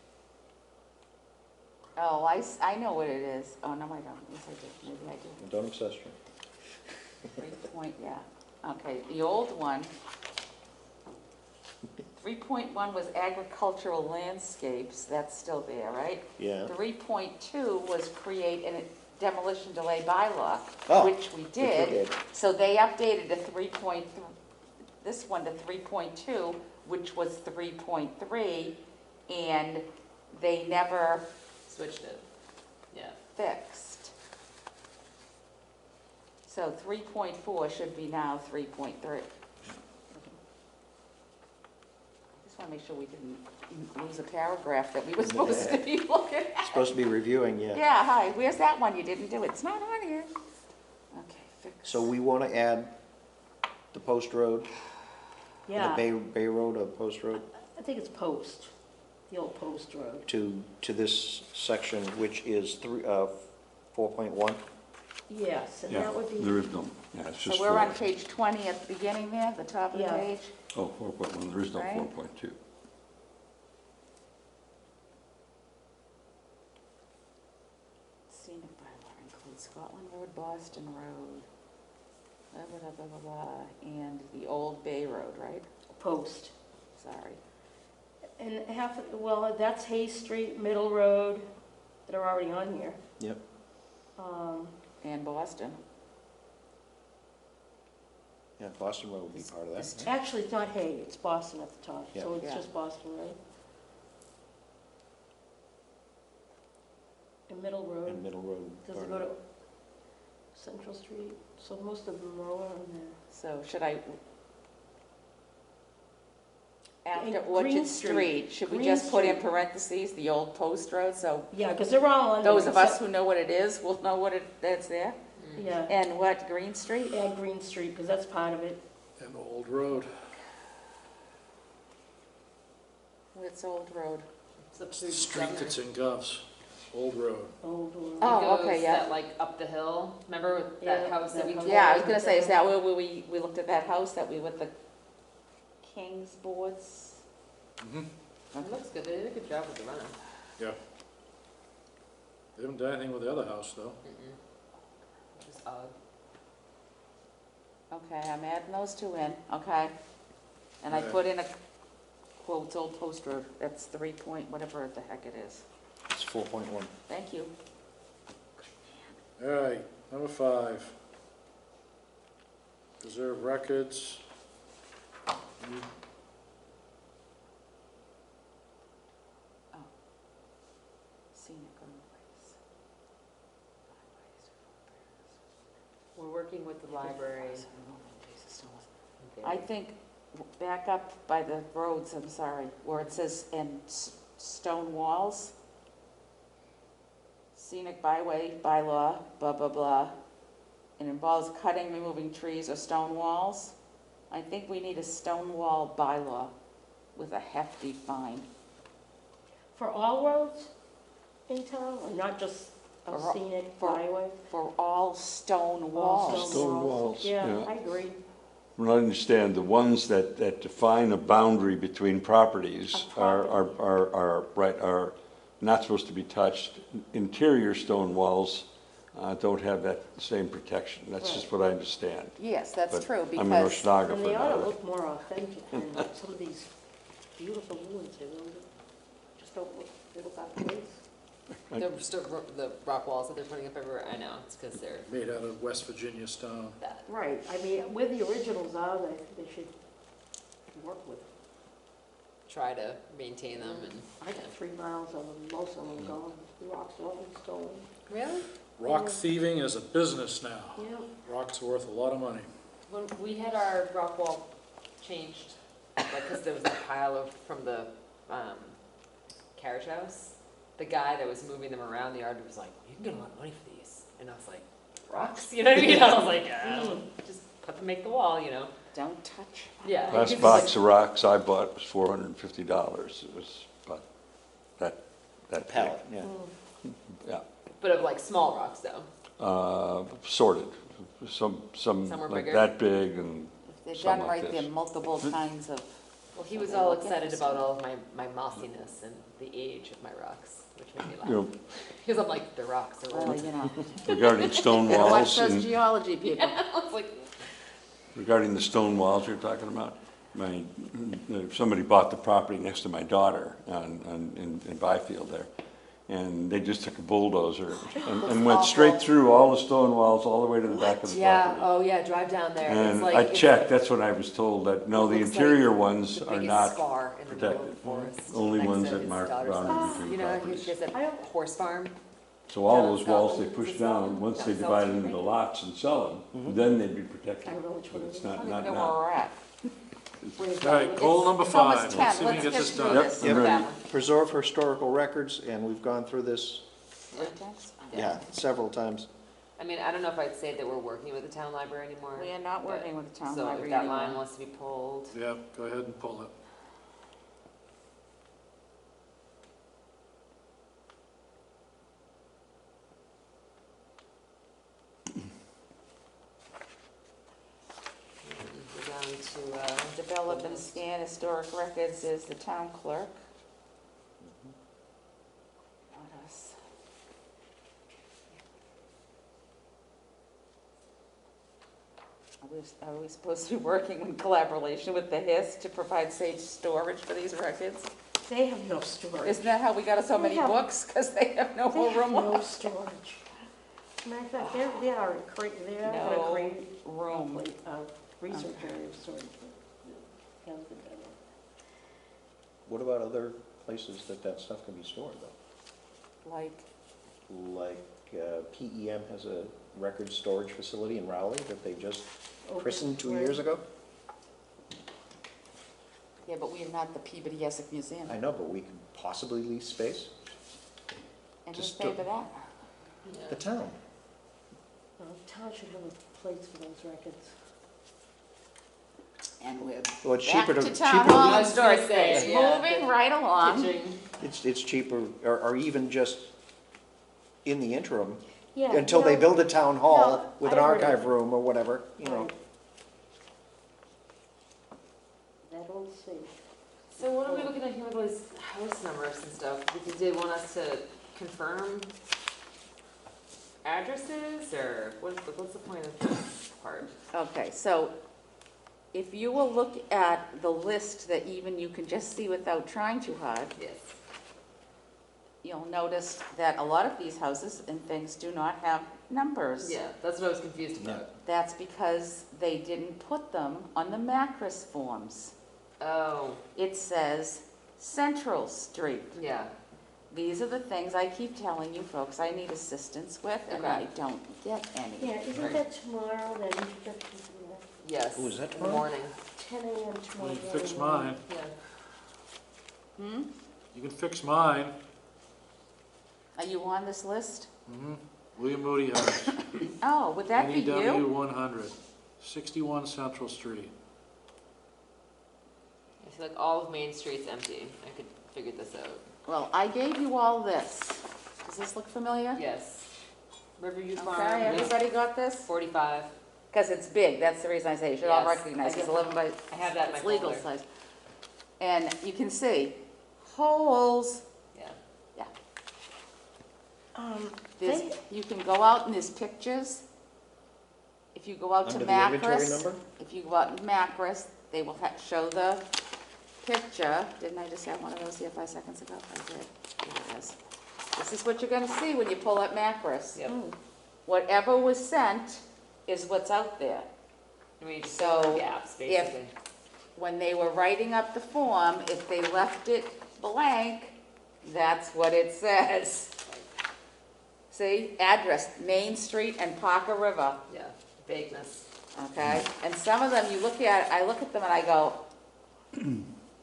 Oh, I know what it is. Oh, no, I don't. Yes, I do. Maybe I do. Don't obsess, Jim. 3 point, yeah. Okay, the old one. 3.1 was agricultural landscapes. That's still there, right? Yeah. 3.2 was create a demolition delay bylaw, Oh, which we did. So they updated to 3.3, this one to 3.2, which was 3.3, and they never Switched it. Yeah. fixed. So 3.4 should be now 3.3. Just want to make sure we didn't lose a paragraph that we were supposed to be looking at. Supposed to be reviewing, yeah. Yeah, hi, where's that one you didn't do? It's not on here. Okay, fix. So we want to add the Post Road, the Yeah, Bay Road or Post Road I think it's Post, the old Post Road. to this section, which is 4.1. Yes, and Yeah, that would be, there is no, yeah, it's just So we're on 4. page 20 at the beginning there, the top of the Yeah. page. Oh, 4.1, there is no Right. 4.2. Scenic bylaw includes Scotland Road, Boston Road, blah, blah, blah, blah, blah, blah, and the old Bay Road, right? Post. Sorry. And well, that's Hay Street, Middle Road, that are already on here. Yep. And Boston. Yeah, Boston Road would be part of that. right? Actually, it's not Hay, it's Boston at the top, so it's Yeah. just Boston Road. And Middle And Road, Middle Road. does part it of go to Central Street? So most of them are on there. So should I, after And Orchard Green Street, Street. should we Green just put in Street. parentheses, the old post road? So Yeah, because they're all on there. those of us except- who know what it is will know what that's there. Yeah, And what, Green Street? and Green Street, because that's part of it. And Old Road. What's Old Road? It's up It's to the street that's in Govs, Old Road. Old Road. Oh, It okay, goes yeah. that, like up the hill. Remember with that Yeah, house that we that house. toured? Yeah, I was gonna say, is that where we looked at that house that we with the King's boards? It looks good. They did a good job with the runner. Yeah. They haven't done anything with the other house, though. Which is odd. Okay, I'm adding those two in, okay? And I Okay. put in a quote, Old Post Road, that's 3 point, whatever the heck it is. It's 4.1. Thank you. All right, number 5. Preserve records. Scenic roadways. We're working with the library. I think, back up by the roads, I'm sorry, where it says, and stone walls. Scenic byway bylaw, blah, blah, blah. It involves cutting, removing trees or stone walls. I think we need a stone wall bylaw with a hefty fine. For all roads in town, or not just a For- scenic for- byway? For all stone All walls. Stone walls, Yeah, yeah. I agree. Well, I understand the ones that define a boundary between properties A are not supposed to be touched. Interior stone walls don't have that same protection. That's just what I understand. Yes, that's But true, I'm an because, oceanographer. And they ought to not a- look more authentic than like some of these beautiful new ones they build. Just don't look, they look out of place. The rock walls that they're putting up everywhere. I know it's because they're Made out of West Virginia stone. that. Right, I mean, where the originals are, they should work with them. Try to maintain them and. I got 3 miles of them, most of them gone, the rocks all been stolen. Really? Rock Yeah. thieving is a business now. Yeah, Rock's worth a lot of money. When we had our rock wall changed, like, because there was a pile of, from the carriage house, the guy that was moving them around the yard was like, you can get a lot of money for these. And I was like, rocks? You know what I mean? I was like, just put them, make the wall, you know? don't touch. Yeah. Last it's box of rocks I bought was $450. It was about that big. Pallet, yeah. Yeah, But of like small rocks though. sorted. Some Some were like bigger. that big and If they're Something done like right, this. there are multiple kinds of, Well, he was So they all will get excited this about all of my mossiness and the age of my rocks, which made me You know, laugh. Because I'm like, the rocks are Well, old. you know, regarding stone gotta watch walls those and geology people. I was like, regarding the stone walls you're talking about, somebody bought the property next to my daughter in Byfield there. And they just took a bulldozer and went straight awful. through all the stone walls, all the way to the back of the yeah, property. oh yeah, drive down there. It's And like, I it's- checked, that's what I was told, that no, it the looks interior like ones the are biggest not scar in the middle of the protected. forest. Only next ones to that his mark daughter's boundary house. between You know, properties. he has that I don't- horse farm. So all John those walls they Scotland, push is it down, Scotland? once John they divide Scotland, it into right? lots and sell them, then they'd be protected. I don't know which But one it it's is. not, I don't not even know now. where we're at. All right, goal number It's almost 5. 10. Let's see if we Let's can get get this through done. Yep, this. I'm ready. Preserve historical records, and we've gone through this, Three times? yeah, several times. I mean, I don't know if I'd say that we're working with the town library anymore. We are not but- working with the town So if library that line anymore. wants to be pulled, Yeah, go ahead and pull it. we're down to, Develop and scan historic records is the town clerk. What else? Are we supposed to be working in collaboration with the HIS to provide safe storage for these records? They have no storage. Isn't that how we got so many They have- books? Because they have no They more have room. no storage. Matter of fact, they are they're No gonna create room. a research area of storage. Hasn't been done. What about other places that stuff can be stored, though? Like, Like PEM has a record storage facility in Rowley that they just christened 2 years ago? yeah, but we are not the Peabody Essex Museum. I know, but we could possibly lease space. And just who's paying to- for that? The town. Well, town should have a place for those records. And we're Well, it's back cheaper to to, town cheaper, hall I and was gonna storage say, space, yeah, moving the right along. pitching. it's cheaper, or even just in the interim, Yeah. until they build a town hall No, with an I agree. archive room or whatever, you know. Right. That old safe. So what are we looking at here with all these house numbers and stuff? Because they want us to confirm addresses, or what's the point of this part? Okay, so if you will look at the list that even you can just see without trying too hard, Yes. you'll notice that a lot of these houses and things do not have numbers. Yeah, that's what I was confused about. That's because they didn't put them on the Macris forms. Oh, It says Central Street. yeah. These are the things I keep telling you folks I need assistance with, and Okay. I don't get any. Yeah, isn't Right. that tomorrow, that introduction to Yes. Ooh, is that in the tomorrow? morning? the 10 a.m. tomorrow? You can fix morning? mine. Yeah. Hmm? You can fix mine. Are you on this list? William Moody House. Oh, would that be NEW you? 100, 61 Central Street. I feel like all of Main Street's empty. I could figure this out. Well, I gave you all this. Does this look familiar? Yes. Riverview Farm. Okay, yes. everybody got this? 45. Because it's big, that's the reason I say you should all Yes, recognize, I it's get 11 by, I have that in my it's legal folder. size. And you can see, holes, Yeah. there's, They, you can go out and there's pictures. If you go out to Under the inventory Macris, number? if you go out to Macris, they will show the picture. Didn't I just have one of those here 5 seconds ago? I did. Here it is. This is what you're gonna see when you pull up Macris. Yep. Whatever was sent is what's out there. We just So, fill in the gaps, basically. When they were writing up the form, if they left it blank, that's what it says. See, address, Main Street and Parker River, Yeah. Vagueness. okay? And some of them, you look at, I look at them and I go,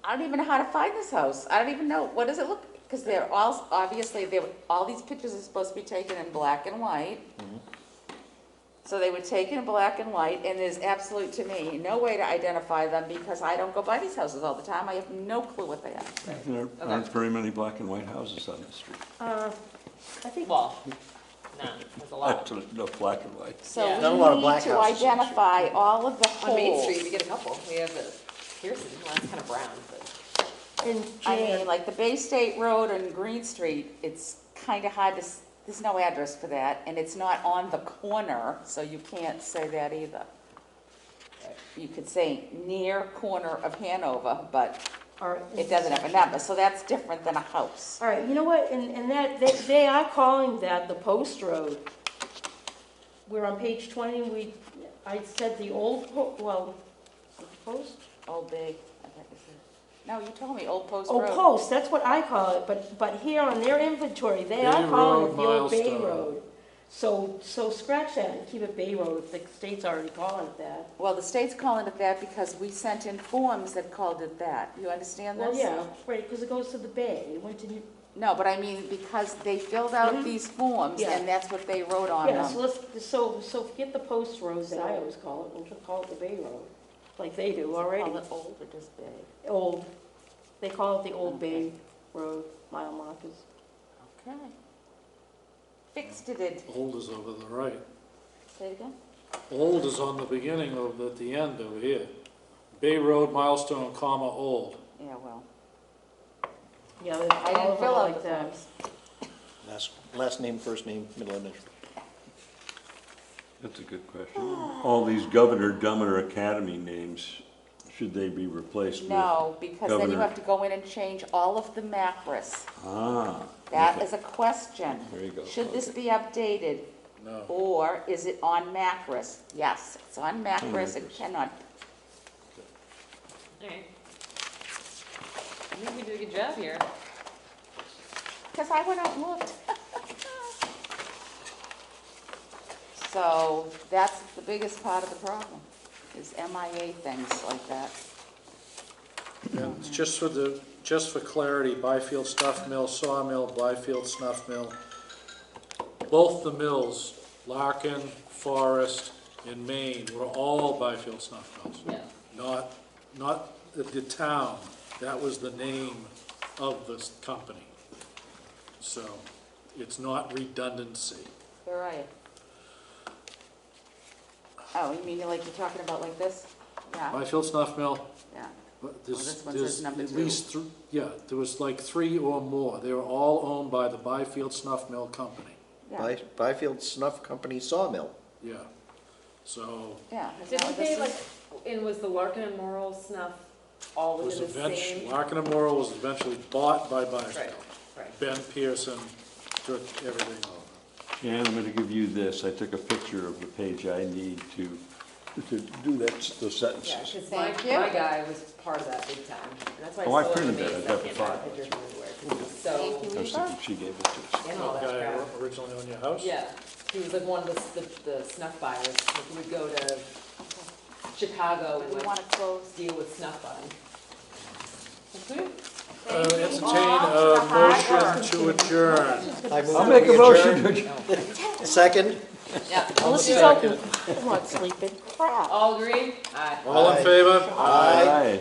I don't even know how to find this house. I don't even know, what does it look, because they're all, obviously, all these pictures are supposed to be taken in black and white. So they were taken in black and white, and there's absolute, to me, no way to identify them because I don't go by these houses all the time. I have no clue what they are. There aren't very many black and white houses on the street. I think, Well, no, there's a lot. Actually, no black and white. So Yeah. Not a lot of we black need to houses on the identify all of the On Main holes. Street, we get a couple. We have the Pearson, well, that's kind of brown, but. And I Jan, mean, like the Bay State Road and Green Street, it's kind of hard to, there's no address for that, and it's not on the corner, so you can't say that either. You could say near corner of Hanover, but all right. it doesn't have a number, so that's different than a house. All right, you know what, and that, they are calling that the post road. We're on page 20, I said the old, the post? Old Bay, I thought you said. No, you told me Old Post Oh, Road. post, that's what I call it, but here on their inventory, they Bay are calling it Road, the old Bay Milestone. Road. So scratch that and keep it Bay Road if the state's already calling it that. Well, the state's calling it that because we sent in forms that called it that. You understand this? Well, yeah, right, because it goes to the bay, it went to, No, but I mean, because they filled out these forms, Yeah. and that's what they wrote on yeah, them. so forget the post road that I always call it, we'll just call it the Bay Road, like they do already. Call it Old or just Bay? Old, they call it the Old Bay Road, mile markers. Okay. Fixed it. Old is over the right. Say it again? Old is on the beginning of, at the end over here. Bay Road, Milestone, comma, Old. Yeah, well, Yeah, I all didn't of fill them out like the that. forms. Last name, first name, middle initial. That's a good question. All these Governor Dummer Academy names, should they be replaced with? No, because then you Governor- have to go in and change all of the macros. Ah. That okay. is a question. There you go. Should this Okay. be updated, No. or is it on macros? Yes, it's on macros and Macros. cannot. Alright. I think we did a good job here. Because I went out and looked. So that's the biggest part of the problem, is MIA things like that. And it's just for clarity, Byfield Snuff Mill, Sawmill, Byfield Snuff Mill. Both the mills, Larkin, Forest, and Maine, were all Byfield Snuff Mills. Yeah. Not the town, that was the name of the company. So, it's not redundancy. Where are you? Oh, you mean like you're talking about like this? Yeah, Byfield Snuff Mill, yeah. but this one there's says number at 2. least, there was like 3 or more. They were all owned by the Byfield Snuff Mill Company. Yeah, Byfield Snuff Company Sawmill. Yeah, so yeah. Didn't they like, and was the Larkin and Morrill snuff all it was within the eventually, same? Larkin and Morrill was eventually bought by Byfield. Right, right. Ben Pearson took everything over. Jan, I'm going to give you this. I took a picture of the page I need to do that, those Yeah, sentences. because Thank my you. guy was part of that big time. And that's why Oh, I I'm so printed that. amazed I I got the can't find file. pictures from everywhere. 'Cause he's so, Thank you. I was thinking she gave it to us. and all that Guy crap. originally owned your house? Yeah, he was like one of the snuff buyers. Like he would go to Chicago and We like want to close. deal with snuff buying. Okay. Entertain a motion to adjourn. I'll make a motion. Second? Yeah. Unless he's open, I'm not sleeping, crap. All agree? Aye. All in favor? Aye. Aye.